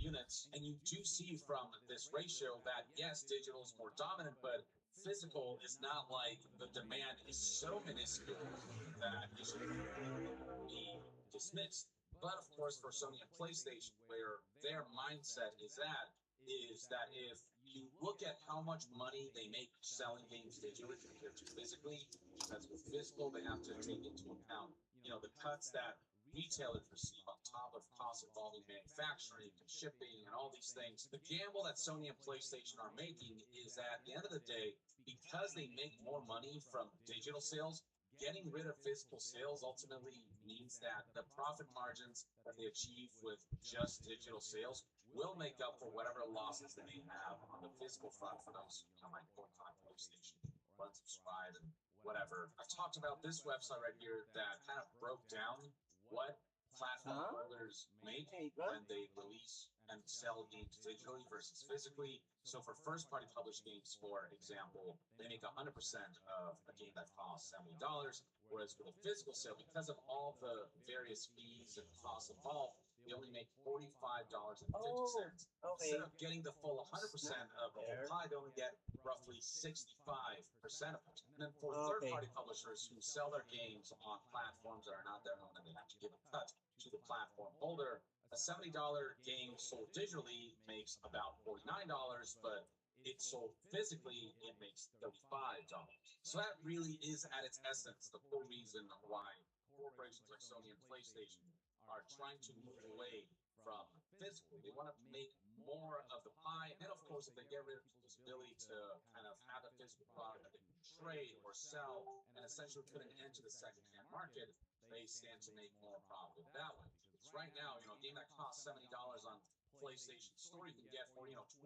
units. And you do see from this ratio that yes, digital is more dominant, but physical is not like the demand is so minuscule that it should be dismissed. But of course, for Sony and PlayStation, where their mindset is at, is that if you look at how much money they make selling games digitally compared to physically, because with physical they have to take into account, the cuts that retailers receive on top of costs involving manufacturing and shipping and all these things. The gamble that Sony and PlayStation are making is that at the end of the day, because they make more money from digital sales, getting rid of physical sales ultimately means that the profit margins that they achieve with just digital sales will make up for whatever losses they may have on the physical front for those who might boycott PlayStation, unsubscribe, and whatever. I've talked about this website right here that kind of broke down what platform holders make when they release and sell games digitally versus physically. So for first-party published games, for example, they make 100% of a game that costs $70, whereas with a physical sale, because of all the various fees and costs involved, they only make $45.50. Instead of getting the full 100% of the whole pie, they only get roughly 65% of it. And then for third-party publishers who sell their games on platforms that are not their own, and they have to give a cut to the platform holder, a $70 game sold digitally makes about $49, but it's sold physically, it makes $35. So that really is at its essence the whole reason why corporations like Sony and PlayStation are trying to move away from physical. They want to make more of the pie, and of course, if they get rid of people's ability to kind of have a physical product that they can trade or sell, and essentially put an end to the secondhand market, they stand to make more profit that way. Because right now, a game that costs $70 on PlayStation Store, you can get for $25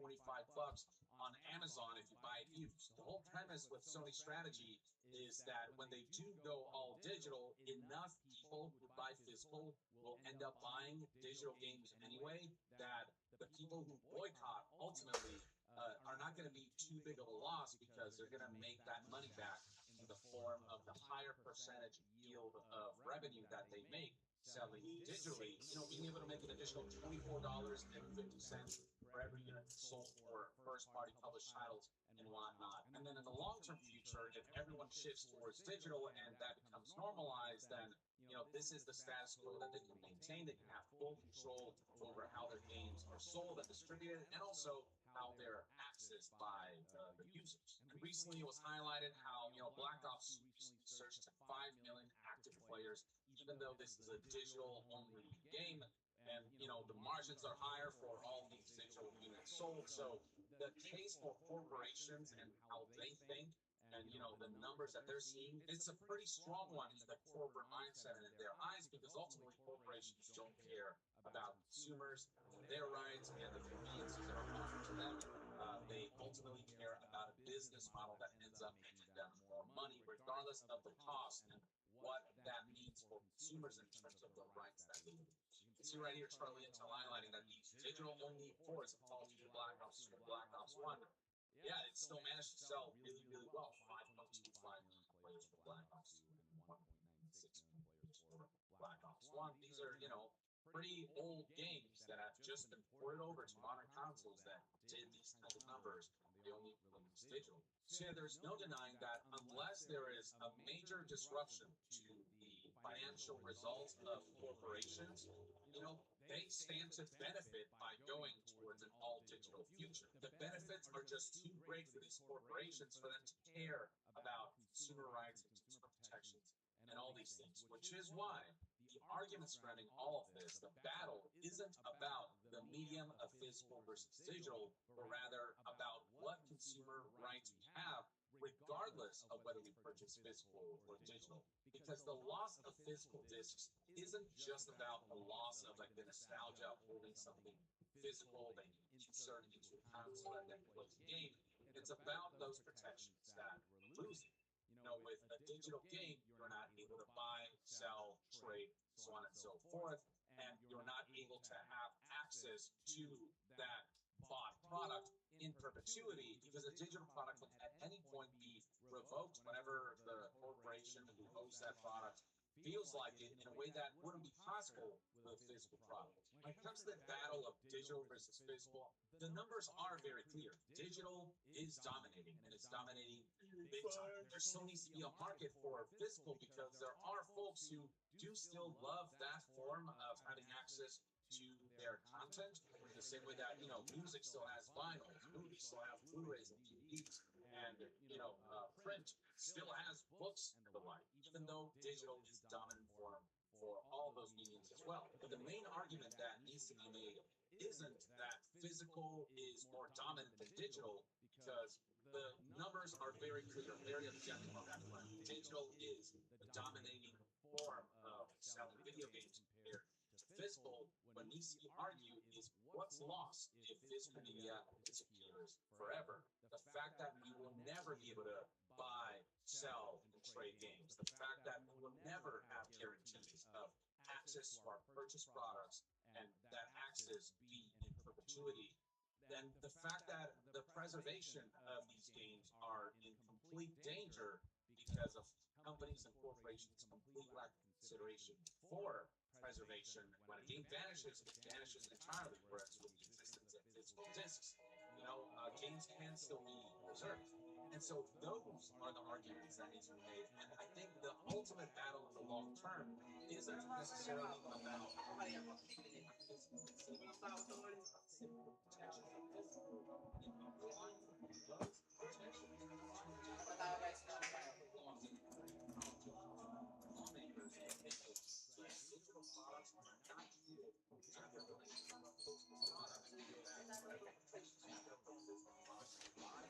on Amazon if you buy it used. The whole premise with Sony's strategy is that when they do go all digital, enough people who buy physical will end up buying digital games anyway, that the people who boycott ultimately are not going to be too big of a loss, because they're going to make that money back in the form of the higher percentage yield of revenue that they make selling digitally, being able to make an additional $24.50 for every unit sold for first-party published titles and whatnot. And then in the long-term future, if everyone shifts towards digital and that becomes normalized, then this is the status quo that they can maintain. They can have full control over how their games are sold and distributed, and also how they're accessed by the users. And recently it was highlighted how, Black Ops recently surged to 5 million active players, even though this is a digital only game. And, the margins are higher for all these digital units sold. So the case for corporations and how they think and, the numbers that they're seeing, it's a pretty strong one in the corporate mindset and in their eyes, because ultimately corporations don't care about consumers, their rights, and the conveniences that are offered to them. They ultimately care about a business model that ends up making them more money, regardless of the cost and what that means for consumers in terms of the rights that they lose. You can see right here Charlie Intel highlighting that these digital-only ports of Call of Duty Black Ops 2 and Black Ops 1, yeah, it still managed to sell really, really well. 5.25 million players for Black Ops 2 and 1.96 million players for Black Ops 1. These are, pretty old games that have just been ported over to modern consoles that did these kinds of numbers. They only released digital. So yeah, there's no denying that unless there is a major disruption to the financial results of corporations, they stand to benefit by going towards an all-digital future. The benefits are just too great for these corporations for them to care about consumer rights and consumer protections and all these things, which is why the argument surrounding all of this, the battle, isn't about the medium of physical versus digital, but rather about what consumer rights we have, regardless of whether we purchase physical or digital. Because the loss of physical discs isn't just about the loss of like the nostalgia of holding something physical that you insert into a console and then plays a game. It's about those protections that we're losing. With a digital game, you're not able to buy, sell, trade, so on and so forth, and you're not able to have access to that bought product in perpetuity, because a digital product can at any point be revoked whenever the corporation who owns that product feels like it, in a way that wouldn't be possible with a physical product. When it comes to the battle of digital versus physical, the numbers are very clear. Digital is dominating, and it's dominating big time. There still needs to be a market for physical, because there are folks who do still love that form of having access to their content, the same way that, music still has vinyl, movies still have Blu-rays and DVDs, and, print still has books and the like, even though digital is the dominant form for all those mediums as well. But the main argument that needs to be made isn't that physical is more dominant than digital, because the numbers are very clear, very objective on that front. Digital is the dominating form of selling video games compared to physical. What needs to be argued is what's lost if physical media disappears forever. The fact that we will never be able to buy, sell, and trade games. The fact that we will never have guarantees of access to our purchased products, and that access be in perpetuity. Then the fact that the preservation of these games are in complete danger because of companies and corporations completely lack consideration for preservation. When a game vanishes, it vanishes entirely, whereas with the existence of physical discs, games can still be preserved. And so those are the arguments that need to be made. And I think the ultimate battle in the long term isn't necessarily about physical protection of physical, applying those protections lawmakers and officials, so digital products are not treated differently from physical products, that protections of physical products apply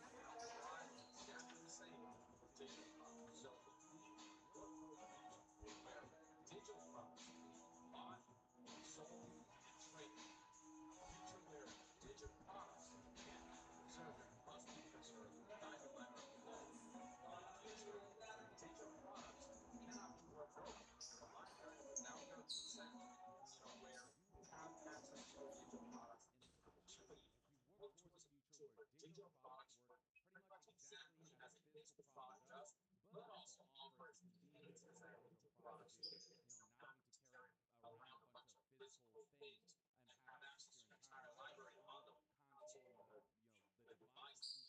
exactly the same for digital products. So if we look for a future where digital products can be bought, sold, and traded, a future where digital products can be preserved and must be preserved in the 9/11 law, a future where digital products cannot be revoked in the library without your consent, where you have access to your digital products in perpetuity. Look towards a future where digital products work pretty much exactly as a physical product does, but also offers the conveniences that digital products do. Not having to carry around a bunch of physical things and have access to your entire library on the console or the device,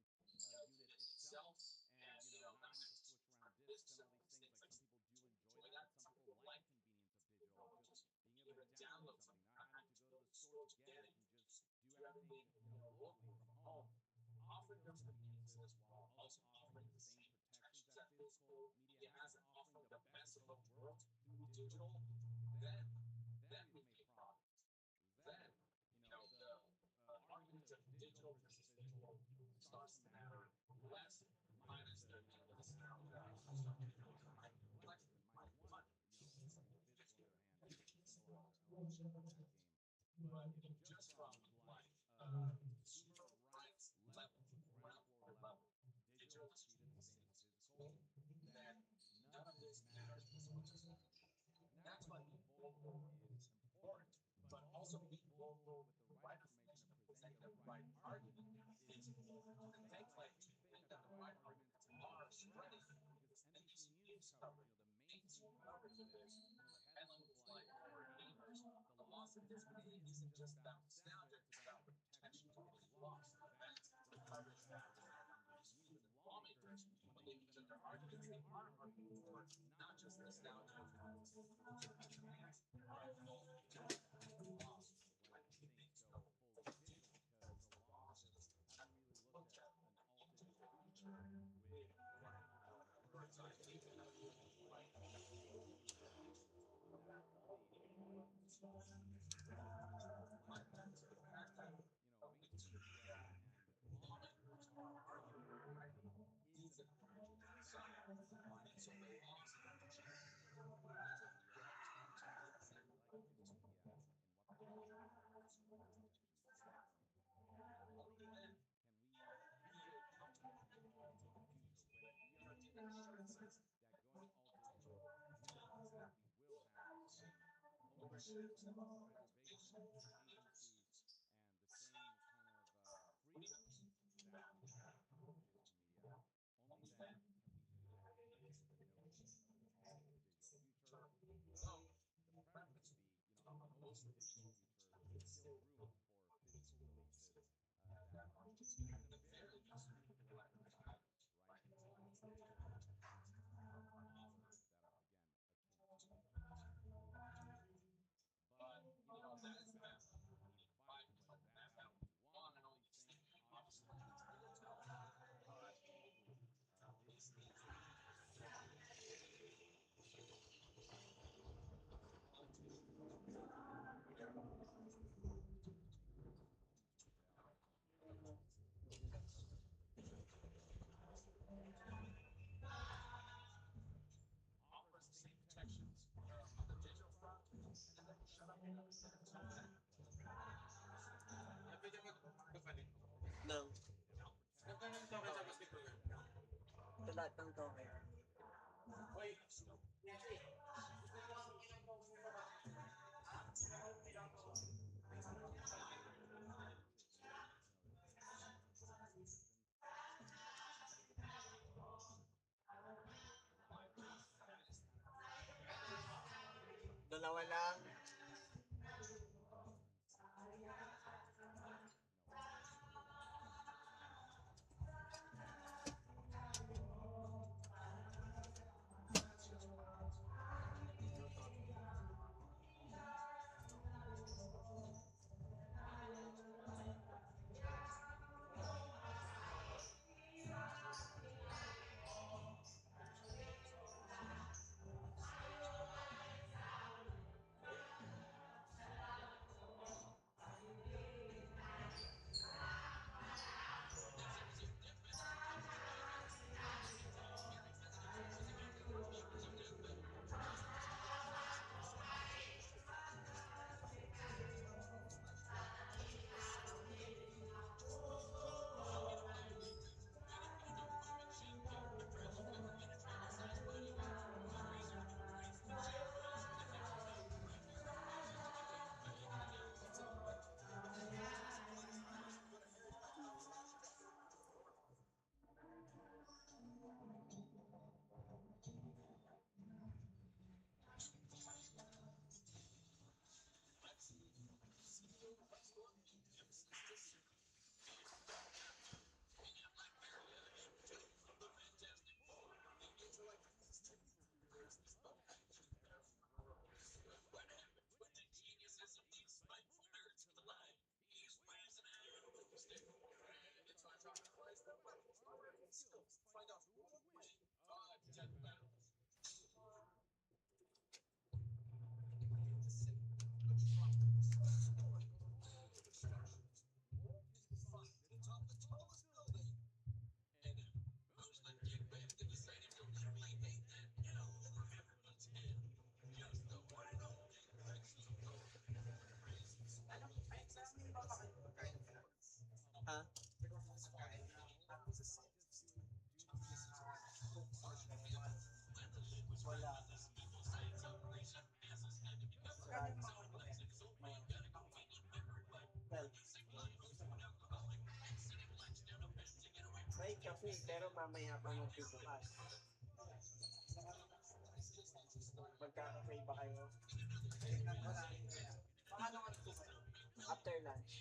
the PC, the computing unit itself, and not having to switch around discs and all these things. Like, some people do enjoy that, and some people like the convenience of digital, just being able to download something, not having to go to the store to get it. You can just do everything locally. offering those conveniences while also offering the same protections that physical media has and offering the best of both worlds through digital, then then we've made progress. Then, the argument of digital versus physical starts to matter less, minus the this is now the hyper complexity minus one, having the physical in your hand to symbolize our own that game. But just from like consumer rights level, ground floor level, digital is treated the same as physical, then none of this matters as much as that. And that's why being vocal is important, but also being vocal with the right information and presenting the right argument is important. And thankfully, I do think that the right arguments are spreading because NBC News coverage, the mainstream coverage of this, the headline was like, for gamers, the loss of this video isn't just about nostalgia, it's about the protections we're getting lost. That's the coverage that was had at NBC News. And lawmakers, when they present their arguments, they are arguing for not just nostalgia and but also that loss when things go fully digital, because a lot of us haven't really looked at an all digital future with a bird's eye view, like fully seeing that all the consumer like that. So the fact that mainstream media and lawmakers are arguing already is an encouraging sign. And so the loss of digital media speaks to what we like physical media and what the lawmakers want and what protections they want. And only then can we feel confident in the future, when we are taking assurances that going all digital means that we will have the same ownership, preservation, agency, and the same kind of freedoms that we have with physical media. Only then can we feel happy with the notion of an all digital future. Though the preference would be, a mostly digital future with still room for physical releases that just make them very interesting for collectors that like digital offers that are, again, akin to digital entertainment. But, that is the battle we need to fight, and whether that battle will be won, I only think obviously time will tell. But hopefully, this is all digital continue to prevail. Offer the same protections on the digital front, and then shut up the consumer level. No. And we'll protect Nagkaroon the token sa rights basketball yan. that Sa lahat ng token. so because there's different but that is kind of the Dalawa lang. this will change. That's just what happens Pero mamaya pa magbubukas. Magkaka-pray ba kayo? After lunch.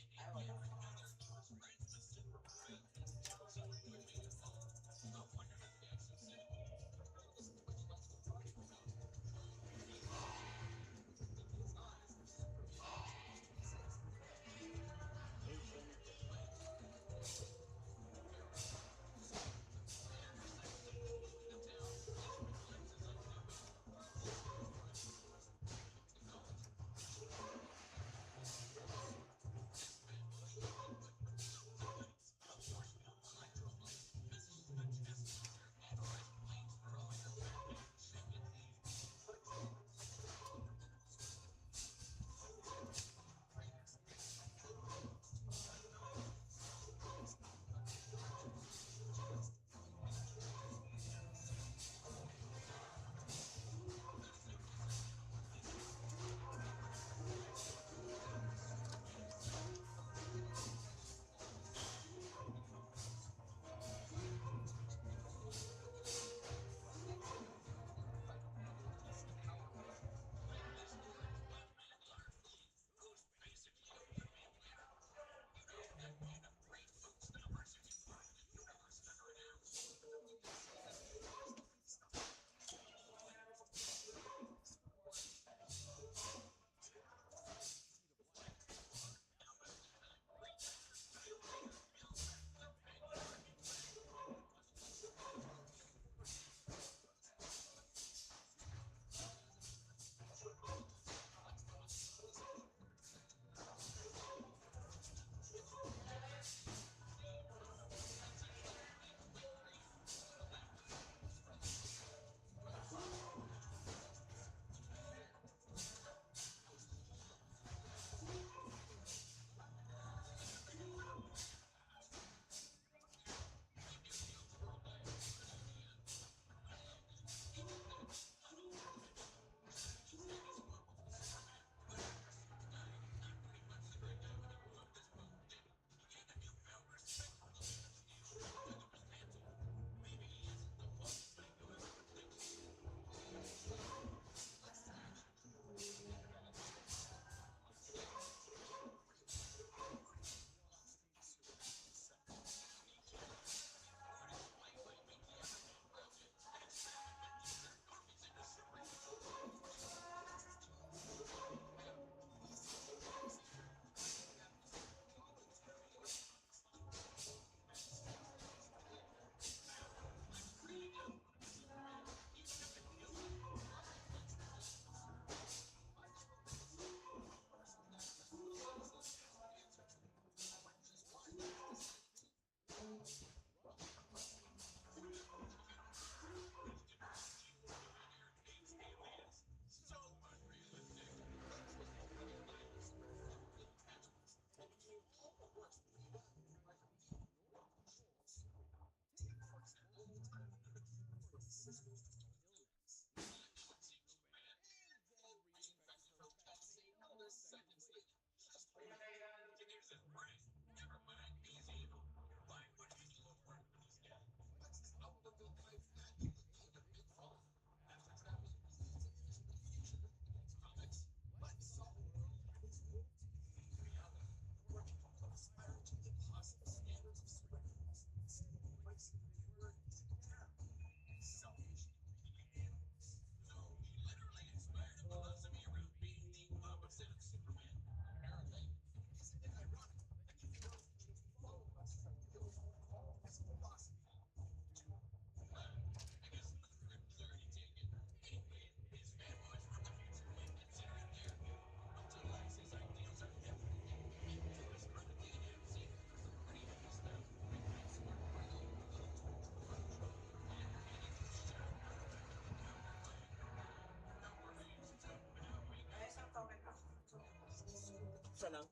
Isa lang?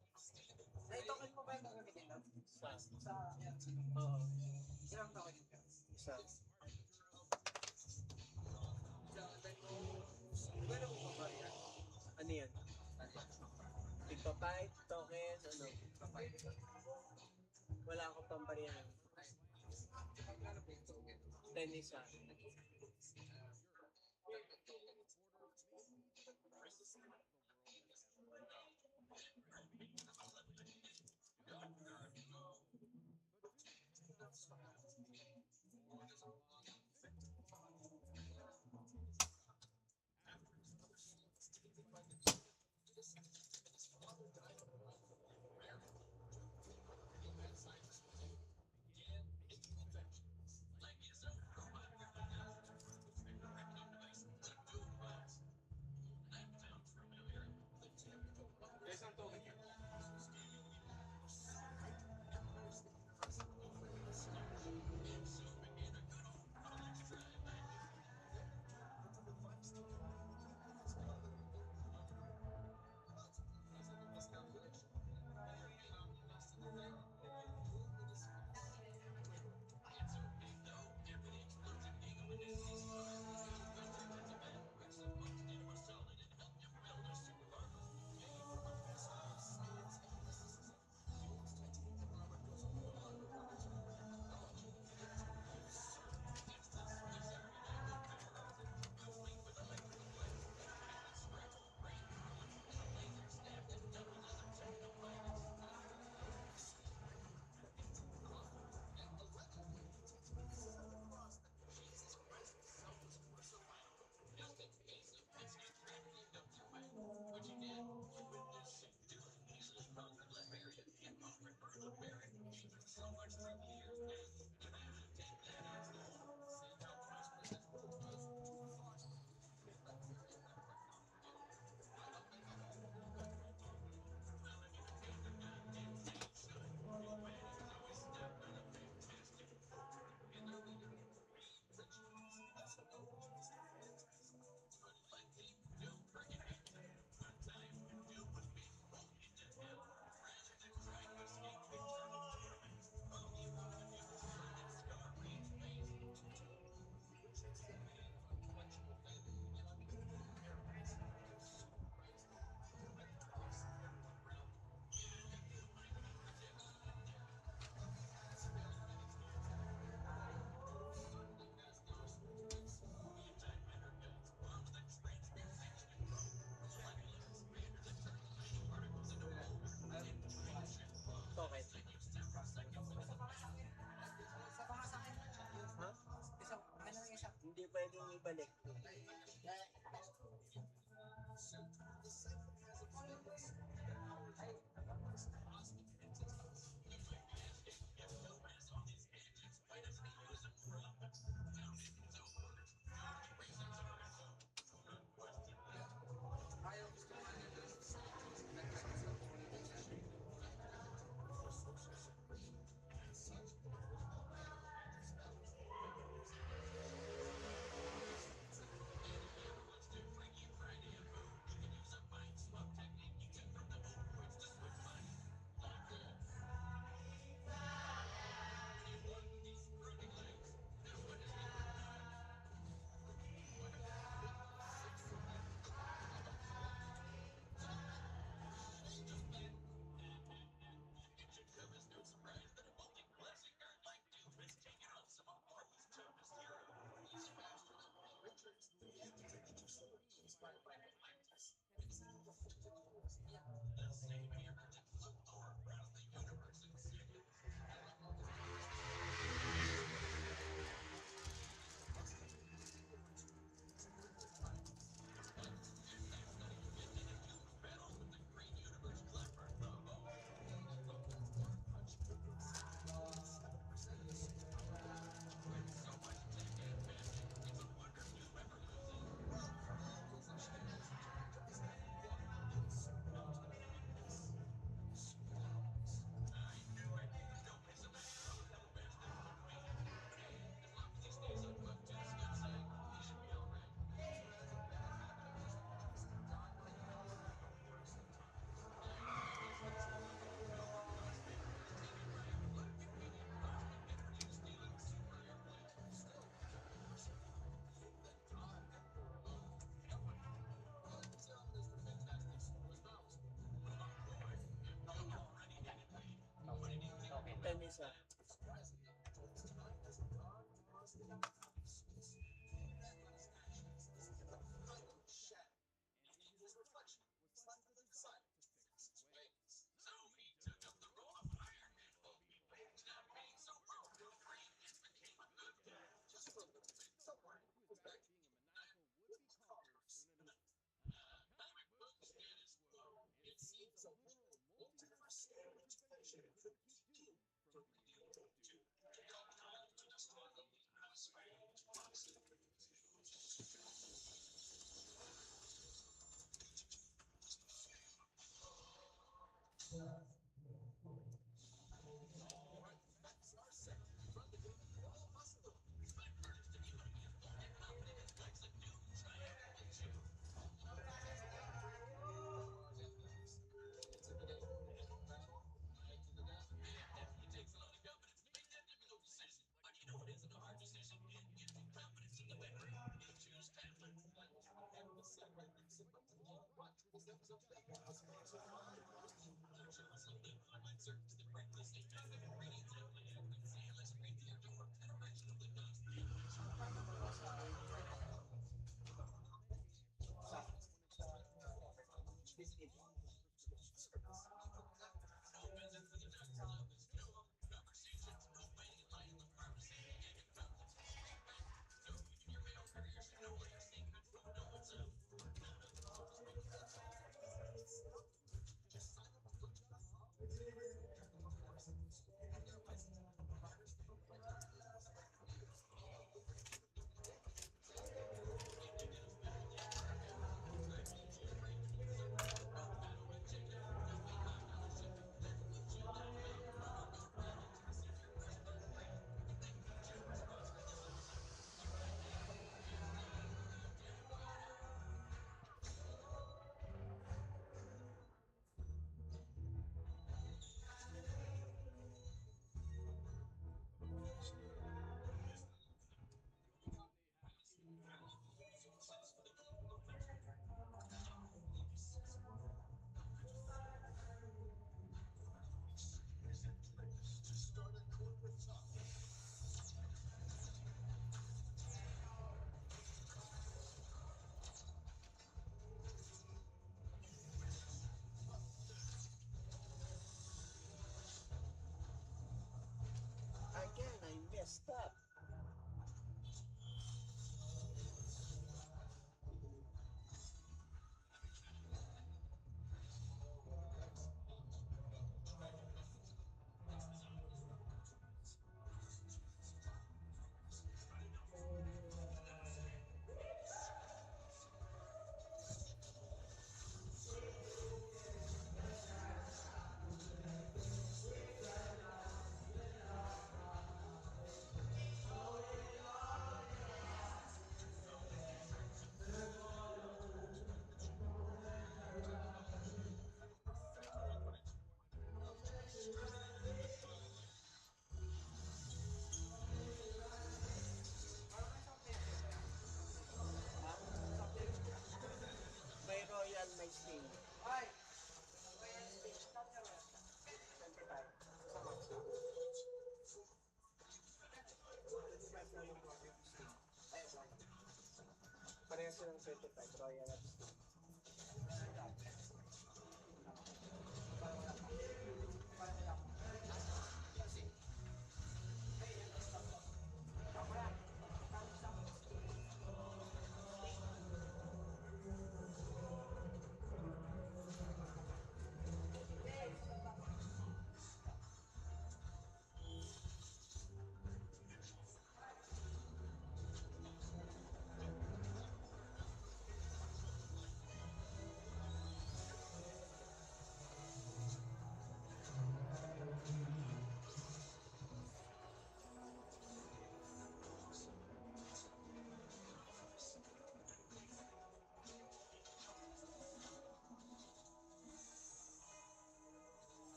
Ay, token mo ba yung gagamitin lang? Isa. Oo. Ilang token ka? Isa. Magkano mo ba yan? Ano yan? Tigpa-pipe, token, ano? Wala akong pamparihan. Tennis ah. Isang to ganyan. Bakit? Isa pa nga sa akin. Ha? Isa, ano yung isa? Hindi pwedeng ibalik. Ayaw gusto mo ano doon. Nag-gusto ko ulit siya. Fiesta. Ha? May royal, may sting. Ay! Royal sting. Saan ka meron ka? 25. Sa max ka? 25 na yung royal sting. Ay, royal. Parehas silang 25. Royal at sting.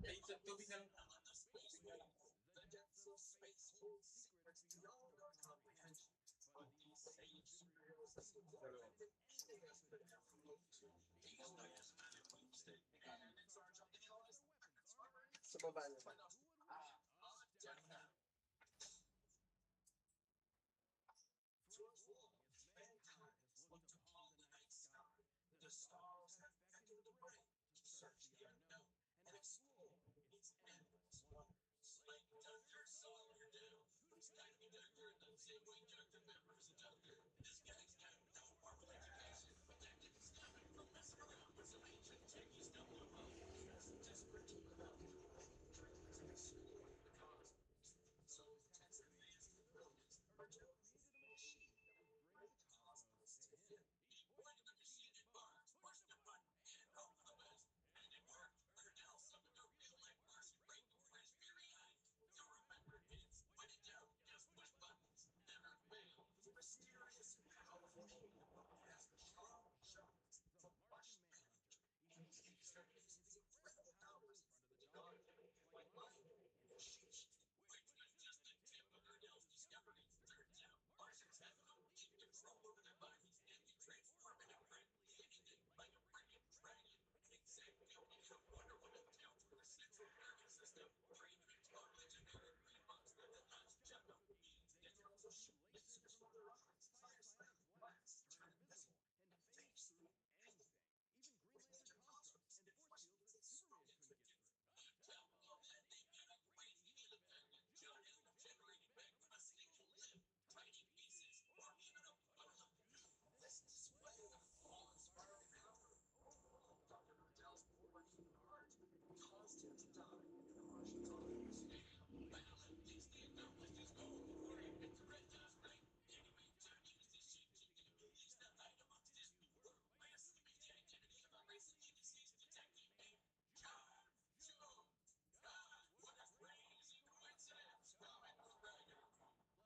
The depths of space hold secrets beyond our comprehension. But these same superhero systems are everything any of us could ever hope to. These days, and in charge of analyze the weapons, armor, and Sa baba na. Towards long, mankind has looked upon the night sky. The stars have beckoned the brain to search the unknown and explore its endless wonders. Like Doctor Sawyer do. Who's tiny doctor and the same way Doctor Pepper's a doctor. This guy's got no formal education, but that didn't stop him from messing around with some ancient techies down below. He was desperate to learn dreams of exploring the cosmos. So with tens of advanced and brilliance, Arturo created a machine that would bring the cosmos to him. He pointed the machine at Mars, pushed the button, and hope for the best. And it worked. Ernell summoned a real-life Martian right before his very eyes. So remember, kids, when in doubt, just push buttons. Never fail. The mysterious and powerful alien has strong shots from Martian Manhunter, and he exerts his incredible powers in the dark, like light and sheesh. Which was just the tip of Ernell's discovery. Turns out, Martians have complete control over their bodies and can transform into practically anything, like a freaking dragon. Exactly. I wonder what it's down to a central nervous system, or even a totally generic green monster that loves jungle beans. They can also shoot lasers from their eyes, fire spike blasts, turn invisible, and phase through anything. With major constructs and force fields that Superman couldn't get through. On top of all that, they've got a great healing effect. John ended up generating back from a single limb, tiny pieces, or even a bone. This display of awe-inspiring power, Dr. Erdell's working heart, caused him to die in the Martian's arms. Well, at least the unknown was just going before him and the red dust right. Anyway, John used his shape-shifting abilities to hide amongst his new world by assuming the identity of a recently deceased detective named John Jones. God, what a crazy coincidence! Comic book writer,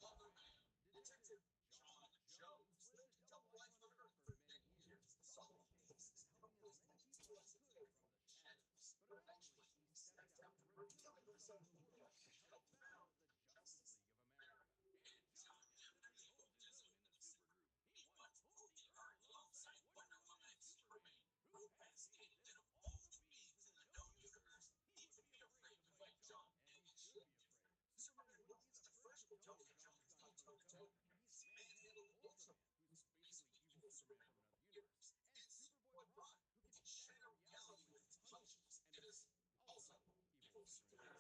lover man, Detective John Jones lived a double life on Earth for many years, solving cases, helping as many people as he could from the shadows. But eventually, he stepped out, revealing himself to the world, and found the Justice League of America. And John definitely holds his own in the supergroup. He once ruled the Earth alongside Wonder Woman and Superman, who has stated that of all the beings in the known universe, he would be afraid to fight John, and he should be afraid. Superman would be the first Kryptonian John would fight toe-to-toe. He's manhandled Ultraman, who's basically evil Superman from another universe, and Superboy Ron, who can shatter reality with his punches, and is also evil Superman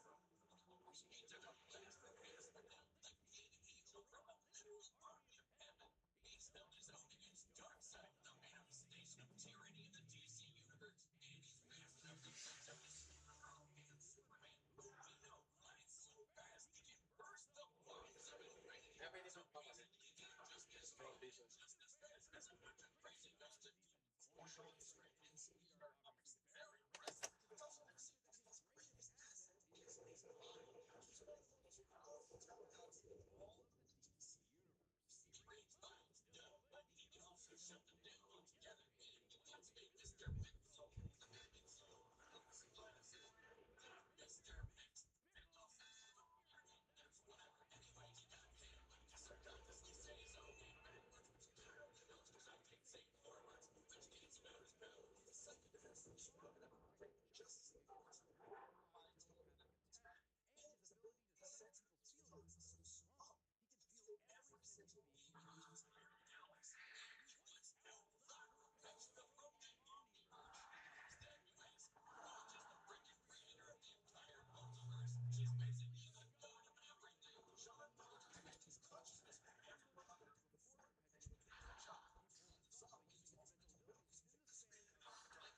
from which means at the last advanced but now defeated angel from a literal army of heaven. He's held his own against Darkseid, the manifestation of tyranny in the DC universe, and he's master of the defense of the superhero and Superman, who we know flies so fast he can burst the lungs of an already so basically just as fast as a bunch of crazy ghosts of demons. Fortunately, his strength and speed are obviously very impressive. It's also been seen that his greatest asset is his mind, which is available to powerful telepats in all of the DC universe. He reads minds, duh, but he can also shut them down altogether, and he once made Mr. Mixel, Mr. Mix, that's whatever. Anyway, he got him to surreptitiously say his own name backwards, which clearly knows because I can't say it forwards, which means about his powers. The second defense of the superhero, Justice League, was a power mind telepathic attack, and his ability to sense people's feelings is so strong, he can feel every sentient being in the entire galaxy. He once outhought or fetched the Roman multiverse. Who's that, you ask? Well, just the freaking creator of the entire multiverse. She's basically the god of everything. John Bond his consciousness from everyone on Earth before he eventually got the job. He also used his mental abilities in the span of lifetime.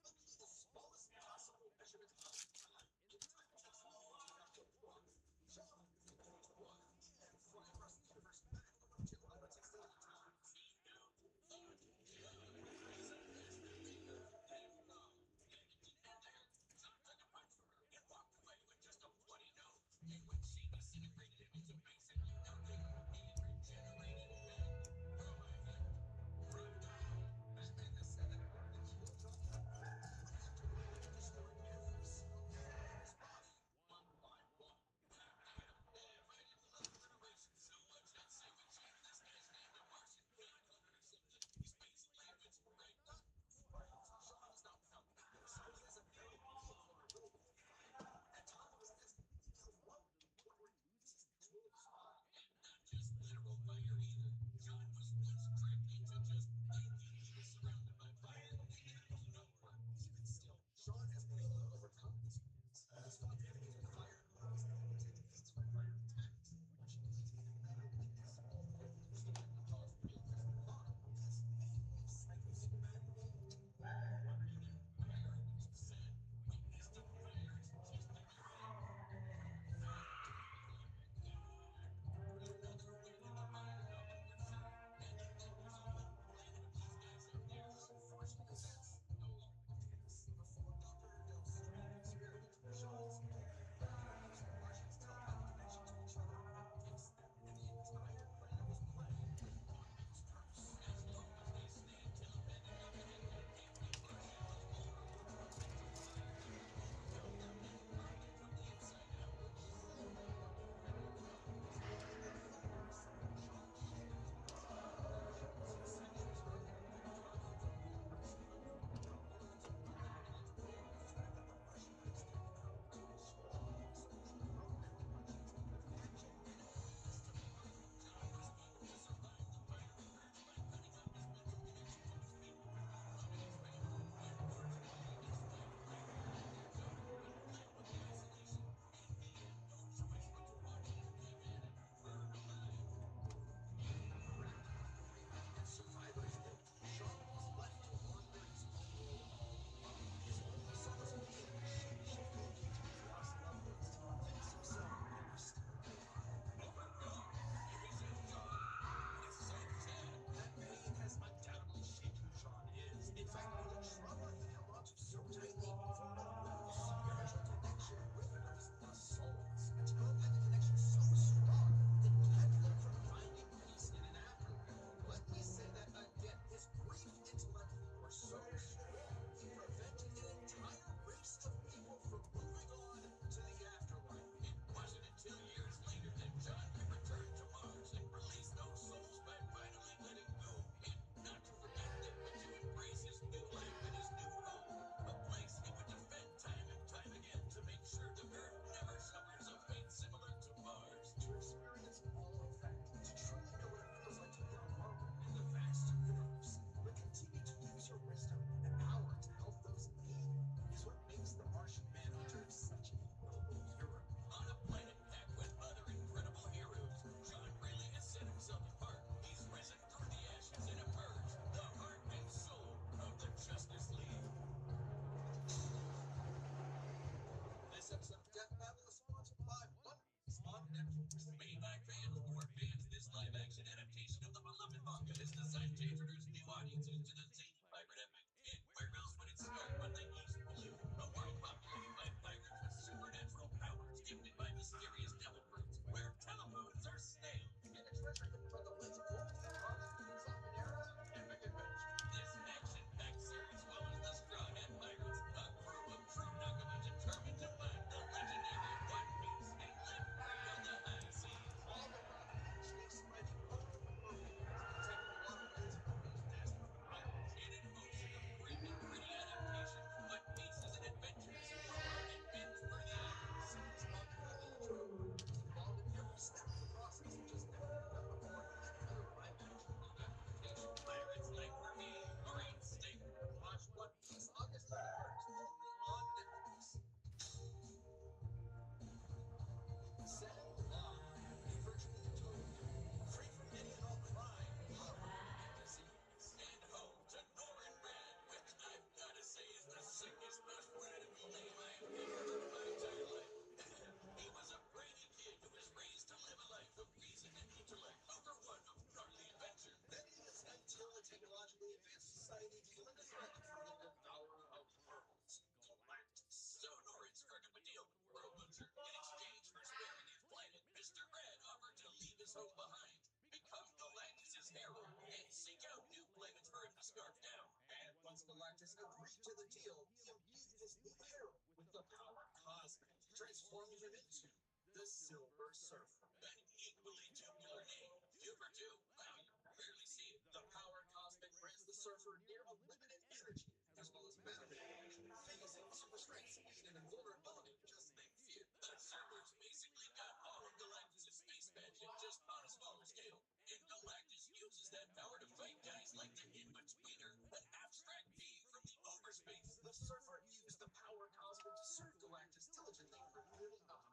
Literally the smallest possible measurement of time. In the time it takes me to get out of work, John could go to work and fly across the universe back to the deal, he imbued his new hero with the power cosmic, transforming him into the Silver Surfer. An equally tubular name, Super 2. Wow, you rarely see it. The power cosmic grants the Surfer near unlimited energy, as well as matter manipulation, phasing, super strength, speed, and invulnerability, just name a few. The Surfer's basically got all of Galactus' space magic, just on a smaller scale. And Galactus uses that power to fight guys like the In-Betweener, an abstract being from the overspace. The Surfer used the power cosmic to serve Galactus diligently for nearly 100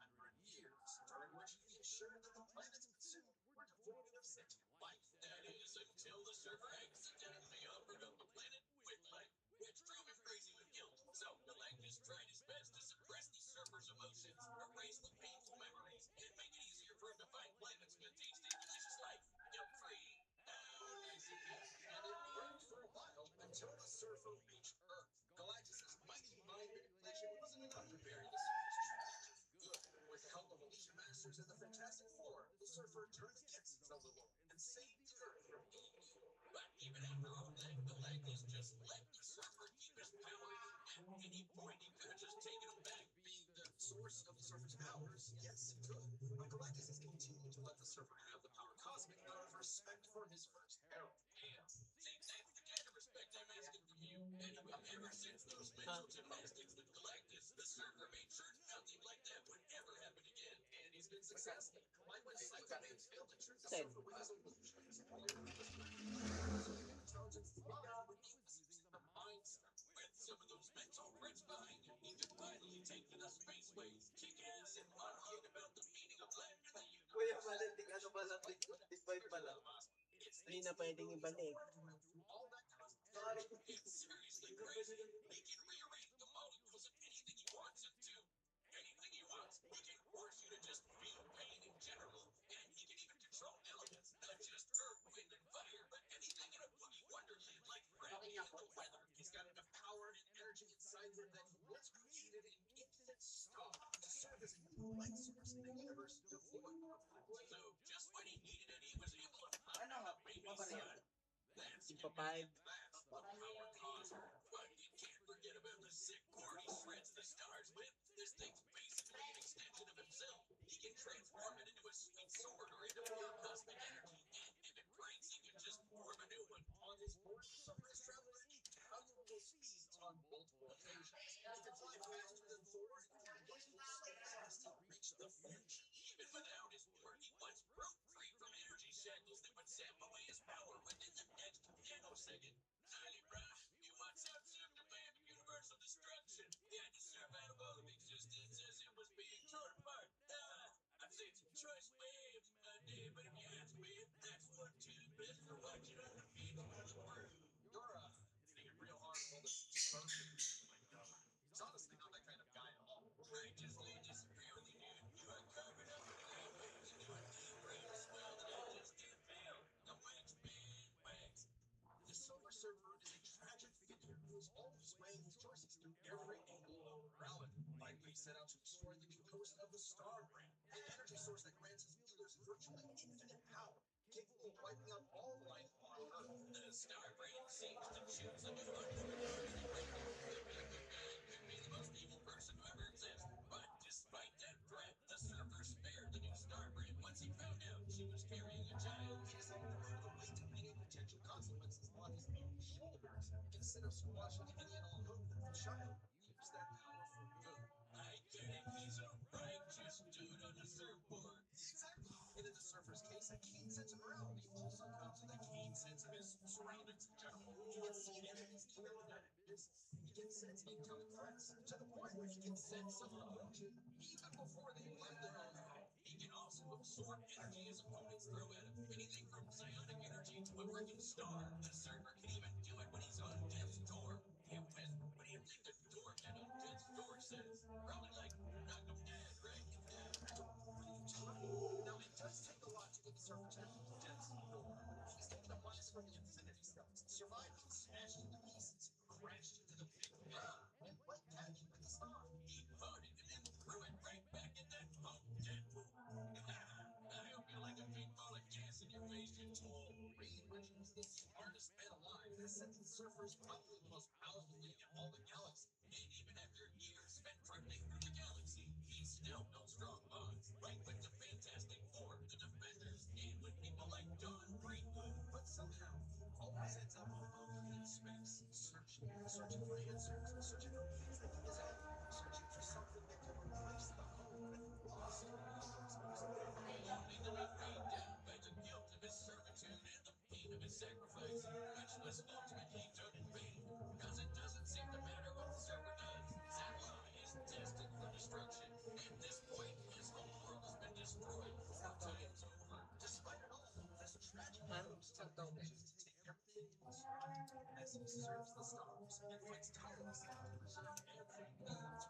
years, during which he ensured that the planets consumed were devoid of sentient life. That is, until the Surfer accidentally offered up a planet with life, which drove him crazy with guilt. So Galactus tried his best to suppress the Surfer's emotions, erase the painful memories, and make it easier for him to find planets with tasty, delicious life, guilt-free. Oh, nice and easy. And it worked for a while until the Surfer reached Earth. Galactus' mighty mind manipulation wasn't enough to bury the Surfer's true nature for good. With help of Alicia Masters and the Fantastic Four, the Surfer turned against his own will and saved the Earth from being evil. But even after all that, Galactus just let the Surfer keep his powers. At any point, he could have just taken him back, being the source of the Surfer's powers. Yes, he could. But Galactus has continued to let the Surfer have the power cosmic out of respect for his first hero. Yeah, see, that's the kind of respect I'm asking from you. Anyway, ever since those mental gymnastics with Galactus, the Surfer made sure nothing like that would ever happen again. And he's been successful. Like when Cyclops failed to treat the Surfer with his illusions, intelligence thrive with weaknesses in the mind stuff. With some of those mental threats behind him, he could finally take to the spaceways, kick ass, and argue about the meaning of life in the universe. Kuya, malating ano pala, despite pala. Hindi na pwedeng ibalik. All that cosmic energy, it's seriously crazy. He can rearrange the molecules of anything he wants it to. Anything he wants. He can force you to just feel pain in general. And he can even control elements, not just earth, wind, and fire, but anything in a boogie wonderland like gravity and the weather. He's got enough power and energy inside him that he once created an infinite star to serve as a new light source in a universe devoid of light. So just when he needed it, he was able to pop out a baby sun. That's Yung papayag. That's the power causer. But you can't forget about the sick cord he shreds the stars with. This thing's basically an extension of himself. He can transform it into a sweet sword or into pure cosmic energy. And if it breaks, he can just form a new one. On his board, the Surfer has traveled at incalculable speeds on multiple occasions. He can fly faster than Thor and can multiple speeds to reach the future. Even without his board, he once broke free from energy shackles that would sap away his power within the next nanosecond. Tiny Rush, you once outserved a band of universal destruction. He had to surf out of all of existence as it was being torn apart. I've seen some choice waves in my day, but if you ask me, that's one too best for watching on the beach with the world. You're hitting it real hard with all this exposure. He's honestly not that kind of guy at all. I just disagree with you, dude. You are carving up the waves into a deep brown swell that I just can't feel. The wax man, wax. The Silver Surfer is a tragic figure who is always weighing his choices through every angle of morality. Finally set out to destroy the new host of the Star Brand, an energy source that grants his wielders virtually infinite power, capable of wiping out all life on Earth. The Star Brand seems to choose a new hunter for those that right now could be a good guy, could be the most evil person who ever exists. But despite that threat, the Surfer spared the new Star Brand once he found out she was carrying a child. He decided to put away to any potential consequences on his own shoulders instead of squashing any and all hope that the child use that power for good. I get it, he's a righteous dude on the surfboard. Exactly. And in the Surfer's case, a keen sense of morality also comes with a keen sense of his surroundings in general. He can see enemies even without business. He can sense incoming threats to the point where he can sense someone approaching even before they light their own home. He can also absorb energy his opponents throw at him. Anything from psionic energy to a breaking star. The Surfer can even do it when he's on death's door. Hey, Wes, what do you think the doorman on death's door says? Probably like, knock him dead, right? What are you talking about? Now, it does take a lot to get the Surfer to death's door. He's taken a blast from the Infinity Stones, survived being smashed into pieces, crashed into the Big Bang, and went back into the star. He voted and then threw it right back in that pump, Deadpool. I hope you like a big ball of gas in your face, you tool. Reed, which is the smartest man alive, has said that the Surfer is probably the most powerful being in all the galaxy. And even after years spent drifting through the galaxy, he's still built strong bonds, right with the Fantastic Four, the Defenders, and with people like John Greenwood. But somehow, he always ends up alone in space, searching for answers, searching for meanings that he is out, searching for something that can replace the hope that he lost in the first place. Only to be weighed down by the guilt of his servitude and the pain of his sacrifice, which was ultimately done in vain. Because it doesn't seem to matter what the Surfer does. Zanla is destined for destruction. At this point, his home world has been destroyed 4 times over. Despite it all, this tragic Luke's still manages to take everything into account as he serves the stars and fights tirelessly to preserve every living